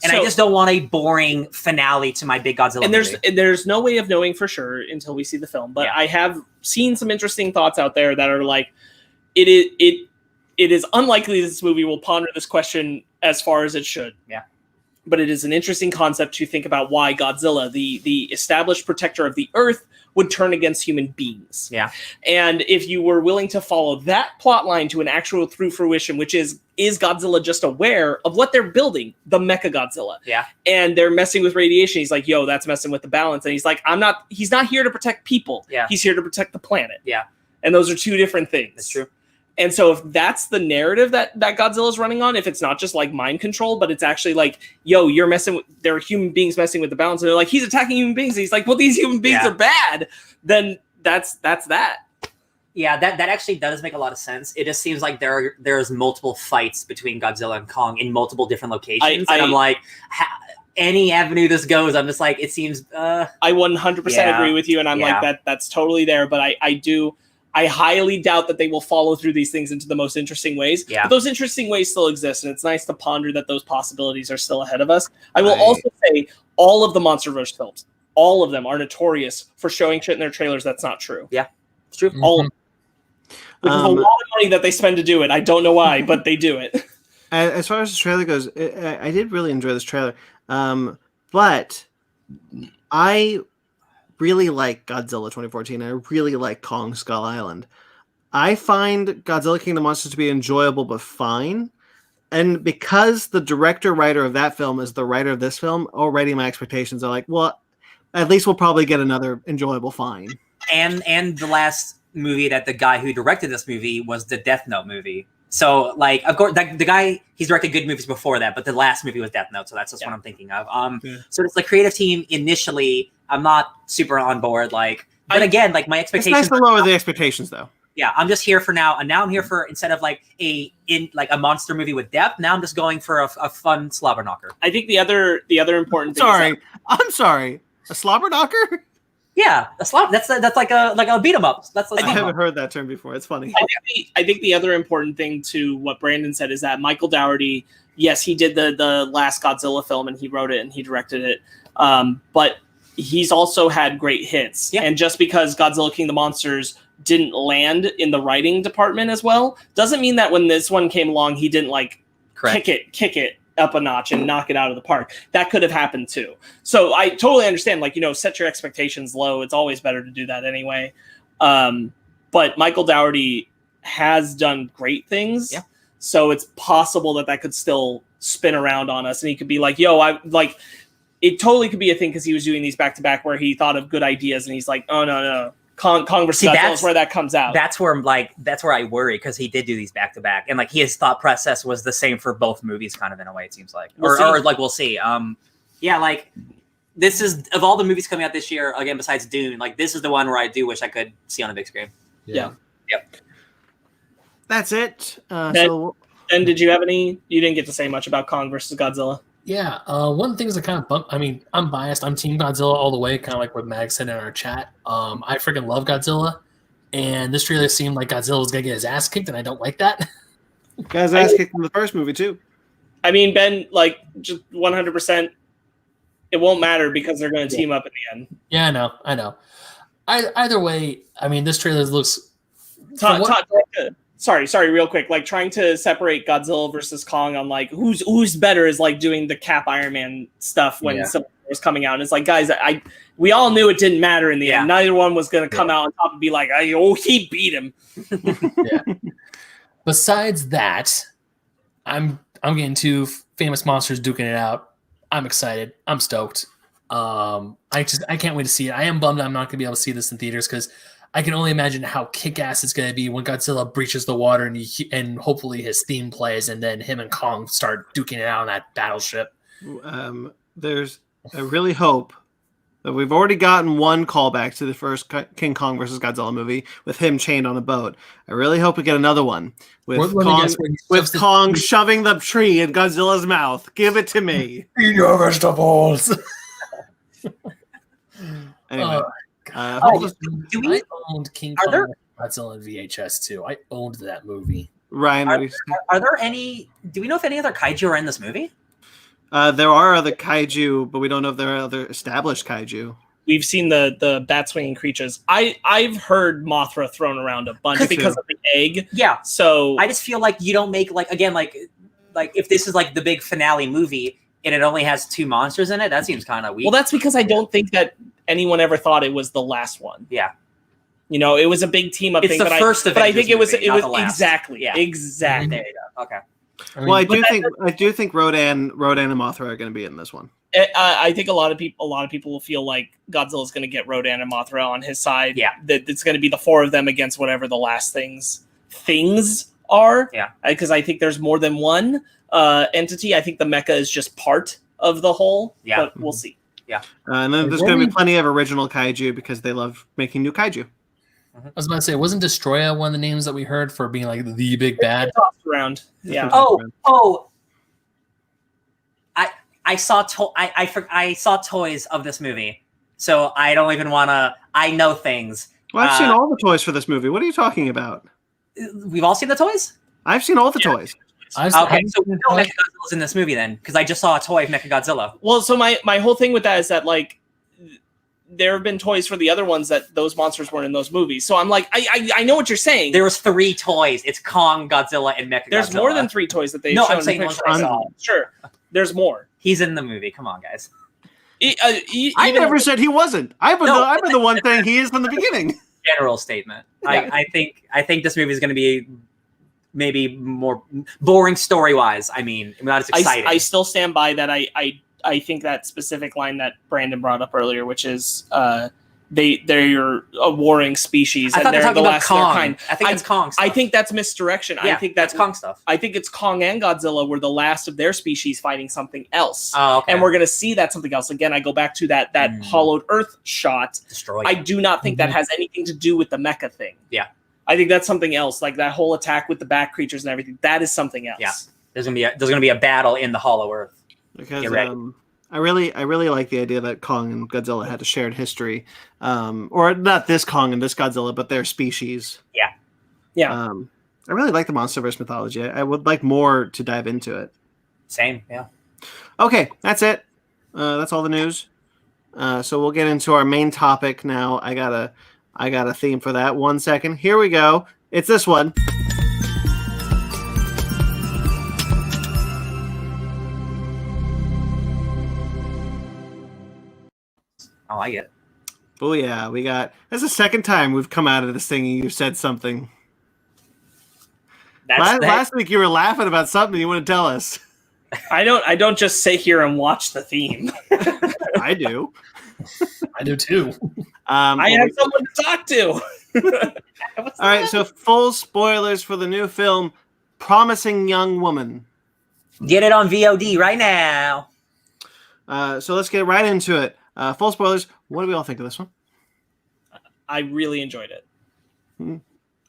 S2: and I just don't want a boring finale to my big Godzilla.
S1: And there's no way of knowing for sure until we see the film. But I have seen some interesting thoughts out there that are like, it is unlikely this movie will ponder this question as far as it should.
S2: Yeah.
S1: But it is an interesting concept to think about why Godzilla, the established protector of the Earth, would turn against human beings.
S2: Yeah.
S1: And if you were willing to follow that plot line to an actual through fruition, which is Godzilla just aware of what they're building, the Mechagodzilla?
S2: Yeah.
S1: And they're messing with radiation. He's like, yo, that's messing with the balance. And he's like, he's not here to protect people.
S2: Yeah.
S1: He's here to protect the planet.
S2: Yeah.
S1: And those are two different things.
S2: That's true.
S1: And so if that's the narrative that Godzilla's running on, if it's not just like mind control, but it's actually like, yo, there are human beings messing with the balance, and they're like, he's attacking human beings. And he's like, well, these human beings are bad. Then that's that.
S2: Yeah, that actually does make a lot of sense. It just seems like there's multiple fights between Godzilla and Kong in multiple different locations. And I'm like, any avenue this goes, I'm just like, it seems... I
S1: 100% agree with you, and I'm like, that's totally there. But I highly doubt that they will follow through these things into the most interesting ways.
S2: Yeah.
S1: But those interesting ways still exist, and it's nice to ponder that those possibilities are still ahead of us. I will also say all of the MonsterVerse films, all of them are notorious for showing shit in their trailers that's not true.
S2: Yeah, it's true.
S1: All of them. Which is a lot of money that they spend to do it. I don't know why, but they do it.
S3: As far as the trailer goes, I did really enjoy this trailer. But I really like Godzilla 2014. I really like Kong Skull Island. I find Godzilla King of the Monsters to be enjoyable but fine. And because the director-writer of that film is the writer of this film, already my expectations are like, well, at least we'll probably get another enjoyable fine.
S2: and the last movie that the guy who directed this movie was the Death Note movie. So, like, of course, the guy, he's directed good movies before that, but the last movie was Death Note, so that's just what I'm thinking of. So it's the creative team initially. I'm not super on board, like, but again, like my expectations.
S3: It's nice to lower the expectations, though. Yeah,
S2: I'm just here for now, and now I'm here for instead of like a monster movie with depth. Now I'm just going for a fun slobber knocker.
S1: I think the other important thing.
S3: I'm sorry, a slobber knocker.
S2: Yeah, a slobber. That's like a beat 'em up. I
S3: haven't heard that term before. It's funny.
S1: I think the other important thing to what Brandon said is that Michael Dougherty, yes, he did the last Godzilla film and he wrote it and he directed it, but he's also had great hits. Yeah. And just because Godzilla King of the Monsters didn't land in the writing department as well doesn't mean that when this one came along he didn't like kick it up a notch and knock it out of the park. That could have happened too. So I totally understand, like, set your expectations low. It's always better to do that anyway. But Michael Dougherty has done great things. Yeah. So it's possible that could still spin around on us and he could be like, it totally could be a thing because he was doing these back to back where he thought of good ideas and he's like, oh no. Congress, that's where that comes out.
S2: That's where I worry because he did do these back to back, and like his thought process was the same for both movies, kind of in a way. It seems like, we'll see. Like this is of all the movies coming out this year, again besides Dune, like this is the one where I do wish I could see on a big screen.
S1: Yeah.
S2: Yep.
S3: That's it.
S1: And did you have any? You didn't get to say much about Kong versus Godzilla.
S4: Yeah, one of the things that kind of bump. I mean, I'm biased. I'm Team Godzilla all the way, kind of like what Mag said in our chat. I freaking love Godzilla, and this trailer seemed like Godzilla was gonna get his ass kicked, and I don't like that.
S3: Got his ass kicked in the first movie too.
S1: I mean, Ben, like just 100%, it won't matter because they're going to team up at the end.
S4: Yeah, I know. Either way, I mean, this trailer looks.
S1: Sorry, real quick. Like trying to separate Godzilla versus Kong on like who's better is like doing the Cap Iron Man stuff when Civil War was coming out. And it's like, guys, we all knew it didn't matter in the end. Neither one was going to come out on top and be like, he beat him.
S4: Besides that, I'm getting two famous monsters duking it out. I'm excited. I'm stoked. I can't wait to see it. I am bummed I'm not going to be able to see this in theaters because I can only imagine how kick-ass it's going to be when Godzilla breaches the water and hopefully his theme plays and then him and Kong start duking it out on that battleship.
S3: I really hope that we've already gotten one callback to the first King Kong versus Godzilla movie with him chained on a boat. I really hope we get another one with Kong shoving the tree in Godzilla's mouth. Give it to me.
S4: Eat your vegetables.
S3: Anyway.
S4: I owned King Kong Godzilla in VHS too. I owned that movie.
S3: Ryan,
S2: are there any? Do we know if any other kaiju are in this movie?
S3: There are other kaiju, but we don't know if there are other established kaiju.
S1: We've seen the bat swinging creatures. I've heard Mothra thrown around a bunch because of the egg.
S2: Yeah.
S1: So
S2: I just feel like you don't make like if this is like the big finale movie and it only has two monsters in it, that seems kind of weak.
S1: Well, that's because I don't think that anyone ever thought it was the last one.
S2: Yeah.
S1: It was a big team up thing.
S2: It's the first Avengers
S1: but I think it was
S2: movie,
S1: exactly.
S2: Yeah.
S1: Exactly.
S2: There you go. Okay.
S3: I do think Rodan and Mothra are going to be in this one.
S1: I think a lot of people will feel like Godzilla's going to get Rodan and Mothra on his side.
S2: Yeah.
S1: That it's going to be the four of them against whatever the last things are.
S2: Yeah.
S1: Because I think there's more than one entity. I think the mecha is just part of the whole.
S2: Yeah.
S1: But we'll see.
S2: Yeah.
S3: And then there's going to be plenty of original kaiju because they love making new kaiju.
S4: I was about to say, wasn't Destroya one of the names that we heard for being like the big bad?
S1: Tossed around. Yeah.
S2: I saw toys of this movie, so I don't even want to. I know things.
S3: Well, I've seen all the toys for this movie. What are you talking about?
S2: We've all seen the toys?
S3: I've seen all the toys.
S2: Okay, so we know Mechagodzilla's in this movie then, because I just saw a toy of Mechagodzilla.
S1: Well, so my whole thing with that is that like there have been toys for the other ones that those monsters weren't in those movies. So I'm like, I know what you're saying.
S2: There was 3 toys. It's Kong, Godzilla, and Mechagodzilla.
S1: There's more than 3 toys that they've shown.
S2: I'm saying
S1: the I saw. Sure, there's more.
S2: He's in the movie. Come on, guys.
S3: I never said he wasn't. I've been the one saying he is from the beginning.
S2: General statement. Yeah. I think this movie is going to be maybe more boring story-wise. I mean, not as exciting.
S1: I still stand by that. I think that specific line that Brandon brought up earlier, which is they're a warring species.
S2: I thought
S1: they're
S2: they're talking
S1: the
S2: about
S1: last of their
S2: Kong.
S1: kind.
S2: I think it's Kong stuff.
S1: I think that's misdirection.
S2: Yeah,
S1: I think that's
S2: Kong stuff.
S1: I think it's Kong and Godzilla were the last of their species fighting something else.
S2: Oh, okay.
S1: And we're going to see that something else. Again, I go back to that hollowed earth shot.
S2: Destroy.
S1: I do not think that has anything to do with the mecha thing.
S2: Yeah.
S1: I think that's something else. Like that whole attack with the bat creatures and everything. That is something else.
S2: Yeah. There's gonna be a battle in the hollow earth.
S3: Because I really like the idea that Kong and Godzilla had a shared history, or not this Kong and this Godzilla, but their species.
S1: Yeah.
S3: I really like the MonsterVerse mythology. I would like more to dive into it.
S2: Same, yeah.
S3: Okay, that's it. That's all the news. So we'll get into our main topic now. I got a theme for that. 1 second. Here we go. It's this one.
S2: I like it.
S3: Oh yeah, that's the second time we've come out of this thing and you said something. Last week you were laughing about something you want to tell us.
S1: I don't just sit here and watch the theme.
S3: I do.
S4: I do too.
S1: I have someone to talk to.
S3: All right, so full spoilers for the new film, Promising Young Woman.
S2: Get it on VOD right now.
S3: So let's get right into it. Full spoilers. What do we all think of this one?
S1: I really enjoyed it.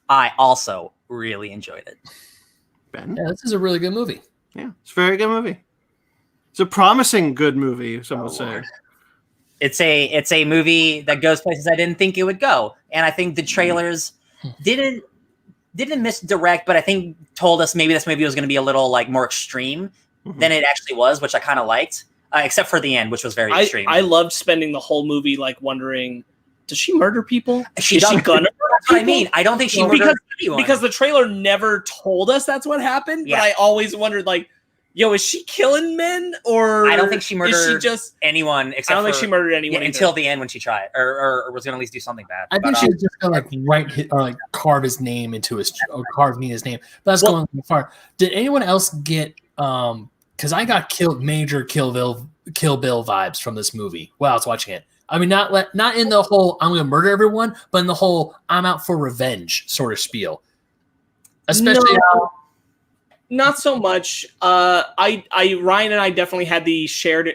S2: I also really enjoyed it.
S3: Ben?
S4: Yeah, this is a really good movie.
S3: Yeah, it's a very good movie. It's a promising good movie, some would say.
S2: It's a movie that goes places I didn't think it would go. And I think the trailers didn't misdirect, but I think told us maybe this movie was going to be a little like more extreme than it actually was, which I kind of liked. Except for the end, which was very extreme.
S1: I loved spending the whole movie like wondering, does she murder people? Is she gonna murder
S2: That's what I mean. I don't think she murdered anyone.
S1: Because the trailer never told us that's what happened.
S2: Yeah.
S1: But I always wondered, like, yo, is she killing men or
S2: I don't think she murdered
S1: is she just
S2: anyone except
S1: I don't think she murdered anyone
S2: until the end when she tried or was gonna at least do something bad.
S4: I think she was just gonna like carve his name into his or carve Nina's name. But that's going far. Did anyone else get because I got major Kill Bill vibes from this movie while I was watching it. I mean, not in the whole I'm going to murder everyone, but in the whole I'm out for revenge sort of spiel. Especially
S1: not so much. Ryan and I definitely had the shared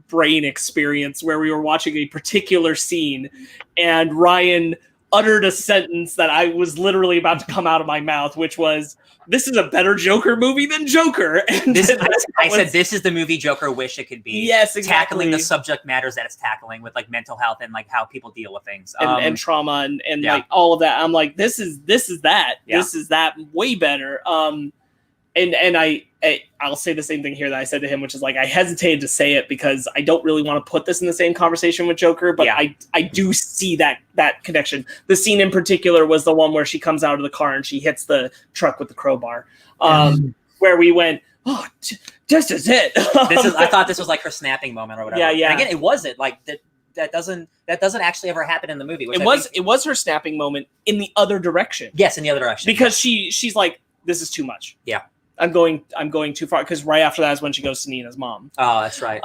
S1: brain experience where we were watching a particular scene, and Ryan uttered a sentence that I was literally about to come out of my mouth, which was, "This is a better Joker movie than Joker." And
S2: I said, "This is the movie Joker wish it could be."
S1: Yes, exactly.
S2: Tackling the subject matters that it's tackling with like mental health and like how people deal with things
S1: and trauma and like all of that. I'm like, this is that.
S2: Yeah.
S1: This is that way better. And I'll say the same thing here that I said to him, which is like, I hesitated to say it because I don't really want to put this in the same conversation with Joker, but I do see that connection. The scene in particular was the one where she comes out of the car and she hits the truck with the crowbar, where we went, oh, this is it.
S2: I thought this was like her snapping moment or whatever.
S1: Yeah, yeah.
S2: And again, it wasn't like that. That doesn't actually ever happen in the movie.
S1: It was her snapping moment in the other direction.
S2: Yes, in the other direction.
S1: Because she's like, this is too much.
S2: Yeah.
S1: I'm going too far, because right after that is when she goes to Nina's mom.
S2: Oh, that's right.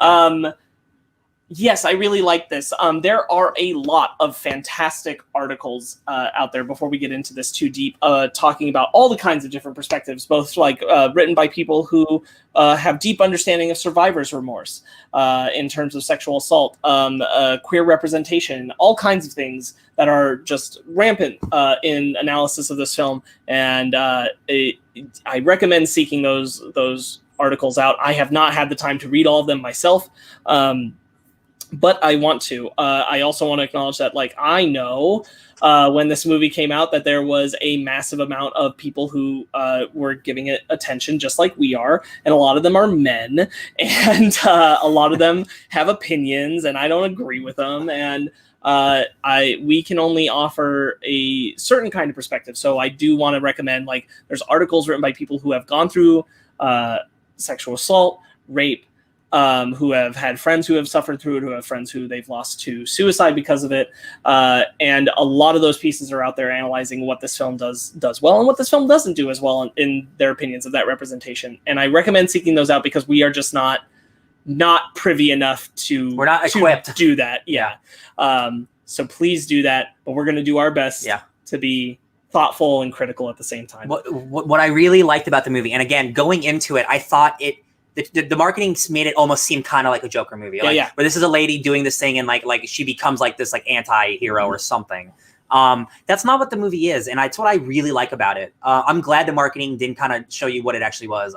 S1: Yes, I really like this. There are a lot of fantastic articles out there, before we get into this too deep, talking about all the kinds of different perspectives, both like written by people who have deep understanding of survivor's remorse in terms of sexual assault, queer representation, all kinds of things that are just rampant in analysis of this film. And I recommend seeking those articles out. I have not had the time to read all of them myself. But I want to. I also want to acknowledge that, like, I know when this movie came out that there was a massive amount of people who were giving it attention, just like we are, and a lot of them are men, and a lot of them have opinions, and I don't agree with them, and we can only offer a certain kind of perspective. So I do want to recommend, like, there's articles written by people who have gone through sexual assault, rape, who have had friends who have suffered through it, who have friends who they've lost to suicide because of it. And a lot of those pieces are out there analyzing what this film does well and what this film doesn't do as well in their opinions of that representation. And I recommend seeking those out because we are just not privy enough to
S2: equipped
S1: to do that. Yeah. So please do that. But we're going to do our best to be thoughtful and critical at the same time.
S2: What I really liked about the movie, and again, going into it, I thought the marketing made it almost seem kind of like a Joker movie. Where this is a lady doing this thing and like she becomes like this like anti-hero or something. That's not what the movie is, and that's what I really like about it. I'm glad the marketing didn't kind of show you what it actually was.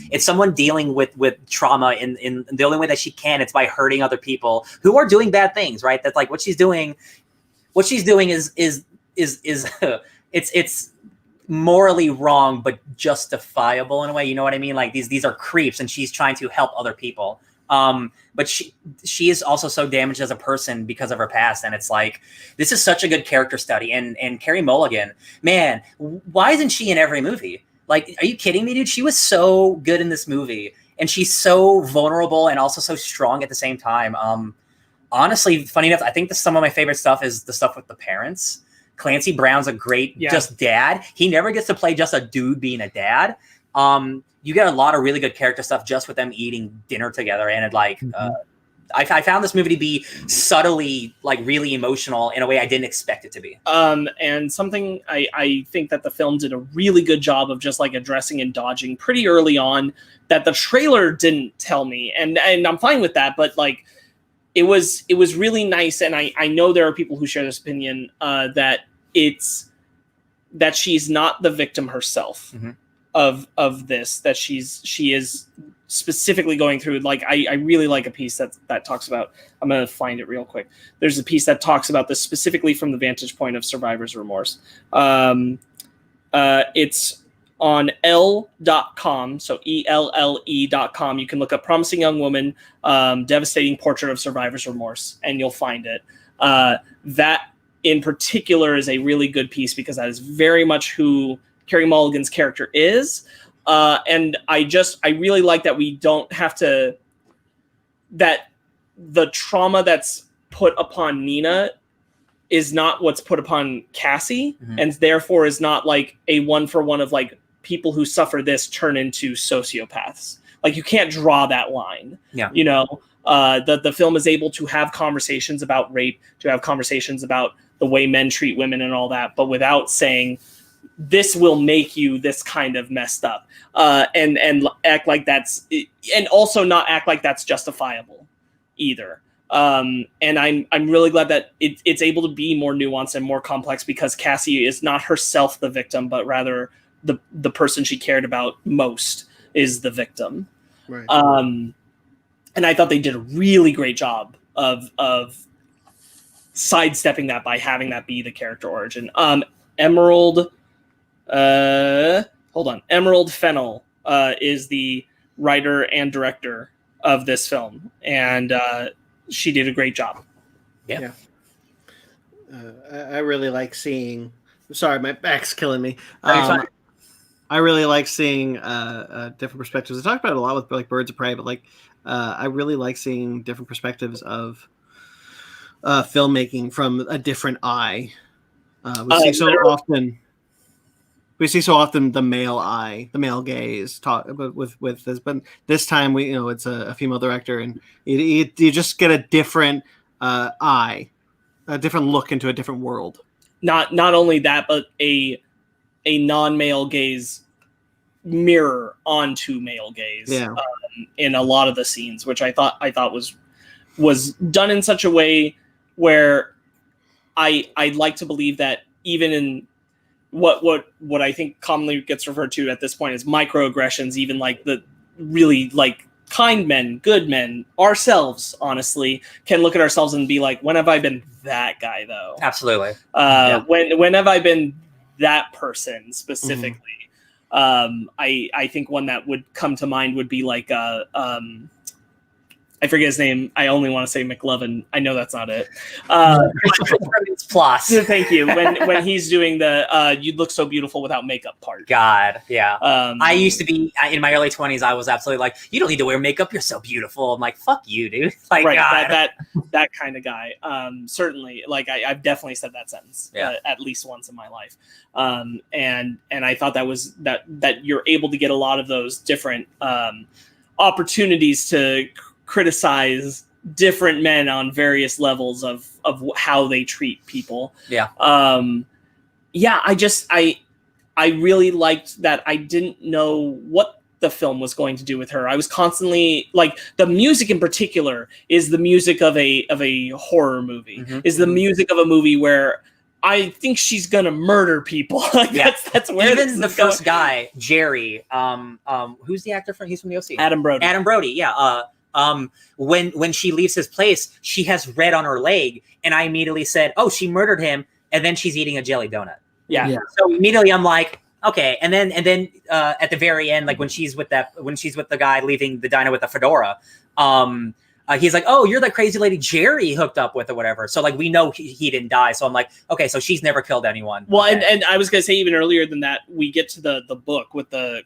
S2: It's someone dealing with trauma in the only way that she can. It's by hurting other people who are doing bad things, right? That's like what she's doing. What she's doing is it's morally wrong, but justifiable in a way. You know what I mean? Like these are creeps, and she's trying to help other people. But she is also so damaged as a person because of her past, and it's like this is such a good character study. And Carey Mulligan, man, why isn't she in every movie? Like, are you kidding me, dude? She was so good in this movie, and she's so vulnerable and also so strong at the same time. Honestly, funny enough, I think some of my favorite stuff is the stuff with the parents. Clancy Brown's a great just dad. He never gets to play just a dude being a dad. You get a lot of really good character stuff just with them eating dinner together. And it like, I found this movie to be subtly like really emotional in a way I didn't expect it to be.
S1: And something I think that the film did a really good job of just like addressing and dodging pretty early on that the trailer didn't tell me. And I'm fine with that, but like, it was really nice. And I know there are people who share this opinion, that she's not the victim herself of this, that she is specifically going through. Like, I really like a piece that talks about, I'm going to find it real quick. There's a piece that talks about this specifically from the vantage point of survivor's remorse. It's on Elle.com, so ELLE.com. You can look up Promising Young Woman, Devastating Portrait of Survivor's Remorse, and you'll find it. That in particular is a really good piece because that is very much who Carey Mulligan's character is. And I really like that we don't have to, that the trauma that's put upon Nina is not what's put upon Cassie, and therefore is not like a 1-for-1 of like people who suffer this turn into sociopaths. Like, you can't draw that line. You know, the film is able to have conversations about rape, to have conversations about the way men treat women and all that, but without saying this will make you this kind of messed up, and act like that's, and also not act like that's justifiable either. And I'm really glad that it's able to be more nuanced and more complex because Cassie is not herself the victim, but rather the person she cared about most is the victim.
S3: Right.
S1: And I thought they did a really great job of sidestepping that by having that be the character origin. Emerald Fennell is the writer and director of this film, and she did a great job.
S3: I really like seeing. Sorry, my back's killing me. I really like seeing different perspectives. I talked about it a lot with like Birds of Prey, but like I really like seeing different perspectives of filmmaking from a different eye. We see so often the male eye, the male gaze talk with this, but this time it's a female director, and you just get a different eye, a different look into a different world.
S1: Not only that, but a non-male gaze mirror onto male gaze in a lot of the scenes, which I thought was done in such a way where I'd like to believe that even in what I think commonly gets referred to at this point as microaggressions, even like the really like kind men, good men, ourselves, honestly, can look at ourselves and be like, when have I been that guy though?
S2: Absolutely.
S1: When have I been that person specifically? I think one that would come to mind would be like I forget his name. I only want to say McLovin. I know that's not it.
S2: It's plus.
S1: Thank you. When he's doing the "You look so beautiful without makeup" part.
S2: God, yeah. I used to be in my early 20s. I was absolutely like, "You don't need to wear makeup. You're so beautiful." I'm like, "Fuck you, dude." Like,
S1: right,
S2: God.
S1: that kind of guy. Certainly, like I've definitely said that sentence at least once in my life. And I thought that was that you're able to get a lot of those different opportunities to criticize different men on various levels of how they treat people.
S2: Yeah.
S1: I really liked that I didn't know what the film was going to do with her. I was constantly like, the music in particular is the music of a horror movie, is the music of a movie where I think she's gonna murder people. Like that's where
S2: even the first guy, Jerry, who's the actor he's from the OC?
S1: Adam Brody.
S2: Adam Brody, yeah. When she leaves his place, she has red on her leg, and I immediately said, "Oh, she murdered him," and then she's eating a jelly donut. Yeah. So immediately I'm like, okay. And then at the very end, like when she's with the guy leaving the diner with the fedora, he's like, "Oh, you're the crazy lady Jerry hooked up with or whatever." So like we know he didn't die. So I'm like, okay, so she's never killed anyone.
S1: Well, okay. and I was gonna say even earlier than that, we get to the book with the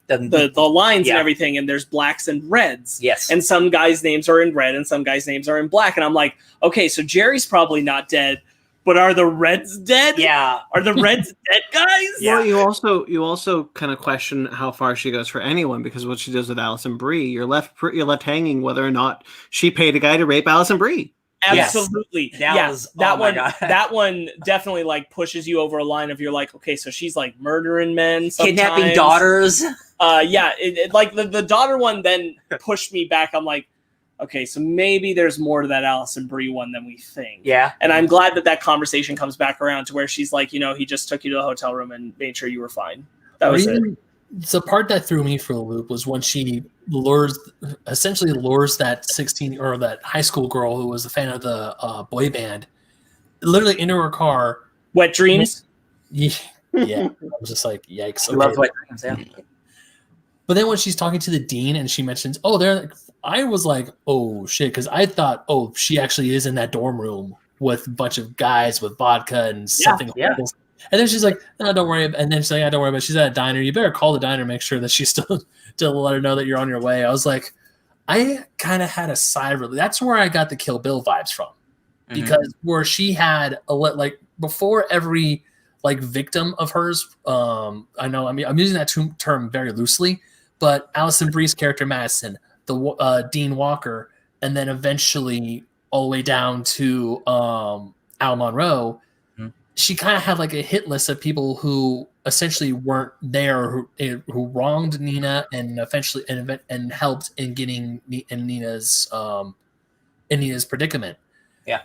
S1: lines and everything, and there's blacks and reds.
S2: Yes.
S1: And some guys' names are in red and some guys' names are in black. And I'm like, okay, so Jerry's probably not dead. But are the Reds dead?
S2: Yeah.
S1: Are the Reds dead, guys?
S3: Yeah. Well, you also kind of question how far she goes for anyone, because what she does with Alison Brie, you're left hanging whether or not she paid a guy to rape Alison Brie.
S1: Absolutely. Yes. That one definitely like pushes you over a line of you're like, okay, so she's like murdering men, sometimes.
S2: Kidnapping daughters.
S1: Like the daughter one then pushed me back. I'm like, okay, so maybe there's more to that Alison Brie one than we think.
S2: Yeah.
S1: And I'm glad that conversation comes back around to where she's like, he just took you to the hotel room and made sure you were fine. That was it.
S4: The part that threw me for a loop was when she essentially lures that 16 or that high school girl who was a fan of the boy band literally into her car.
S1: Wet Dreams?
S4: Yeah. I was just like, yikes.
S2: Okay. Love Wet Dreams, yeah.
S4: But then when she's talking to the dean and she mentions, I was like, oh shit, because I thought, she actually is in that dorm room with a bunch of guys with vodka and something like this. And then she's like, no, don't worry. And then she's like, don't worry about it. She's at a diner. You better call the diner, make sure that she's still let her know that you're on your way. I was like, I kind of had a sigh of relief. That's where I got the Kill Bill vibes from. Because where she had before every victim of hers, I'm using that term very loosely, but Alison Brie's character Madison, the Dean Walker, and then eventually all the way down to Al Monroe, she kind of had like a hit list of people who essentially weren't there, who wronged Nina and eventually and helped in getting in Nina's predicament.
S2: Yeah.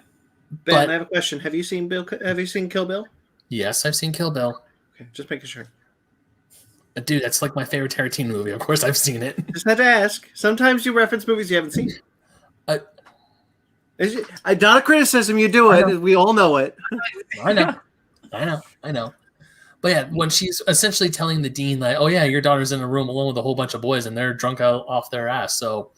S3: Ben, I have a question. Have you seen Kill Bill?
S4: Yes, I've seen Kill Bill.
S3: Okay, just making sure.
S4: Dude, that's like my favorite Tarantino movie. Of course, I've seen it.
S3: Just had to ask. Sometimes you reference movies you haven't seen. Not a criticism. You do it. We all know it.
S4: I know. But yeah, when she's essentially telling the dean, like, "Oh yeah, your daughter's in a room alone with a whole bunch of boys, and they're drunk out off their ass." So,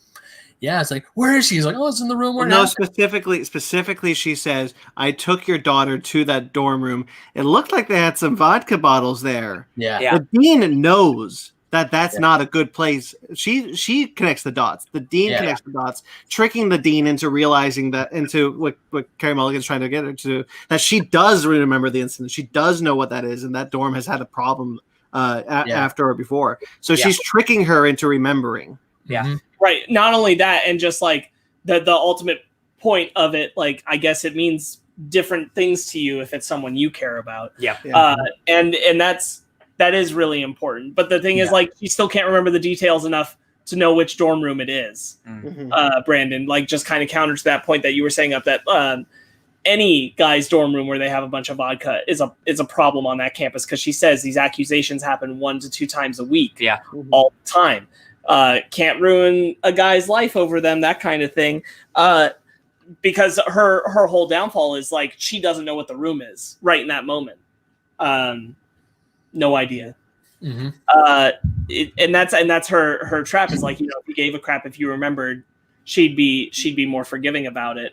S4: yeah, it's like, where is she? He's like, "Oh, it's in the room."
S3: No, specifically, she says, "I took your daughter to that dorm room. It looked like they had some vodka bottles there."
S4: Yeah.
S3: The dean knows that's not a good place. She connects the dots. The dean connects the dots, tricking the dean into realizing into what Carey Mulligan's trying to get her to, that she does remember the incident. She does know what that is, and that dorm has had a problem after or before. So she's tricking her into remembering.
S2: Yeah. Mm-hmm.
S1: Right. Not only that, and just like the ultimate point of it, like I guess it means different things to you if it's someone you care about.
S2: Yeah.
S1: And that is really important. But the thing is, like, you still can't remember the details enough to know which dorm room it is. Mm-hmm. Brandon, like, just kind of counters that point that you were saying up that any guy's dorm room where they have a bunch of vodka is a problem on that campus, because she says these accusations happen 1 to 2 times a week, all the time. Can't ruin a guy's life over them, that kind of thing. Because her whole downfall is like she doesn't know what the room is right in that moment. No idea. Mm-hmm. And that's her trap, is like, if you gave a crap if you remembered, she'd be more forgiving about it.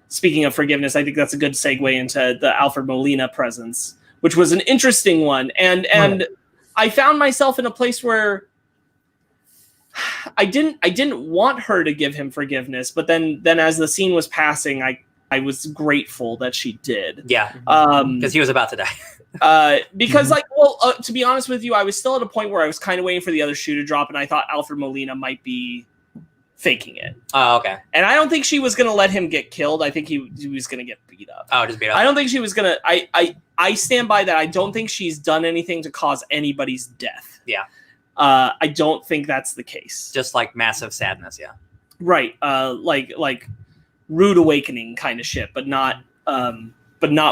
S1: Speaking of forgiveness, I think that's a good segue into the Alfred Molina presence, which was an interesting one. And I found myself in a place where I didn't want her to give him forgiveness, but then as the scene was passing, I was grateful that she did.
S2: Yeah. Because he was about to die.
S1: Because to be honest with you, I was still at a point where I was kind of waiting for the other shoe to drop, and I thought Alfred Molina might be faking it.
S2: Oh, okay.
S1: And I don't think she was going to let him get killed. I think he was going to get beat up.
S2: Oh, just beat up.
S1: I don't think she was going to... I stand by that. I don't think she's done anything to cause anybody's death.
S2: Yeah.
S1: I don't think that's the case.
S2: Just like massive sadness, yeah.
S1: Right. Like rude awakening kind of shit, but not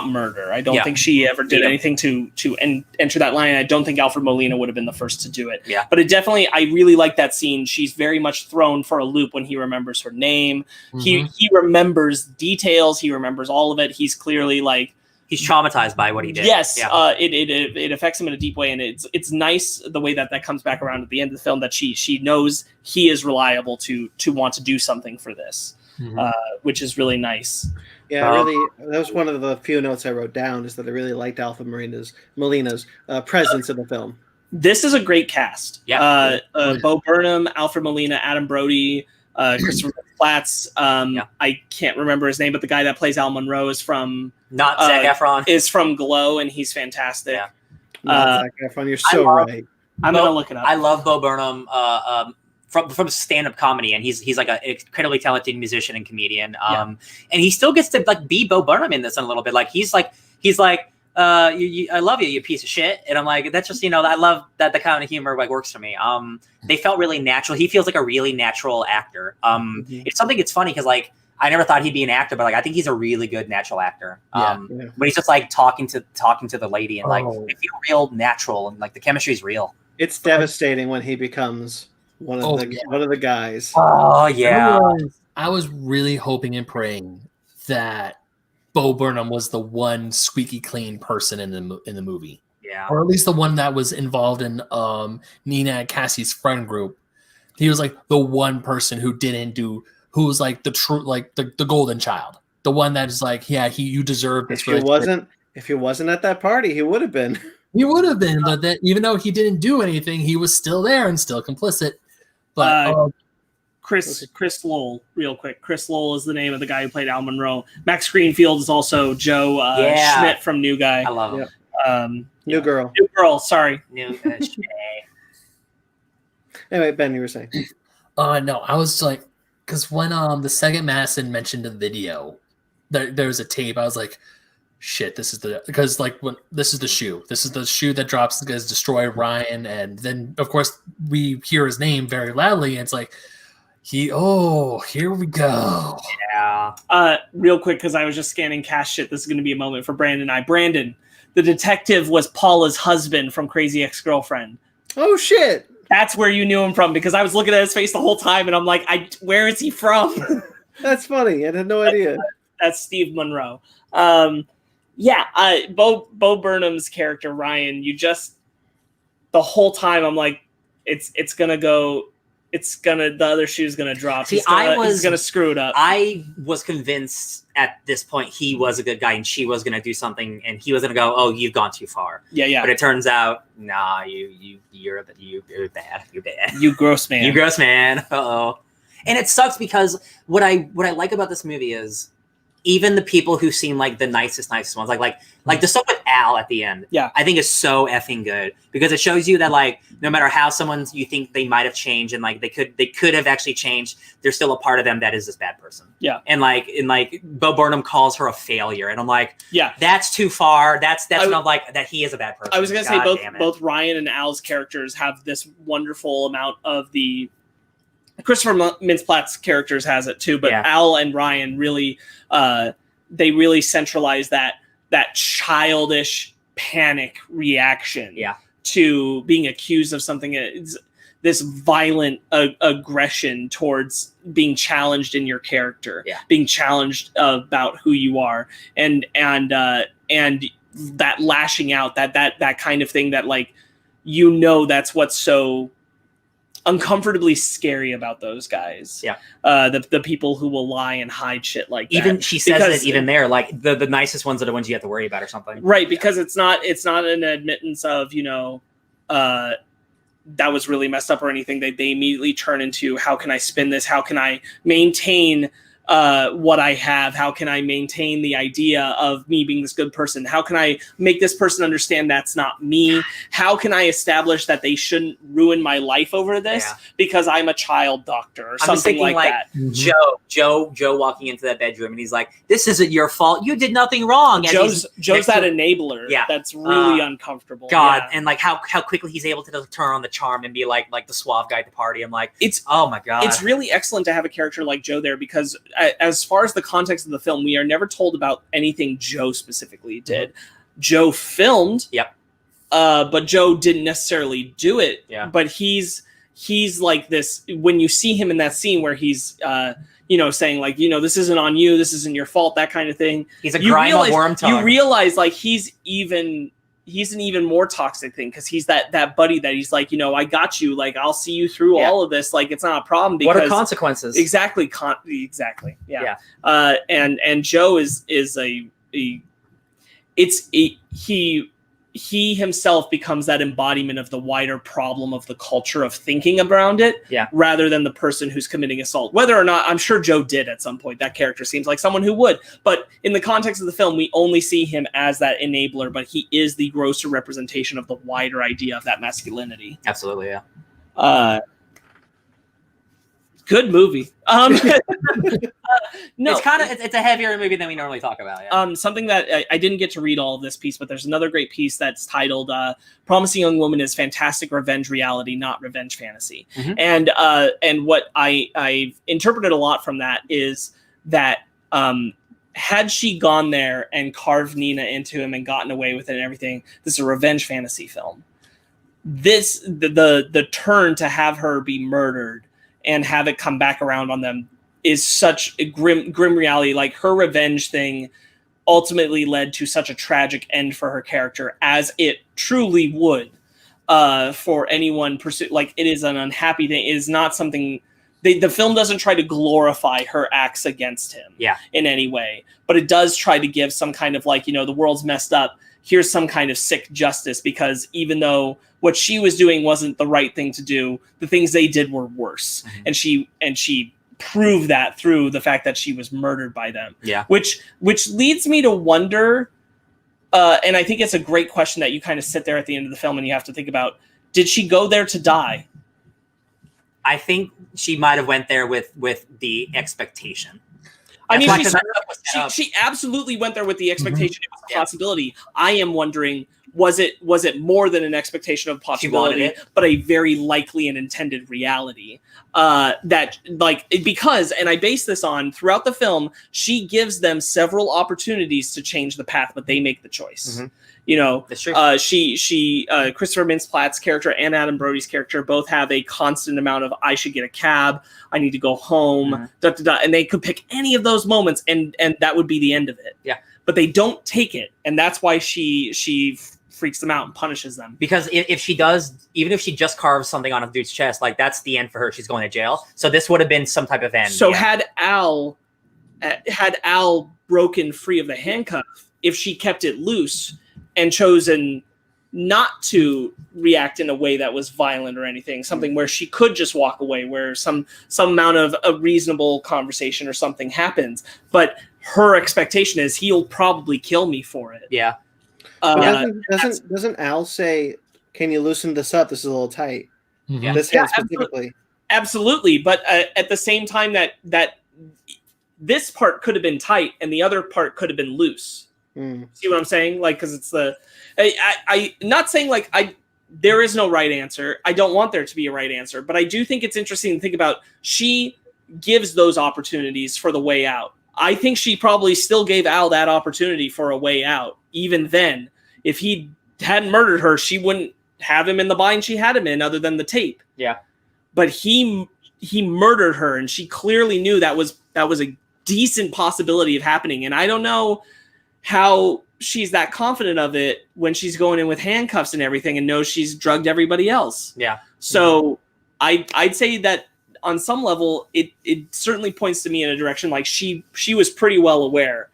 S1: murder. I don't think she ever did anything to enter that line. I don't think Alfred Molina would have been the first to do it.
S2: Yeah.
S1: But it definitely, I really like that scene. She's very much thrown for a loop when he remembers her name. Mm-hmm. He remembers details. He remembers all of it. He's clearly like,
S2: he's traumatized by what he did.
S1: Yes, yeah. It affects him in a deep way, and it's nice the way that comes back around at the end of the film, that she knows he is reliable to want to do something for this, which is really nice.
S3: Yeah, that was one of the few notes I wrote down, is that I really liked Alfred Molina's presence in the film.
S1: This is a great cast.
S2: Yeah,
S1: Bo Burnham, Alfred Molina, Adam Brody, Christopher Platts. I can't remember his name, but the guy that plays Al Monroe is from
S2: not Zac Efron.
S1: Is from Glow, and he's fantastic.
S3: Yeah. Zac Efron, you're so right.
S1: I'm gonna look it up.
S2: I love Bo Burnham from stand-up comedy, and he's like an incredibly talented musician and comedian. And he still gets to like be Bo Burnham in this in a little bit. Like he's like I love you, you piece of shit. And I'm like, that's just, I love that the kind of humor like works for me. They felt really natural. He feels like a really natural actor. It's funny because like I never thought he'd be an actor, but like I think he's a really good natural actor. When he's just like talking to the lady, and like they feel real natural, and like the chemistry is real.
S3: It's devastating when he becomes one of the guys.
S2: Oh yeah.
S4: I was really hoping and praying that Bo Burnham was the one squeaky clean person in the movie.
S2: Yeah.
S4: Or at least the one that was involved in Nina and Cassie's friend group. He was like the one person who was like the true, like the golden child. The one that is like, you deserve this.
S3: If he wasn't at that party, he would have been.
S4: He would have been, but that even though he didn't do anything, he was still there and still complicit. But
S1: Chris Lowell, real quick. Chris Lowell is the name of the guy who played Al Monroe. Max Greenfield is also Joe Schmidt from New Guy.
S2: I love him.
S3: New Girl.
S2: Sorry.
S3: Anyway, Ben, you were saying.
S4: No, I was like, because when the second Masson mentioned the video, there was a tape. I was like, shit, this is the shoe. This is the shoe that drops the guys destroy Ryan, and then of course we hear his name very loudly, and it's like here we go.
S2: Yeah.
S1: Real quick, because I was just scanning cash shit. This is going to be a moment for Brandon and I. Brandon, the detective was Paula's husband from Crazy Ex-Girlfriend.
S3: Oh shit.
S1: That's where you knew him from, because I was looking at his face the whole time, and I'm like, where is he from?
S3: That's funny. I had no idea.
S1: That's Steve Monroe. Bo Burnham's character Ryan, the whole time I'm like, the other shoe's gonna drop.
S2: See,
S1: he's gonna screw it up.
S2: I was convinced at this point he was a good guy and she was gonna do something, and he was gonna go, "Oh, you've gone too far."
S1: Yeah.
S2: But it turns out, nah, you're bad. You're bad.
S1: You gross man.
S2: You gross man. Uh-oh. And it sucks because what I like about this movie is even the people who seem like the nicest ones, like the stuff with Al at the end, I think is so effing good, because it shows you that like no matter how you think they might have changed, and like they could have actually changed, there's still a part of them that is this bad person.
S1: Yeah.
S2: And like Bo Burnham calls her a failure, and I'm like, that's too far. That's when I'm like, that he is a bad person.
S1: I was gonna say both Ryan and Al's characters have this wonderful amount of the. Christopher Mintz-Platt's characters has it too, but Al and Ryan really, they really centralize that childish panic reaction to being accused of something. It's this violent aggression towards being challenged in your character, being challenged about who you are, and that lashing out, that kind of thing that like, that's what's so uncomfortably scary about those guys. The people who will lie and hide shit like that.
S2: Even she says that even there, like the nicest ones are the ones you have to worry about or something.
S1: Right, because it's not an admittance of, that was really messed up or anything. They immediately turn into, how can I spin this? How can I maintain what I have? How can I maintain the idea of me being this good person? How can I make this person understand that's not me? How can I establish that they shouldn't ruin my life over this because I'm a child doctor or something like that?
S2: Joe walking into that bedroom and he's like, "This isn't your fault. You did nothing wrong." And
S1: Joe's that enabler.
S2: Yeah.
S1: That's really uncomfortable.
S2: God, and like how quickly he's able to turn on the charm and be like the suave guy at the party. I'm like, oh my God.
S1: It's really excellent to have a character like Joe there because as far as the context of the film, we are never told about anything Joe specifically did. Joe filmed, but Joe didn't necessarily do it. Yeah. But he's like this, when you see him in that scene where he's saying like, this isn't on you, this isn't your fault, that kind of thing. He's a grime of worm tongue. You realize like he's an even more toxic thing because he's that buddy that he's like, I got you, like I'll see you through all of this, like it's not a problem. Because
S2: what are consequences?
S1: Exactly. And Joe he himself becomes that embodiment of the wider problem of the culture of thinking around it, rather than the person who's committing assault. Whether or not, I'm sure Joe did at some point. That character seems like someone who would. But in the context of the film, we only see him as that enabler, but he is the grosser representation of the wider idea of that masculinity.
S2: Absolutely, yeah.
S1: Good movie. No,
S2: it's a heavier movie than we normally talk about. Yeah.
S1: Something that I didn't get to read all of this piece, but there's another great piece that's titled "Promising Young Woman is Fantastic Revenge Reality, Not Revenge Fantasy." And what I've interpreted a lot from that is that had she gone there and carved Nina into him and gotten away with it and everything, this is a revenge fantasy film. The turn to have her be murdered and have it come back around on them is such a grim reality. Like her revenge thing ultimately led to such a tragic end for her character, as it truly would for anyone pursue. Like it is an unhappy thing. It is not something. The film doesn't try to glorify her acts against him in any way, but it does try to give some kind of like, the world's messed up. Here's some kind of sick justice, because even though what she was doing wasn't the right thing to do, the things they did were worse. And she proved that through the fact that she was murdered by them. Yeah. Which leads me to wonder, and I think it's a great question that you kind of sit there at the end of the film and you have to think about, did she go there to die?
S2: I think she might have went there with the expectation.
S1: I mean, she absolutely went there with the expectation it was a possibility. I am wondering, was it more than an expectation of possibility, but a very likely and intended reality? Because I base this on, throughout the film, she gives them several opportunities to change the path, but they make the choice. That's true. Christopher Mintz-Platt's character and Adam Brody's character both have a constant amount of, I should get a cab, I need to go home, and they could pick any of those moments, and that would be the end of it. Yeah. But they don't take it, and that's why she freaks them out and punishes them.
S2: Because if she does, even if she just carves something on a dude's chest, like that's the end for her. She's going to jail. So this would have been some type of end.
S1: So had Al broken free of the handcuff, if she kept it loose and chosen not to react in a way that was violent or anything, something where she could just walk away, where some amount of a reasonable conversation or something happens, but her expectation is he'll probably kill me for it.
S2: Yeah.
S3: Doesn't Al say, "Can you loosen this up? This is a little tight." This hand specifically.
S1: Absolutely, but at the same time that this part could have been tight and the other part could have been loose. See what I'm saying? Like, because it's I not saying like there is no right answer. I don't want there to be a right answer, but I do think it's interesting to think about. She gives those opportunities for the way out. I think she probably still gave Al that opportunity for a way out. Even then, if he hadn't murdered her, she wouldn't have him in the bind she had him in, other than the tape. Yeah. But he murdered her, and she clearly knew that was a decent possibility of happening. And I don't know how she's that confident of it when she's going in with handcuffs and everything and knows she's drugged everybody else. Yeah. So I'd say that on some level, it certainly points to me in a direction like she was pretty well aware.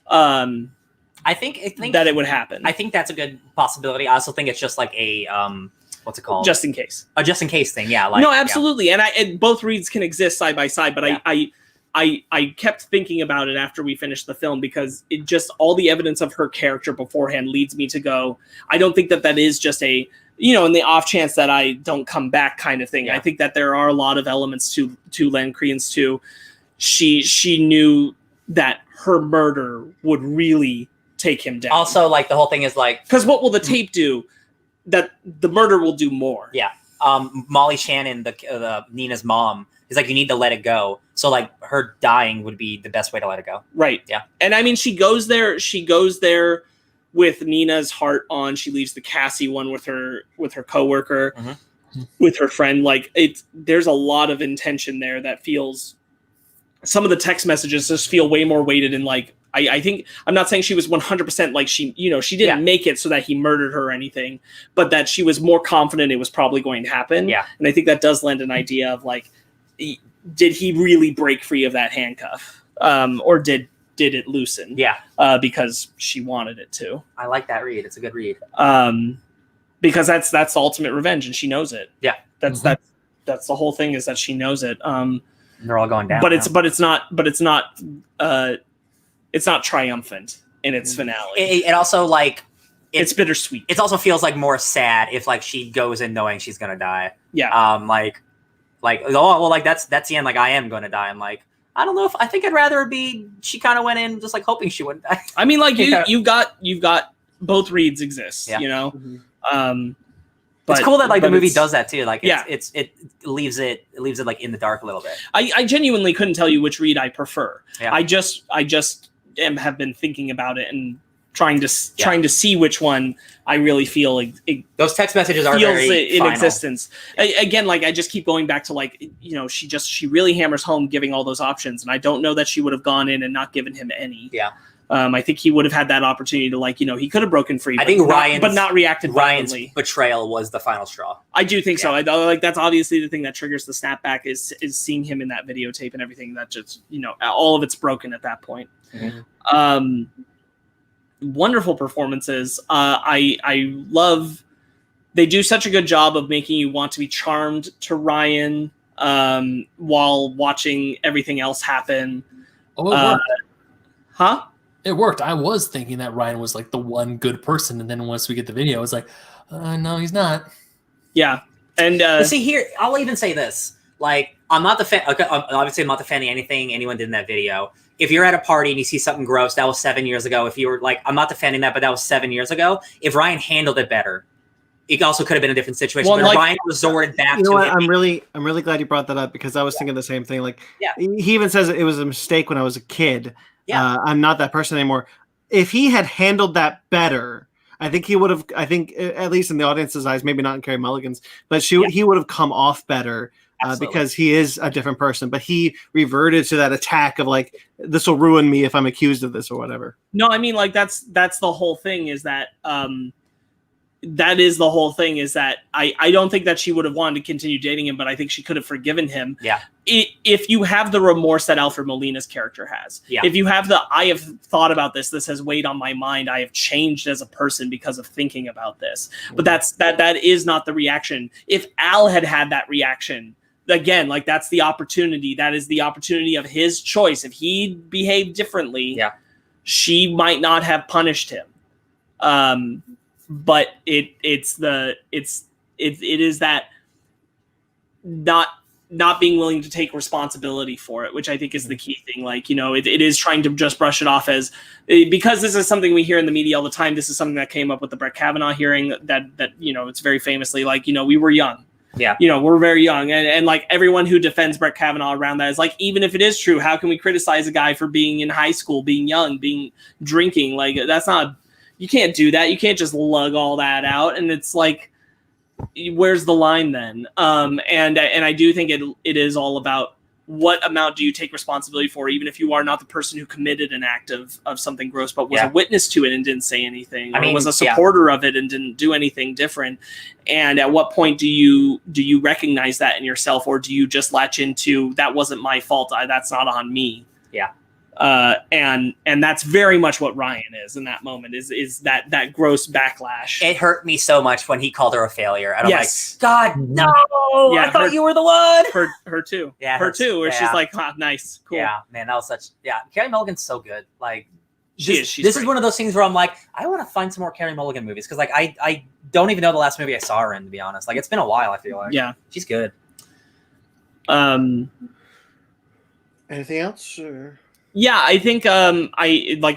S2: I think
S1: that it would happen.
S2: I think that's a good possibility. I also think it's just like a what's it called?
S1: Just in case.
S2: A just in case thing. Yeah.
S1: No, absolutely. Yeah. And both reads can exist side by side, but I I kept thinking about it after we finished the film, because it just, all the evidence of her character beforehand leads me to go, I don't think that is just a, in the off chance that I don't come back kind of thing. Yeah. I think that there are a lot of elements to Len Crean's too. She knew that her murder would really take him down.
S2: Also, like, the whole thing is like,
S1: because what will the tape do? That the murder will do more.
S2: Yeah. Molly Shannon, the Nina's mom, is like, you need to let it go. So like, her dying would be the best way to let it go.
S1: Right.
S2: Yeah.
S1: And I mean, she goes there with Nina's heart on. She leaves the Cassie one with her coworker, with her friend. Like, there's a lot of intention there that feels, some of the text messages just feel way more weighted, and like, I think, I'm not saying she was 100% like she didn't make it so that he murdered her or anything, but that she was more confident it was probably going to happen.
S2: Yeah.
S1: And I think that does lend an idea of like, did he really break free of that handcuff? Or did it loosen?
S2: Yeah.
S1: Because she wanted it to.
S2: I like that read. It's a good read.
S1: Because that's ultimate revenge, and she knows it.
S2: Yeah.
S1: That's the whole thing, is that she knows it.
S2: And they're all going down.
S1: But it's not triumphant in its finale.
S2: It also, like,
S1: it's bittersweet.
S2: It also feels like more sad if like she goes in knowing she's gonna die.
S1: Yeah.
S2: Like, oh well, like that's the end. Like, I am gonna die. I'm like, I don't know if, I think I'd rather it be she kind of went in just like hoping she wouldn't die.
S1: I mean, like, you've got both reads exist.
S2: Yeah.
S1: But
S2: it's cool that like the movie does that too. Like,
S1: it
S2: leaves it like in the dark a little bit.
S1: I genuinely couldn't tell you which read I prefer.
S2: Yeah.
S1: I just have been thinking about it and trying to see which one I really feel like
S2: those text messages are very
S1: in
S2: final.
S1: Existence. Again, like, I just keep going back to like, she really hammers home giving all those options, and I don't know that she would have gone in and not given him any.
S2: Yeah.
S1: I think he would have had that opportunity to, like, he could have broken free.
S2: I think
S1: but not reacted violently.
S2: Ryan's betrayal was the final straw.
S1: I do think so. Like, that's obviously the thing that triggers the snapback is seeing him in that videotape and everything. That just, all of it's broken at that point.
S2: Mm-hmm.
S1: Wonderful performances. I love. They do such a good job of making you want to be charmed to Ryan while watching everything else happen.
S4: Oh, it worked.
S1: Huh?
S4: It worked. I was thinking that Ryan was like the one good person, and then once we get the video, it's like, no, he's not.
S1: Yeah, and
S2: see here, I'll even say this: like, I'm not obviously I'm not defending anything anyone did in that video. If you're at a party and you see something gross, that was 7 years ago. If you were like, I'm not defending that, but that was 7 years ago. If Ryan handled it better, it also could have been a different situation. Well, but like, Ryan resorted back to it.
S3: I'm really glad you brought that up, because I was thinking the same thing. Like, he even says it was a mistake when I was a kid. Yeah. I'm not that person anymore. If he had handled that better, I think he would have, at least in the audience's eyes, maybe not in Carey Mulligan's, but he would have come off better. Because he is a different person, but he reverted to that attack of like, this will ruin me if I'm accused of this or whatever.
S1: No, I mean, like, that's the whole thing, is that that is the whole thing, is that I don't think that she would have wanted to continue dating him, but I think she could have forgiven him.
S2: Yeah.
S1: If you have the remorse that Alfred Molina's character has, if you have I have thought about this has weighed on my mind, I have changed as a person because of thinking about this. But that is not the reaction. If Al had that reaction, again, like, that's the opportunity. That is the opportunity of his choice. If he behaved differently, she might not have punished him. But it is that not being willing to take responsibility for it, which I think is the key thing. Like, it is trying to just brush it off as, because this is something we hear in the media all the time. This is something that came up with the Brett Kavanaugh hearing that it's very famously like, we were young.
S2: Yeah.
S1: We're very young. And like, everyone who defends Brett Kavanaugh around that is like, even if it is true, how can we criticize a guy for being in high school, being young, drinking? Like, that's not, you can't do that. You can't just lug all that out. And it's like, where's the line then? And I do think it is all about what amount do you take responsibility for, even if you are not the person who committed an act of something gross, but was a witness to it and didn't say anything, or was a supporter of it and didn't do anything different. And at what point do you recognize that in yourself, or do you just latch into, that wasn't my fault, that's not on me?
S2: Yeah.
S1: and that's very much what Ryan is in that moment. Is that gross backlash?
S2: It hurt me so much when he called her a failure. And I'm
S1: Yes.
S2: like, God, no!
S1: Yeah,
S2: I thought you were the one.
S1: Her too.
S2: Yeah,
S1: her too. Where she's like, ah, nice, cool.
S2: Yeah, man, that was such. Yeah, Carey Mulligan's so good. Like,
S1: She's
S2: this is one of those things where I'm like, I want to find some more Carey Mulligan movies because like I don't even know the last movie I saw her in, to be honest. Like, it's been a while. I feel like.
S1: Yeah,
S2: she's good.
S3: Anything else? Or?
S1: Yeah, I think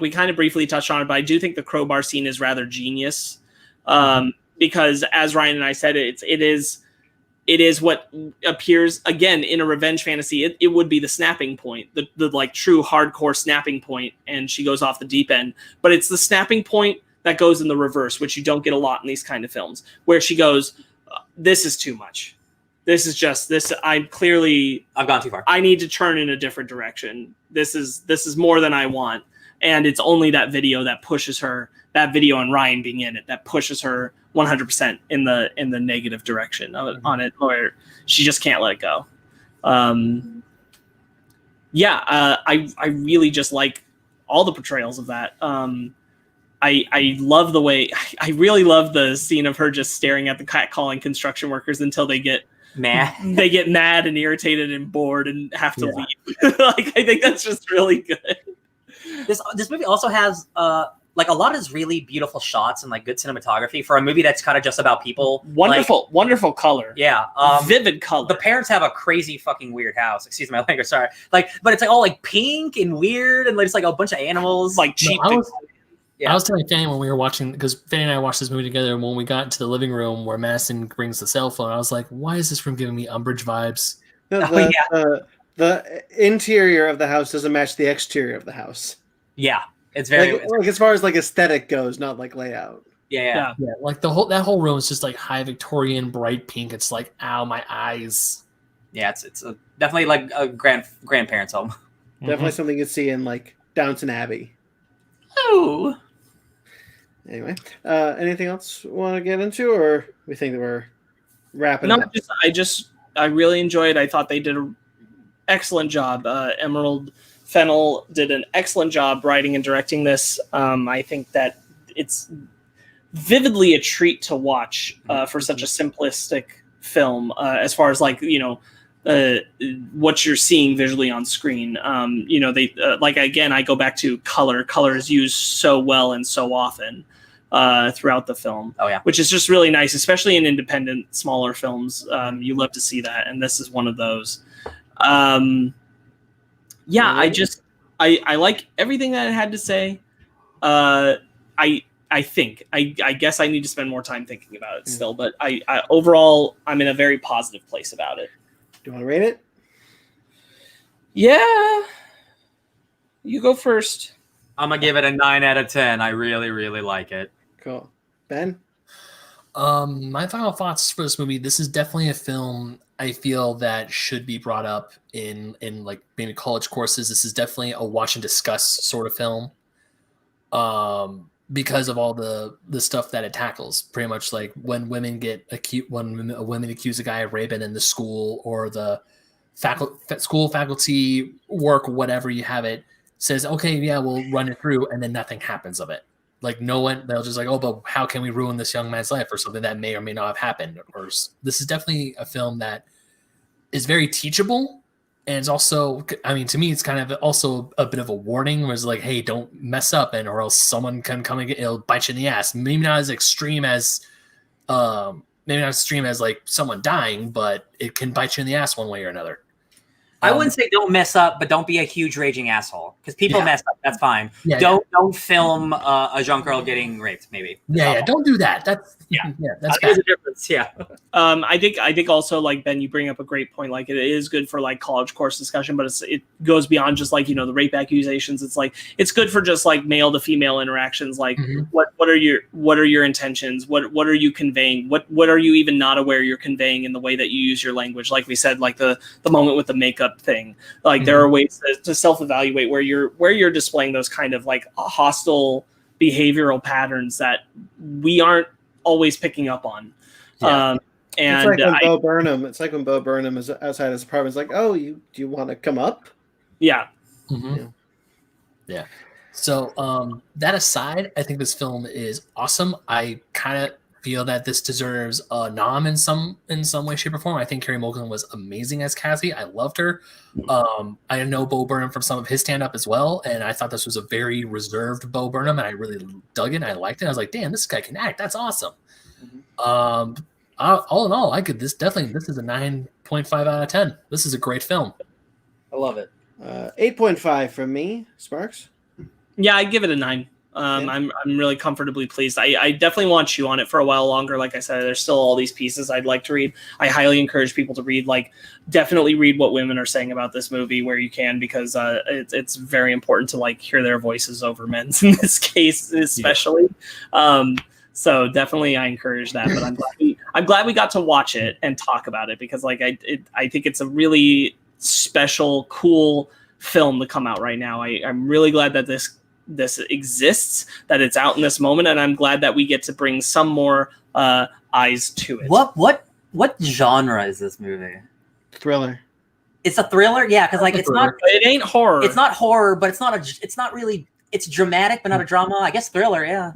S1: we kind of briefly touched on it, but I do think the crowbar scene is rather genius. Because as Ryan and I said, it is what appears again in a revenge fantasy. It would be the snapping point, the like true hardcore snapping point, and she goes off the deep end. But it's the snapping point that goes in the reverse, which you don't get a lot in these kind of films, where she goes, "This is too much. This is just this. I've gone too far. I need to turn in a different direction. This is more than I want." And it's only that video that pushes her. That video and Ryan being in it that pushes her 100% in the negative direction on it, where she just can't let it go. I really just like all the portrayals of that. I love the way I really love the scene of her just staring at the catcalling construction workers until they get mad. They get mad and irritated and bored and have to leave. Like, I think that's just really good.
S2: This movie also has like a lot of really beautiful shots and like good cinematography for a movie that's kind of just about people.
S1: Wonderful color.
S2: Yeah.
S1: Vivid color.
S2: The parents have a crazy fucking weird house. Excuse my language, sorry. Like, but it's like all like pink and weird and it's like a bunch of animals. Like cheap.
S4: I was telling Fanny when we were watching, because Fanny and I watched this movie together, and when we got into the living room where Madison brings the cell phone, I was like, why is this room giving me Umbridge vibes?
S3: The interior of the house doesn't match the exterior of the house.
S2: Yeah. It's very
S3: like as far as like aesthetic goes, not like layout.
S2: Yeah.
S4: Like that whole room is just like high Victorian, bright pink. It's like, ow, my eyes.
S2: Yeah, it's definitely like a grandparents' home.
S3: Definitely something you'd see in like Downton Abbey.
S2: Oh.
S3: Anyway, anything else we want to get into, or we think that we're wrapping up?
S1: I really enjoyed. I thought they did an excellent job. Emerald Fennell did an excellent job writing and directing this. I think that it's vividly a treat to watch for such a simplistic film, as far as like, what you're seeing visually on screen. They again, I go back to color. Color is used so well and so often throughout the film.
S2: Oh yeah,
S1: which is just really nice, especially in independent, smaller films. You love to see that, and this is one of those. I like everything that it had to say. I guess I need to spend more time thinking about it still, but I overall I'm in a very positive place about it.
S3: Do you want to rate it?
S1: Yeah, you go first.
S2: I'm gonna give it a 9 out of 10. I really, really like it.
S3: Cool. Ben?
S4: My final thoughts for this movie. This is definitely a film I feel that should be brought up in like being college courses. This is definitely a watch and discuss sort of film. Because of all the stuff that it tackles, pretty much like when women women accuse a guy of raping in the school, or the school faculty work, whatever you have it, says, okay, yeah, we'll run it through, and then nothing happens of it. Like they'll just like, oh, but how can we ruin this young man's life for something that may or may not have happened? Or this is definitely a film that is very teachable. And it's also, I mean, to me, it's kind of also a bit of a warning where it's like, hey, don't mess up, or else someone can come and it'll bite you in the ass. Maybe not as extreme as like someone dying, but it can bite you in the ass one way or another.
S2: I wouldn't say don't mess up, but don't be a huge raging asshole, because people mess up. That's fine. Don't film a young girl getting raped. Maybe.
S4: Don't do that. That's that's bad.
S2: A difference. Yeah.
S1: I think also, like Ben, you bring up a great point. Like, it is good for like college course discussion, but it goes beyond just like the rape accusations. It's like it's good for just like male to female interactions. Like what are your intentions? What are you conveying? What are you even not aware you're conveying in the way that you use your language? Like we said, like the moment with the makeup thing. Like there are ways to self-evaluate where you're displaying those kind of like hostile behavioral patterns that we aren't always picking up on. And
S3: it's like when Bo Burnham. It's like when Bo Burnham is outside his apartment. It's like, oh, do you want to come up?
S1: Yeah.
S3: Yeah.
S4: Yeah. So that aside, I think this film is awesome. I kind of feel that this deserves a nom in some way, shape, or form. I think Carey Mulligan was amazing as Cassie. I loved her. I know Bo Burnham from some of his stand-up as well, and I thought this was a very reserved Bo Burnham, and I really dug it. And I liked it. I was like, damn, this guy can act. That's awesome. All in all, this is a 9.5 out of 10. This is a great film.
S3: I love it. 8.5 from me. Sparks?
S1: Yeah, I'd give it a 9. I'm really comfortably pleased. I definitely want to chew on it for a while longer. Like I said, there's still all these pieces I'd like to read. I highly encourage people to read. Like, definitely read what women are saying about this movie where you can, because it's very important to like hear their voices over men's in this case, especially. Yeah. So definitely, I encourage that. But I'm glad we got to watch it and talk about it, because like I think it's a really special, cool film to come out right now. I'm really glad that this exists, that it's out in this moment, and I'm glad that we get to bring some more eyes to it.
S2: What genre is this movie?
S3: Thriller.
S2: It's a thriller, yeah, because like
S1: it ain't horror.
S2: It's not horror, but it's not really. It's dramatic, but not a drama. I guess thriller, yeah.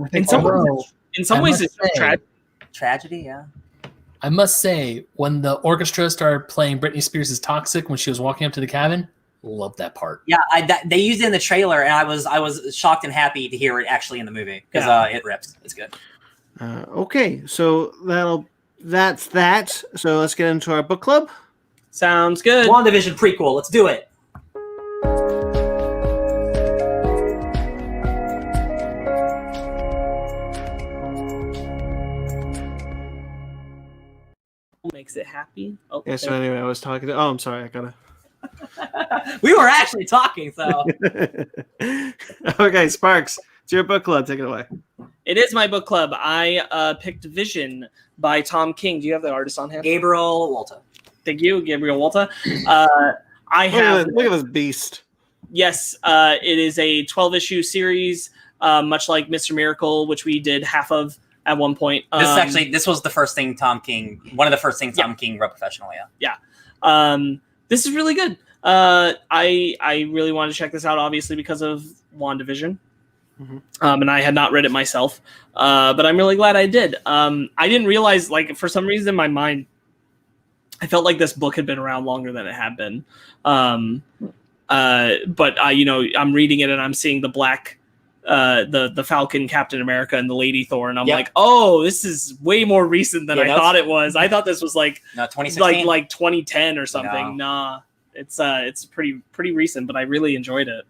S1: In some ways, it's
S2: tragedy, yeah.
S4: I must say, when the orchestra started playing Britney Spears' "Toxic" when she was walking up to the cabin, love that part.
S2: Yeah, they used it in the trailer, and I was shocked and happy to hear it actually in the movie, because it rips. It's good.
S3: Okay, so that's that. So let's get into our book club.
S1: Sounds good.
S2: WandaVision prequel. Let's do it.
S1: Makes it happy. Oh,
S3: yeah. So anyway, I was talking to. Oh, I'm sorry. I gotta.
S2: We were actually talking, so.
S3: Okay, Sparks, it's your book club. Take it away.
S1: It is my book club. I picked Vision by Tom King. Do you have the artist on hand?
S2: Gabriel Walta.
S1: Thank you, Gabriel Walta. Look
S3: at this beast.
S1: Yes, it is a 12-issue series, much like Mr. Miracle, which we did half of at one point.
S2: This was the first thing Tom King, one of the first things Tom King wrote professionally.
S1: Yeah. This is really good. I really wanted to check this out, obviously, because of WandaVision. Mm-hmm. And I had not read it myself, but I'm really glad I did. I didn't realize, like, for some reason in my mind, I felt like this book had been around longer than it had been. But I'm reading it and I'm seeing the black, the Falcon, Captain America, and the Lady Thor, and I'm like, oh, this is way more recent than I thought it was. I thought this was like
S2: 2016,
S1: like 2010 or something. No. Nah, it's pretty recent, but I really enjoyed it.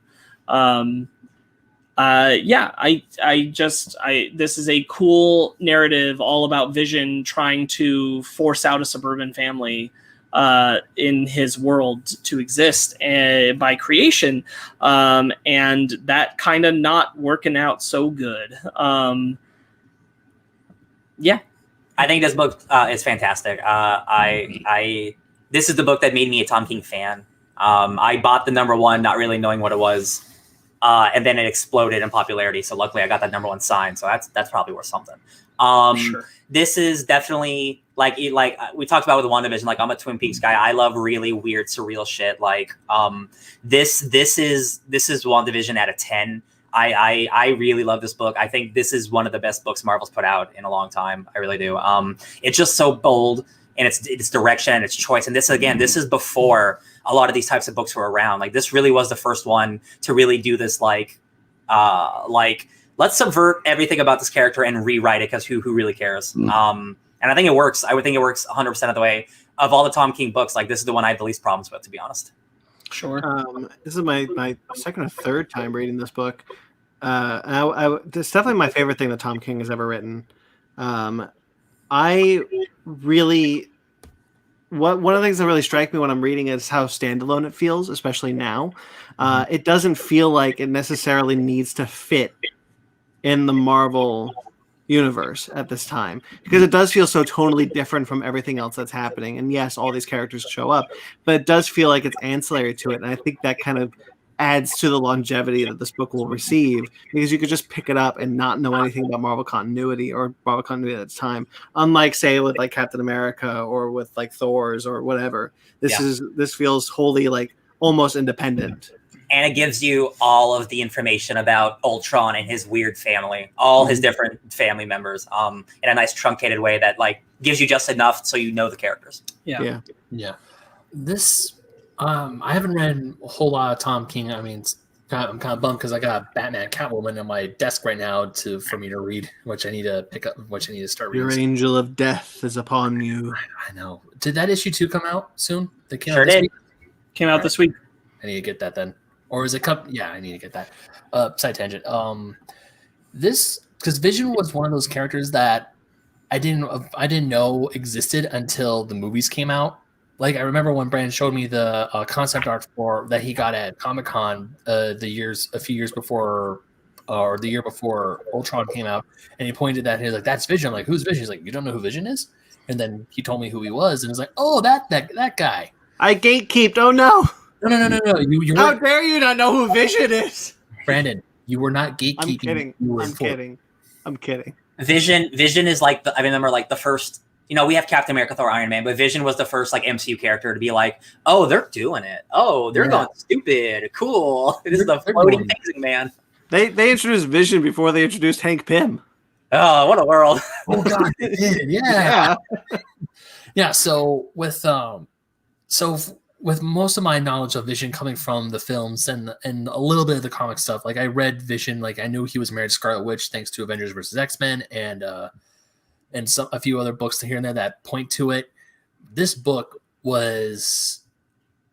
S1: This is a cool narrative all about Vision trying to force out a suburban family in his world to exist by creation, and that kind of not working out so good.
S2: I think this book is fantastic. This is the book that made me a Tom King fan. I bought the #1 not really knowing what it was. And then it exploded in popularity. So luckily I got that #1 sign. So that's probably worth something.
S1: Sure.
S2: This is definitely like we talked about with the WandaVision. Like, I'm a Twin Peaks guy. I love really weird, surreal shit. Like, this is WandaVision at a 10. I really love this book. I think this is one of the best books Marvel's put out in a long time. I really do. It's just so bold in its direction and its choice. And this is before a lot of these types of books were around. Like, this really was the first one to really do this, like let's subvert everything about this character and rewrite it, because who really cares? And I think it works. I would think it works 100% of the way. Of all the Tom King books, like, this is the one I have the least problems with, to be honest.
S1: Sure.
S3: This is my second or third time reading this book. It's definitely my favorite thing that Tom King has ever written. I really... one of the things that really strike me when I'm reading it is how standalone it feels, especially now. It doesn't feel like it necessarily needs to fit in the Marvel universe at this time, because it does feel so totally different from everything else that's happening. And yes, all these characters show up, but it does feel like it's ancillary to it. And I think that kind of adds to the longevity that this book will receive, because you could just pick it up and not know anything about Marvel continuity or Marvel continuity at its time. Unlike, say, with like Captain America or with like Thor's or whatever, this feels wholly like almost independent
S2: And it gives you all of the information about Ultron and his weird family, all his different family members, in a nice truncated way that like gives you just enough so you know the characters.
S1: Yeah.
S4: This, I haven't read a whole lot of Tom King. I mean, I'm kind of bummed because I got Batman, Catwoman on my desk right now for me to read, which I need to pick up, which I need to start reading.
S3: Your angel of death is upon you.
S4: I know. Did that issue 2 come out soon? They came
S2: Sure
S4: out this
S2: did.
S4: week?
S1: Came out this week.
S4: I need to get that then. Or is it cup? Yeah, I need to get that. Side tangent. This, because Vision was one of those characters that I didn't know existed until the movies came out. Like I remember when Brandon showed me the concept art for that he got at Comic-Con a few years before, or the year before Ultron came out, and he pointed that he was like, "That's Vision." I'm like, "Who's Vision?" He's like, "You don't know who Vision is?" And then he told me who he was, and it's like, "Oh, that guy."
S3: I gatekeeped. Oh no!
S4: No. You
S3: How dare you not know who Vision is?
S4: Brandon, you were not gatekeeping.
S3: I'm kidding.
S2: Vision is like I remember like the first. You know, we have Captain America, Thor, Iron Man, but Vision was the first like MCU character to be like, "Oh, they're doing it. Oh, they're going stupid. Cool. This is the floating amazing man."
S3: They introduced Vision before they introduced Hank Pym.
S2: Oh, what a world!
S4: Oh God, they did. Yeah. Yeah. So with most of my knowledge of Vision coming from the films and a little bit of the comic stuff, like I read Vision, like I knew he was married to Scarlet Witch thanks to Avengers vs. X-Men and a few other books here and there that point to it. This book was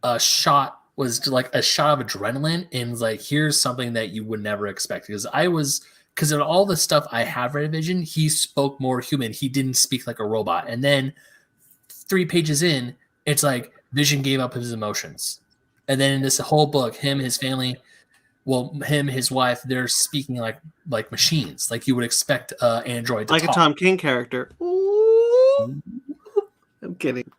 S4: like a shot of adrenaline, and was like, here's something that you would never expect. Because in all the stuff I have read of Vision, he spoke more human. He didn't speak like a robot. And then 3 pages in, it's like Vision gave up his emotions. And then in this whole book, his family, his wife, they're speaking like machines, like you would expect android to
S3: like
S4: talk.
S3: A Tom King character. Ooh. I'm kidding.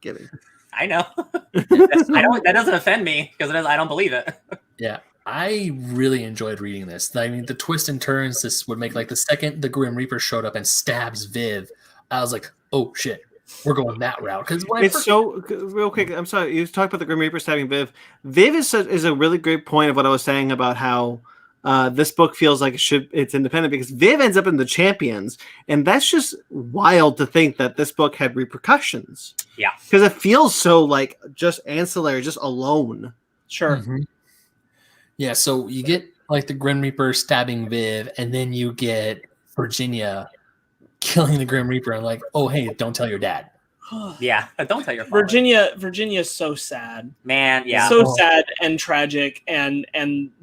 S2: I know. That doesn't offend me because I don't believe it.
S4: Yeah, I really enjoyed reading this. I mean, the twists and turns this would make, like the second the Grim Reaper showed up and stabs Viv, I was like, oh shit, we're going that route. Because
S3: real quick. I'm sorry, you talked about the Grim Reaper stabbing Viv. Viv is a really great point of what I was saying about how this book feels like it's independent, because Viv ends up in the Champions, and that's just wild to think that this book had repercussions.
S2: Yeah,
S3: because it feels so like just ancillary, just alone.
S1: Sure.
S4: Mm-hmm. Yeah, so you get like the Grim Reaper stabbing Viv, and then you get Virginia killing the Grim Reaper, and like, oh hey, don't tell your dad.
S2: Yeah, don't tell your father.
S1: Virginia's so sad,
S2: man. Yeah,
S1: so sad and tragic, and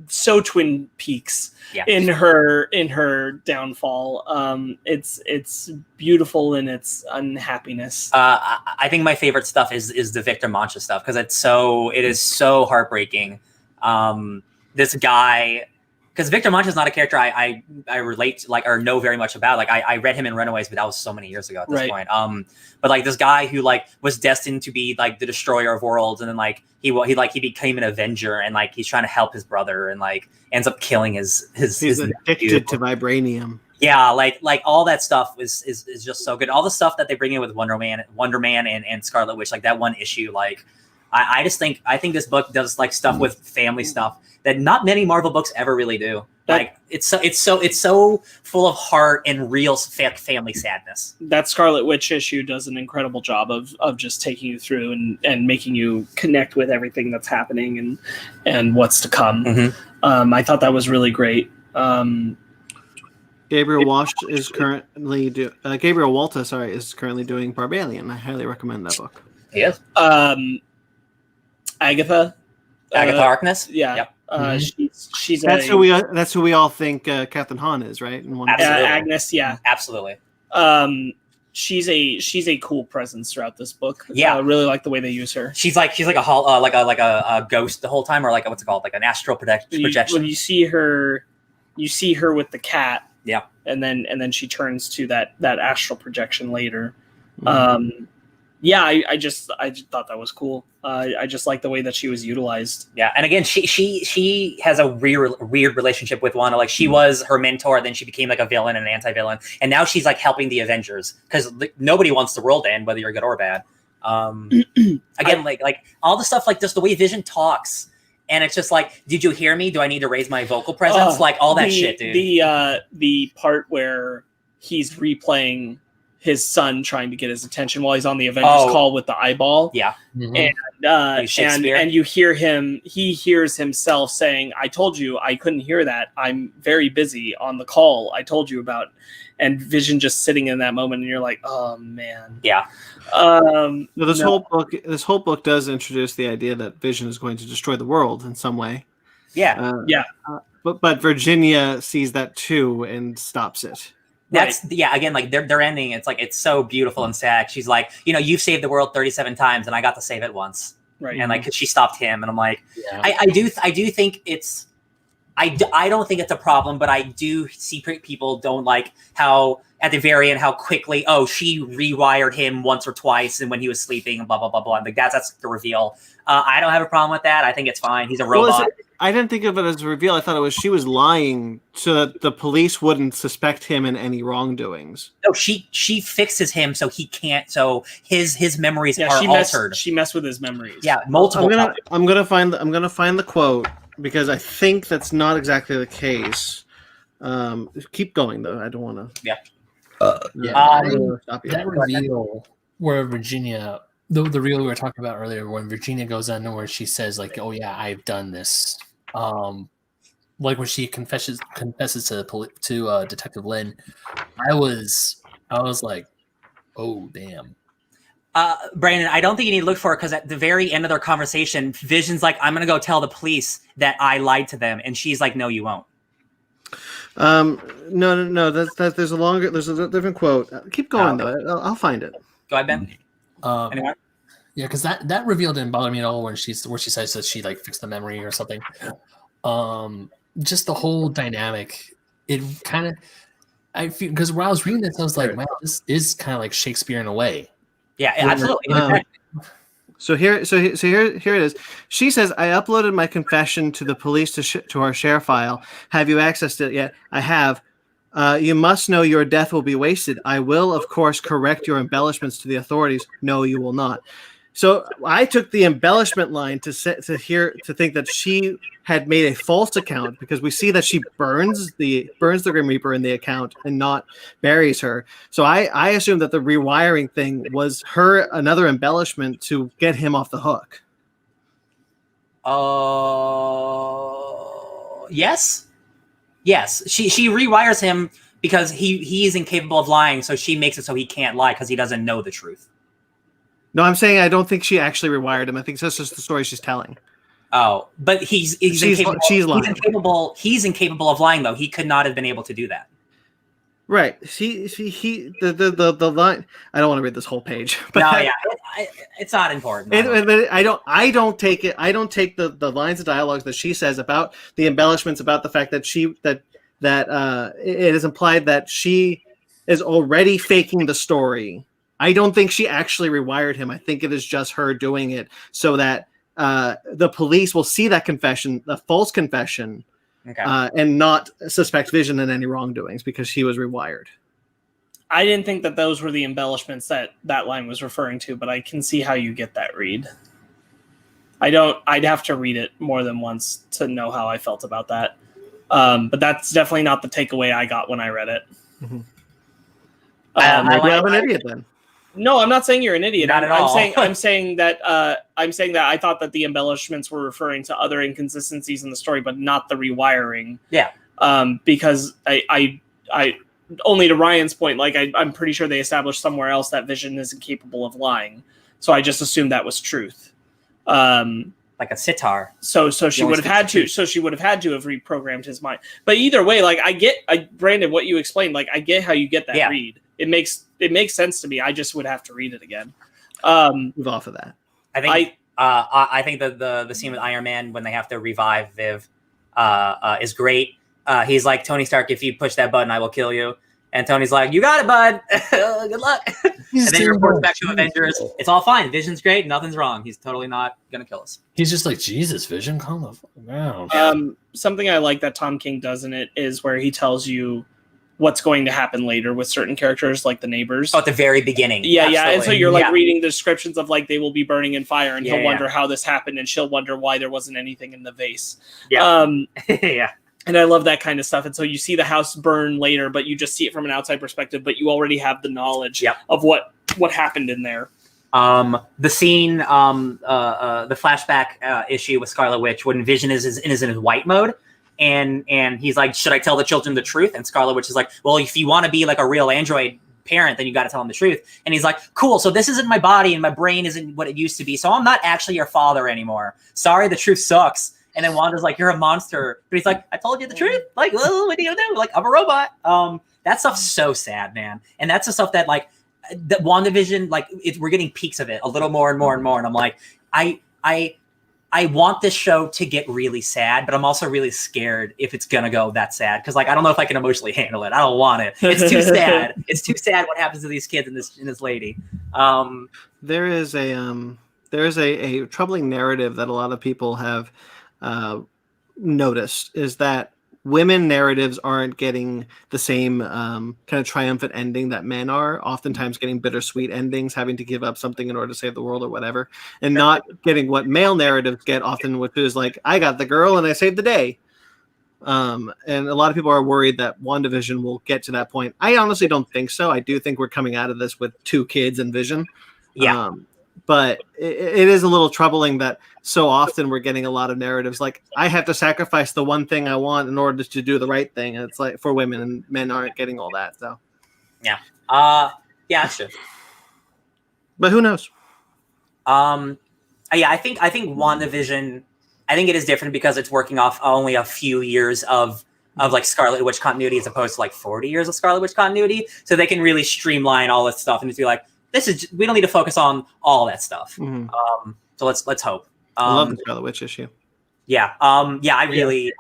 S1: so Twin Peaks in her downfall. It's beautiful in its unhappiness.
S2: I think my favorite stuff is the Victor Mancha stuff, because it is so heartbreaking. This guy, because Victor Mancha is not a character I relate to, like, or know very much about. Like I read him in Runaways, but that was so many years ago at this point. But like this guy who like was destined to be like the destroyer of worlds, and then like he became an Avenger, and like he's trying to help his brother, and like ends up killing his
S3: He's addicted to vibranium.
S2: Yeah, like all that stuff is just so good. All the stuff that they bring in with Wonder Man and Scarlet Witch, like that one issue, like I think this book does like stuff with family stuff that not many Marvel books ever really do. Like it's so full of heart and real family sadness.
S1: That Scarlet Witch issue does an incredible job of just taking you through and making you connect with everything that's happening and what's to come. Mm-hmm. I thought that was really great.
S3: Gabriel Walsh is currently Gabriel Walta, is currently doing Barbarian. I highly recommend that book.
S2: Yes.
S1: Agatha
S2: Harkness.
S1: Yeah. Yep. She's
S3: that's who we all think Captain Han is, right?
S1: Agnes. Yeah.
S2: Absolutely.
S1: She's a cool presence throughout this book.
S2: Yeah.
S1: I really like the way they use her.
S2: She's like a ghost the whole time, or like what's it called, like an astral projection.
S1: When you see her with the cat.
S2: Yeah.
S1: And then she turns to that astral projection later.
S3: Mm-hmm.
S1: I just thought that was cool. I just like the way that she was utilized.
S2: Yeah, and again, she has a weird relationship with Wanda. Like she was her mentor, then she became like a villain and an anti-villain, and now she's like helping the Avengers, because nobody wants the world to end, whether you're good or bad. Again, like all the stuff, like just the way Vision talks And it's just like, did you hear me? Do I need to raise my vocal presence? Like all that shit, dude.
S1: The part where he's replaying his son trying to get his attention while he's on the Avengers call with the eyeball.
S2: Yeah.
S1: And you hear him, he hears himself saying, I told you I couldn't hear that. I'm very busy on the call I told you about. And Vision just sitting in that moment, and you're like, oh man.
S2: Yeah.
S3: This whole book does introduce the idea that Vision is going to destroy the world in some way.
S2: Yeah.
S3: But Virginia sees that too and stops it.
S2: That's again, like their ending, it's like, it's so beautiful and sad. She's like, you've saved the world 37 times and I got to save it once.
S1: Right.
S2: And like, 'cause she stopped him, and I'm like, I do think it's, I don't think it's a problem, but I do see people don't like how at the very end, how quickly, she rewired him once or twice, and when he was sleeping, and blah, blah, blah, blah. And like, that's the reveal. I don't have a problem with that. I think it's fine. He's a robot.
S3: I didn't think of it as a reveal. I thought it was she was lying so that the police wouldn't suspect him in any wrongdoings.
S2: No, she fixes him so he can't. So his memories are altered.
S1: She messed with his memories.
S2: Yeah, multiple.
S3: I'm gonna find the quote because I think that's not exactly the case. Keep going though. I don't want to.
S2: Yeah.
S4: That reveal where Virginia, the reveal we were talking about earlier, when Virginia goes on where she says like, "Oh yeah, I've done this." Like when she confesses to Detective Lynn, I was like, "Oh damn."
S2: Brandon, I don't think you need to look for it, because at the very end of their conversation, Vision's like, "I'm gonna go tell the police that I lied to them," and she's like, "No, you won't."
S3: No. There's a different quote. Keep going though. I'll find it.
S2: Go ahead, Ben. Anyone?
S4: Yeah, because that reveal didn't bother me at all when she says that she like fixed the memory or something. Just the whole dynamic. It kind of, I feel, because when I was reading this, I was like, wow, this is kind of like Shakespeare in a way.
S2: Yeah, absolutely.
S3: So here it is. She says, "I uploaded my confession to the police to our share file. Have you accessed it yet? I have. You must know your death will be wasted. I will, of course, correct your embellishments to the authorities. No, you will not." So I took the embellishment line to think that she had made a false account, because we see that she burns the Grim Reaper in the account and not buries her. So I assumed that the rewiring thing was another embellishment to get him off the hook.
S2: Yes. She rewires him because he is incapable of lying, so she makes it so he can't lie because he doesn't know the truth.
S3: No, I'm saying I don't think she actually rewired him. I think that's just the story she's telling.
S2: Oh, but he's incapable.
S3: She's lying.
S2: He's incapable of lying, though. He could not have been able to do that.
S3: Right. The line. I don't want to read this whole page. But
S2: it's not important.
S3: I don't take it. I don't take the lines of dialogue that she says about the embellishments, about the fact that it is implied that she is already faking the story. I don't think she actually rewired him. I think it is just her doing it so that the police will see that confession, the false confession, and not suspect Vision in any wrongdoings because he was rewired.
S1: I didn't think that those were the embellishments that line was referring to, but I can see how you get that read. I'd have to read it more than once to know how I felt about that. But that's definitely not the takeaway I got when I read it.
S3: Mm-hmm. Maybe I'm an idiot then.
S1: No, I'm not saying you're an idiot.
S2: Not at all.
S1: I'm saying that I thought that the embellishments were referring to other inconsistencies in the story, but not the rewiring.
S2: Yeah.
S1: Because I only to Ryan's point, like I'm pretty sure they established somewhere else that Vision is incapable of lying, so I just assumed that was truth.
S2: Like a sitar.
S1: So she would have had to. So she would have had to have reprogrammed his mind. But either way, like Brandon, what you explained, like I get how you get that read. It makes sense to me. I just would have to read it again.
S3: Move off of that.
S2: I think the scene with Iron Man when they have to revive Viv is great. He's like, Tony Stark, if you push that button, I will kill you. And Tony's like, you got it, bud. Good luck. And then he reports back to Avengers. It's all fine. Vision's great. Nothing's wrong. He's totally not going to kill us.
S4: He's just like, Jesus, Vision, calm the fuck down.
S1: Something I like that Tom King does in it is where he tells you what's going to happen later with certain characters, like the neighbors.
S2: Oh, at the very beginning.
S1: Yeah,
S2: Absolutely.
S1: yeah. And so you're like reading the descriptions of like they will be burning in fire, and he'll wonder how this happened, and she'll wonder why there wasn't anything in the vase.
S2: Yeah. Yeah.
S1: And I love that kind of stuff. And so you see the house burn later, but you just see it from an outside perspective, but you already have the knowledge of what happened in there.
S2: The scene, the flashback issue with Scarlet Witch when Vision is in his white mode, and he's like, should I tell the children the truth? And Scarlet Witch is like, well, if you want to be like a real android parent, then you got to tell them the truth. And he's like, cool, so this isn't my body and my brain isn't what it used to be, so I'm not actually your father anymore. Sorry, the truth sucks. And then Wanda's like, you're a monster. But he's like, I told you the truth. Like, well, what do you do? Like, I'm a robot. That stuff's so sad, man. And that's the stuff that, like, that WandaVision, like, we're getting peaks of it a little more and more and more. And I'm like, I want this show to get really sad, but I'm also really scared if it's going to go that sad. Because, like, I don't know if I can emotionally handle it. I don't want it. It's too sad. It's too sad what happens to these kids and this lady.
S3: There is a troubling narrative that a lot of people have noticed, is that women narratives aren't getting the same kind of triumphant ending that men are, oftentimes getting bittersweet endings, having to give up something in order to save the world or whatever, and not getting what male narratives get often, which is like, I got the girl and I saved the day. And a lot of people are worried that WandaVision will get to that point. I honestly don't think so. I do think we're coming out of this with 2 kids and Vision.
S2: Yeah.
S3: But it is a little troubling that so often we're getting a lot of narratives like, I have to sacrifice the one thing I want in order to do the right thing. And it's like, for women, and men aren't getting all that. So
S2: yeah, that's true.
S3: But who knows?
S2: Yeah, I think WandaVision, I think it is different because it's working off only a few years of like Scarlet Witch continuity as opposed to like 40 years of Scarlet Witch continuity. So they can really streamline all this stuff and just be like, we don't need to focus on all that stuff. Mm-hmm. So let's hope.
S3: I love the Scarlet Witch issue.
S2: Yeah. I really,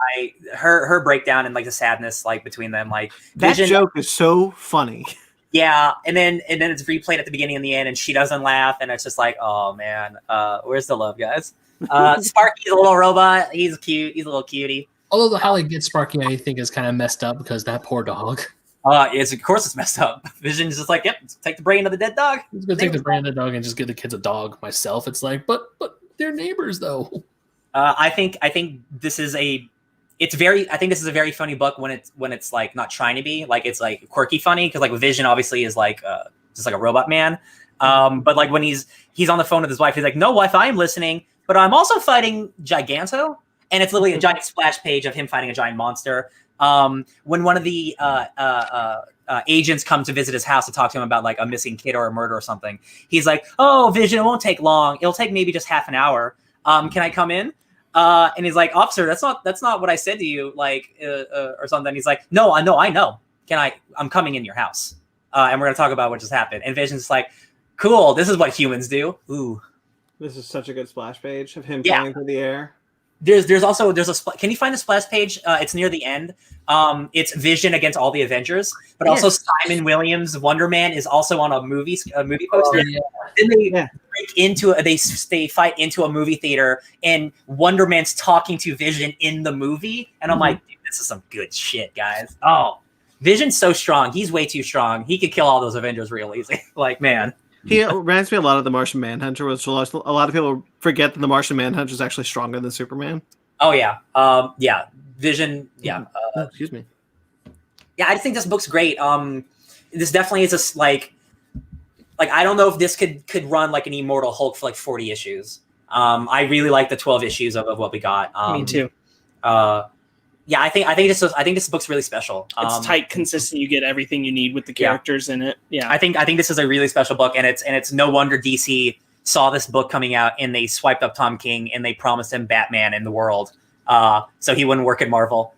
S2: her breakdown and like the sadness, like between them, like
S3: that Vision, joke is so funny.
S2: Yeah. And then it's replayed at the beginning and the end, and she doesn't laugh. And it's just like, oh man, where's the love, guys? Sparky's a little robot. He's cute. He's a little cutie.
S4: Although how they get Sparky, I think, is kind of messed up because that poor dog.
S2: Of course it's messed up. Vision's just like, yep, take the brain of the dead dog.
S4: I'm gonna take the brain of the dog and just give the kids a dog myself. It's like, but they're neighbors though.
S2: I think this is a very funny book when it's like not trying to be, like it's like quirky funny, because like Vision obviously is like just like a robot man. But like when he's on the phone with his wife, he's like, no wife, I am listening, but I'm also fighting Giganto, and it's literally a giant splash page of him fighting a giant monster. When one of the agents come to visit his house to talk to him about like a missing kid or a murder or something, he's like, oh, Vision, it won't take long. It'll take maybe just half an hour. Can I come in? And he's like, officer, that's not what I said to you, like, or something. He's like, no, I know. I'm coming in your house. And we're going to talk about what just happened. And Vision's like, cool. This is what humans do. Ooh.
S3: This is such a good splash page of him flying through the air.
S2: There's a can you find the splash page? It's near the end. It's Vision against all the Avengers, but also Simon Williams Wonder Man is also on a movie poster. Then they break into they fight into a movie theater, and Wonder Man's talking to Vision in the movie, and I'm like, dude, this is some good shit, guys. Oh, Vision's so strong. He's way too strong. He could kill all those Avengers real easy. Like, man.
S3: He reminds me a lot of the Martian Manhunter, which a lot of people forget that the Martian Manhunter is actually stronger than Superman.
S2: Oh yeah, Vision. Yeah,
S3: excuse me.
S2: Yeah, I just think this book's great. This definitely is a like I don't know if this could run like an Immortal Hulk for like 40 issues. I really like the 12 issues of what we got.
S1: Me too.
S2: Yeah, I think this book's really special.
S1: It's tight, consistent. You get everything you need with the characters in it. Yeah,
S2: I think this is a really special book, and it's no wonder DC saw this book coming out and they swiped up Tom King and they promised him Batman in the world, so he wouldn't work at Marvel,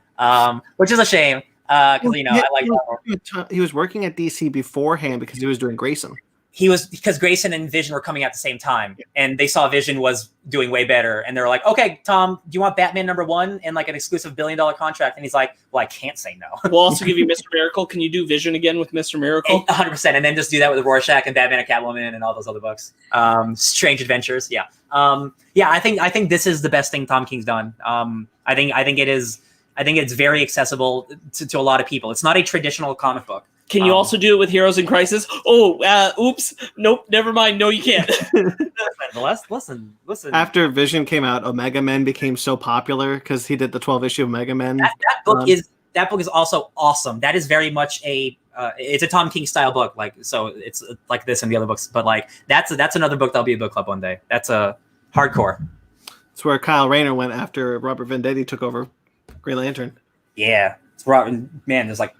S2: which is a shame. Because I like
S3: he was working at DC beforehand because he was doing Grayson.
S2: Because Grayson and Vision were coming out at the same time, and they saw Vision was doing way better, and they were like, okay, Tom, do you want Batman #1 and like an exclusive $1 billion contract? And he's like, well, I can't say no.
S1: We'll also give you Mr. Miracle. Can you do Vision again with Mr. Miracle?
S2: 100%, and then just do that with Rorschach and Batman and Catwoman and all those other books. Strange Adventures, yeah. I think this is the best thing Tom King's done. I think it is I think it's very accessible to a lot of people. It's not a traditional comic book.
S1: Can you also do it with Heroes in Crisis? Oh, oops. Nope, never mind. No, you can't.
S2: Listen.
S3: After Vision came out, Omega Men became so popular because he did the 12 issue Omega Men.
S2: That book is also awesome. That is very much it's a Tom King style book. Like, so it's like this and the other books, but like that's another book that'll be a book club one day. That's a hardcore.
S3: It's where Kyle Rayner went after Robert Venditti took over Green Lantern.
S2: Yeah, it's man. There's like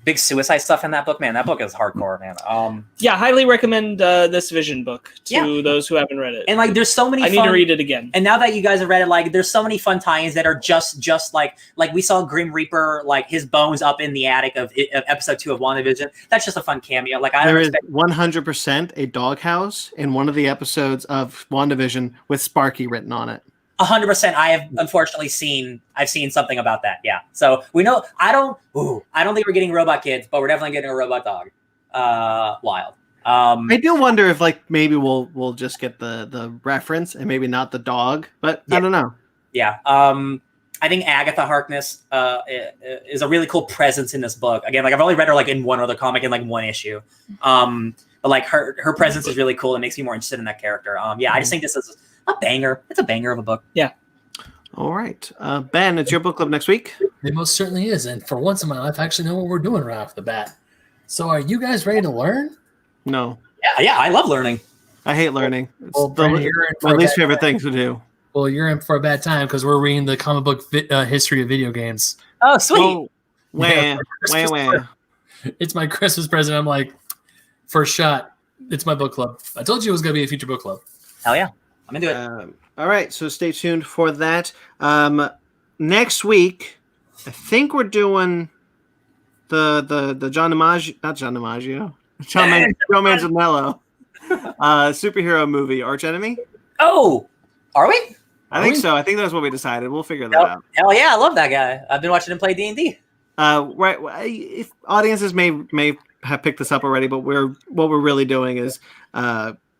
S2: big suicide stuff in that book, man. That book is hardcore, man.
S1: Yeah, highly recommend this Vision book to those who haven't read it.
S2: And like, there's so many.
S1: I need to read it again.
S2: And now that you guys have read it, like, there's so many fun tie-ins that are just like we saw Grim Reaper, like his bones up in the attic of episode 2 of WandaVision. That's just a fun cameo. Like,
S3: there is 100% a doghouse in one of the episodes of WandaVision with Sparky written on it.
S2: 100%. I have unfortunately seen something about that. Yeah. So we know. I don't think we're getting robot kids, but we're definitely getting a robot dog. Wild.
S3: I do wonder if like maybe we'll just get the reference and maybe not the dog, but I don't know.
S2: Yeah. I think Agatha Harkness is a really cool presence in this book. Again, like I've only read her like in one other comic in like one issue. But like her presence is really cool. It makes me more interested in that character. I just think this is a banger. It's a banger of a book.
S1: Yeah.
S3: All right. Ben, it's your book club next week.
S4: It most certainly is. And for once in my life, I actually know what we're doing right off the bat. So are you guys ready to learn?
S3: No.
S2: Yeah. I love learning.
S3: I hate learning. It's
S4: well,
S3: my least favorite thing to do.
S4: Well, you're in for a bad time because we're reading the comic book history of video games.
S2: Oh, sweet.
S3: Wah.
S4: It's my Christmas present. I'm like, first shot. It's my book club. I told you it was going to be a future book club.
S2: Hell yeah. I'm into it.
S3: All right, so stay tuned for that. Next week, I think we're doing the John Manganiello superhero movie, Arch Enemy.
S2: Oh, are we?
S3: I think so. I think that's what we decided. We'll figure that out.
S2: Hell yeah, I love that guy. I've been watching him play D&D.
S3: Right. If audiences may have picked this up already, but what we're really doing is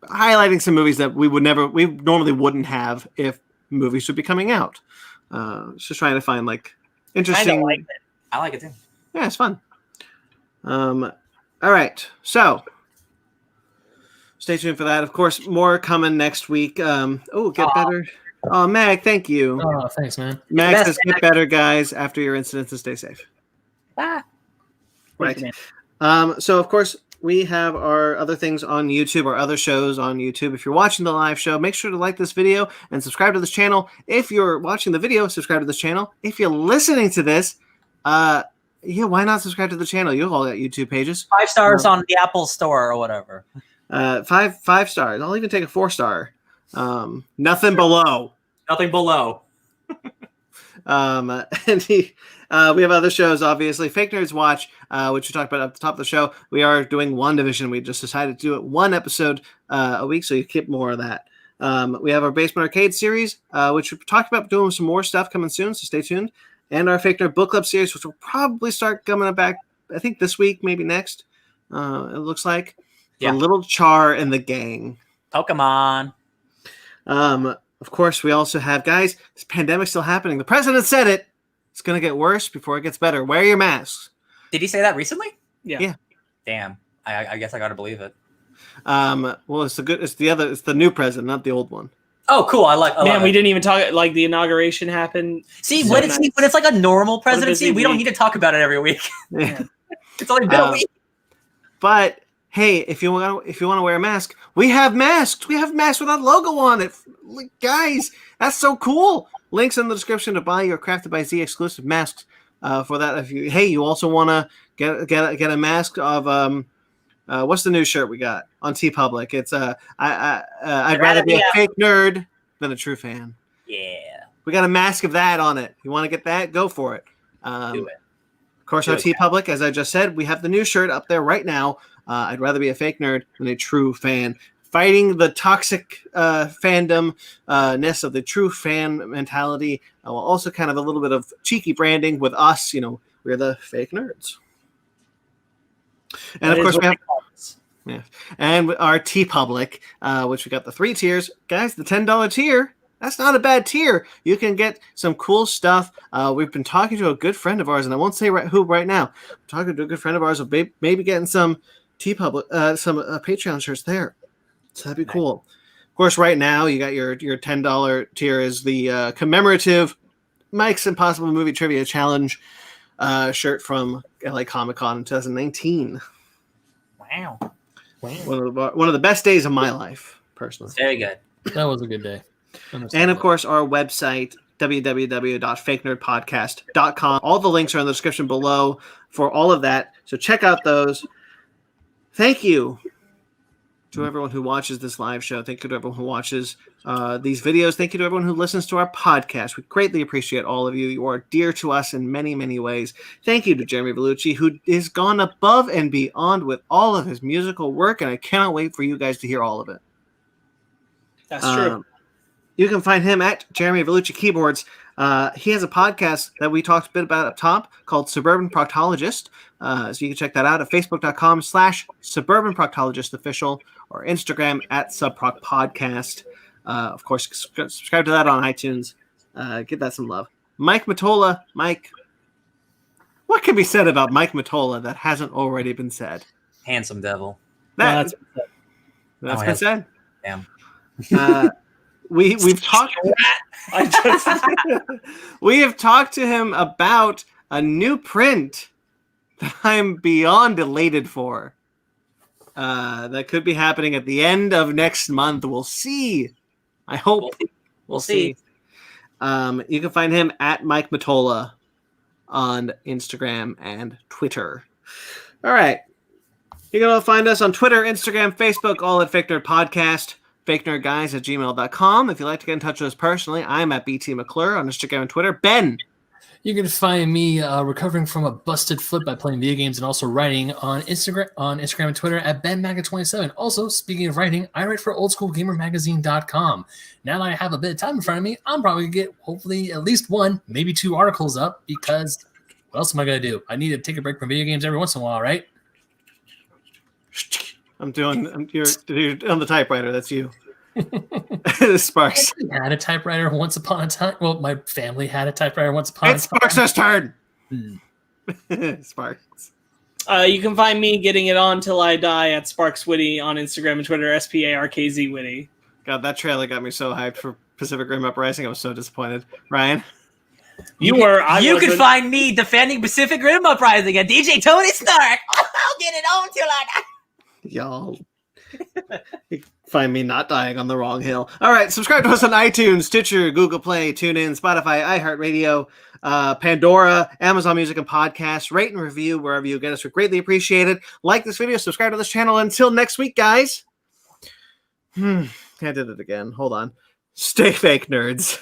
S3: highlighting some movies that we normally wouldn't have if movies would be coming out. Just trying to find like interesting.
S2: I like it too.
S3: Yeah, it's fun. All right, so stay tuned for that. Of course, more coming next week. Get better. Oh, Mag, thank you.
S4: Oh, thanks, man.
S3: Mag says, "Get better, guys, after your incidents, and stay safe."
S2: Bye.
S3: Right. So of course, we have our other things on YouTube, our other shows on YouTube. If you're watching the live show, make sure to like this video and subscribe to this channel. If you're watching the video, subscribe to this channel. If you're listening to this, why not subscribe to the channel? You all got YouTube pages.
S2: 5 stars on the Apple Store or whatever.
S3: 5 stars. I'll even take a 4-star. Nothing below.
S2: Nothing below.
S3: We have other shows, obviously. Fake Nerds Watch, which we talked about at the top of the show. We are doing WandaVision. We just decided to do it one episode a week, so you keep more of that. We have our Basement Arcade series, which we talked about doing some more stuff coming soon, so stay tuned. And our Fake Nerd Book Club series, which will probably start coming back, I think this week, maybe next. It looks like. Yeah. Little Char and the gang.
S2: Pokemon.
S3: Of course, we also have, guys, this pandemic's still happening. The president said it. It's going to get worse before it gets better. Wear your masks.
S2: Did he say that recently?
S3: Yeah.
S2: Damn. I guess I got to believe it.
S3: Well, it's the new president, not the old one.
S2: Oh, cool.
S1: We didn't even talk, like, the inauguration happened.
S2: See, when it's like a normal presidency, we don't need to talk about it every week.
S3: Yeah.
S2: It's only been a week.
S3: But hey, if you want to wear a mask, we have masks. We have masks with our logo on it. Like, guys, that's so cool. Links in the description to buy your Crafted by Z exclusive masks. For that, if you also want to get a mask of what's the new shirt we got on TeePublic? It's I'd rather be a fake nerd than a true fan.
S2: Yeah,
S3: we got a mask of that on it. You want to get that? Go for it.
S2: Do it.
S3: Of course, on TeePublic, as I just said, we have the new shirt up there right now. I'd rather be a fake nerd than a true fan. Fighting the toxic fandom-ness of the true fan mentality, while also kind of a little bit of cheeky branding with us. We're the fake nerds. And of course, we have and our TeePublic, which we got the 3 tiers. Guys, the $10 tier, That's not a bad tier. You can get some cool stuff. We've been talking to a good friend of ours, and I won't say who right now. I'm talking to a good friend of ours of maybe getting some Patreon shirts there. So that'd be cool. Of course, right now you got your $10 tier is the commemorative Mike's Impossible Movie Trivia Challenge shirt from LA Comic-Con in 2019.
S2: Wow.
S3: One of the best days of my life, personally.
S2: Very good.
S4: That was a good day.
S3: And of course, our website, www.fakenerdpodcast.com. All the links are in the description below for all of that. So check out those. Thank you to everyone who watches this live show. Thank you to everyone who watches these videos. Thank you to everyone who listens to our podcast. We greatly appreciate all of you. You are dear to us in many, many ways. Thank you to Jeremy Bellucci, who has gone above and beyond with all of his musical work, and I cannot wait for you guys to hear all of it.
S1: That's true.
S3: You can find him at Jeremy Bellucci Keyboards. He has a podcast that we talked a bit about up top called Suburban Proctologist. So you can check that out at facebook.com/Suburban Proctologist Official or Instagram at Subproc Podcast. Of course, subscribe to that on iTunes. Give that some love. Mike Mottola. Mike, what can be said about Mike Mottola that hasn't already been said?
S2: Handsome devil.
S3: That's been said.
S2: Damn.
S3: We've talked. We have talked to him about a new print that I'm beyond elated for. That could be happening at the end of next month. We'll see. I hope
S2: we'll see.
S3: You can find him at Mike Mottola on Instagram and Twitter. All right. You can all find us on Twitter, Instagram, Facebook, all at Fake Nerd Podcast. FakeNerdGuys@gmail.com. If you'd like to get in touch with us personally, I'm at BT McClure on Instagram and Twitter. Ben.
S4: You can find me recovering from a busted flip by playing video games and also writing on Instagram and Twitter at BenMaga27. Also, speaking of writing, I write for OldSchoolGamerMagazine.com. Now that I have a bit of time in front of me, I'm probably going to get hopefully at least one, maybe 2 articles up because what else am I going to do? I need to take a break from video games every once in a while, right?
S3: You're on the typewriter. That's you. Sparks.
S4: I had a typewriter once upon a time. Well, my family had a typewriter once upon a time.
S3: It's Sparks' turn. Sparks.
S1: You can find me getting it on till I die at Sparks Witty on Instagram and Twitter, SPARKZ Witty.
S3: God, that trailer got me so hyped for Pacific Rim Uprising. I was so disappointed. Ryan?
S1: You
S2: can find me defending Pacific Rim Uprising at DJ Tony Stark. I'll get it on till I die.
S3: Y'all. You find me not dying on the wrong hill. All right, subscribe to us on iTunes, Stitcher, Google Play, TuneIn, Spotify, iHeartRadio, Pandora, Amazon Music and Podcasts. Rate and review wherever you get us. We greatly appreciate it. Like this video, subscribe to this channel. Until next week, guys. I did it again. Hold on. Stay fake, nerds.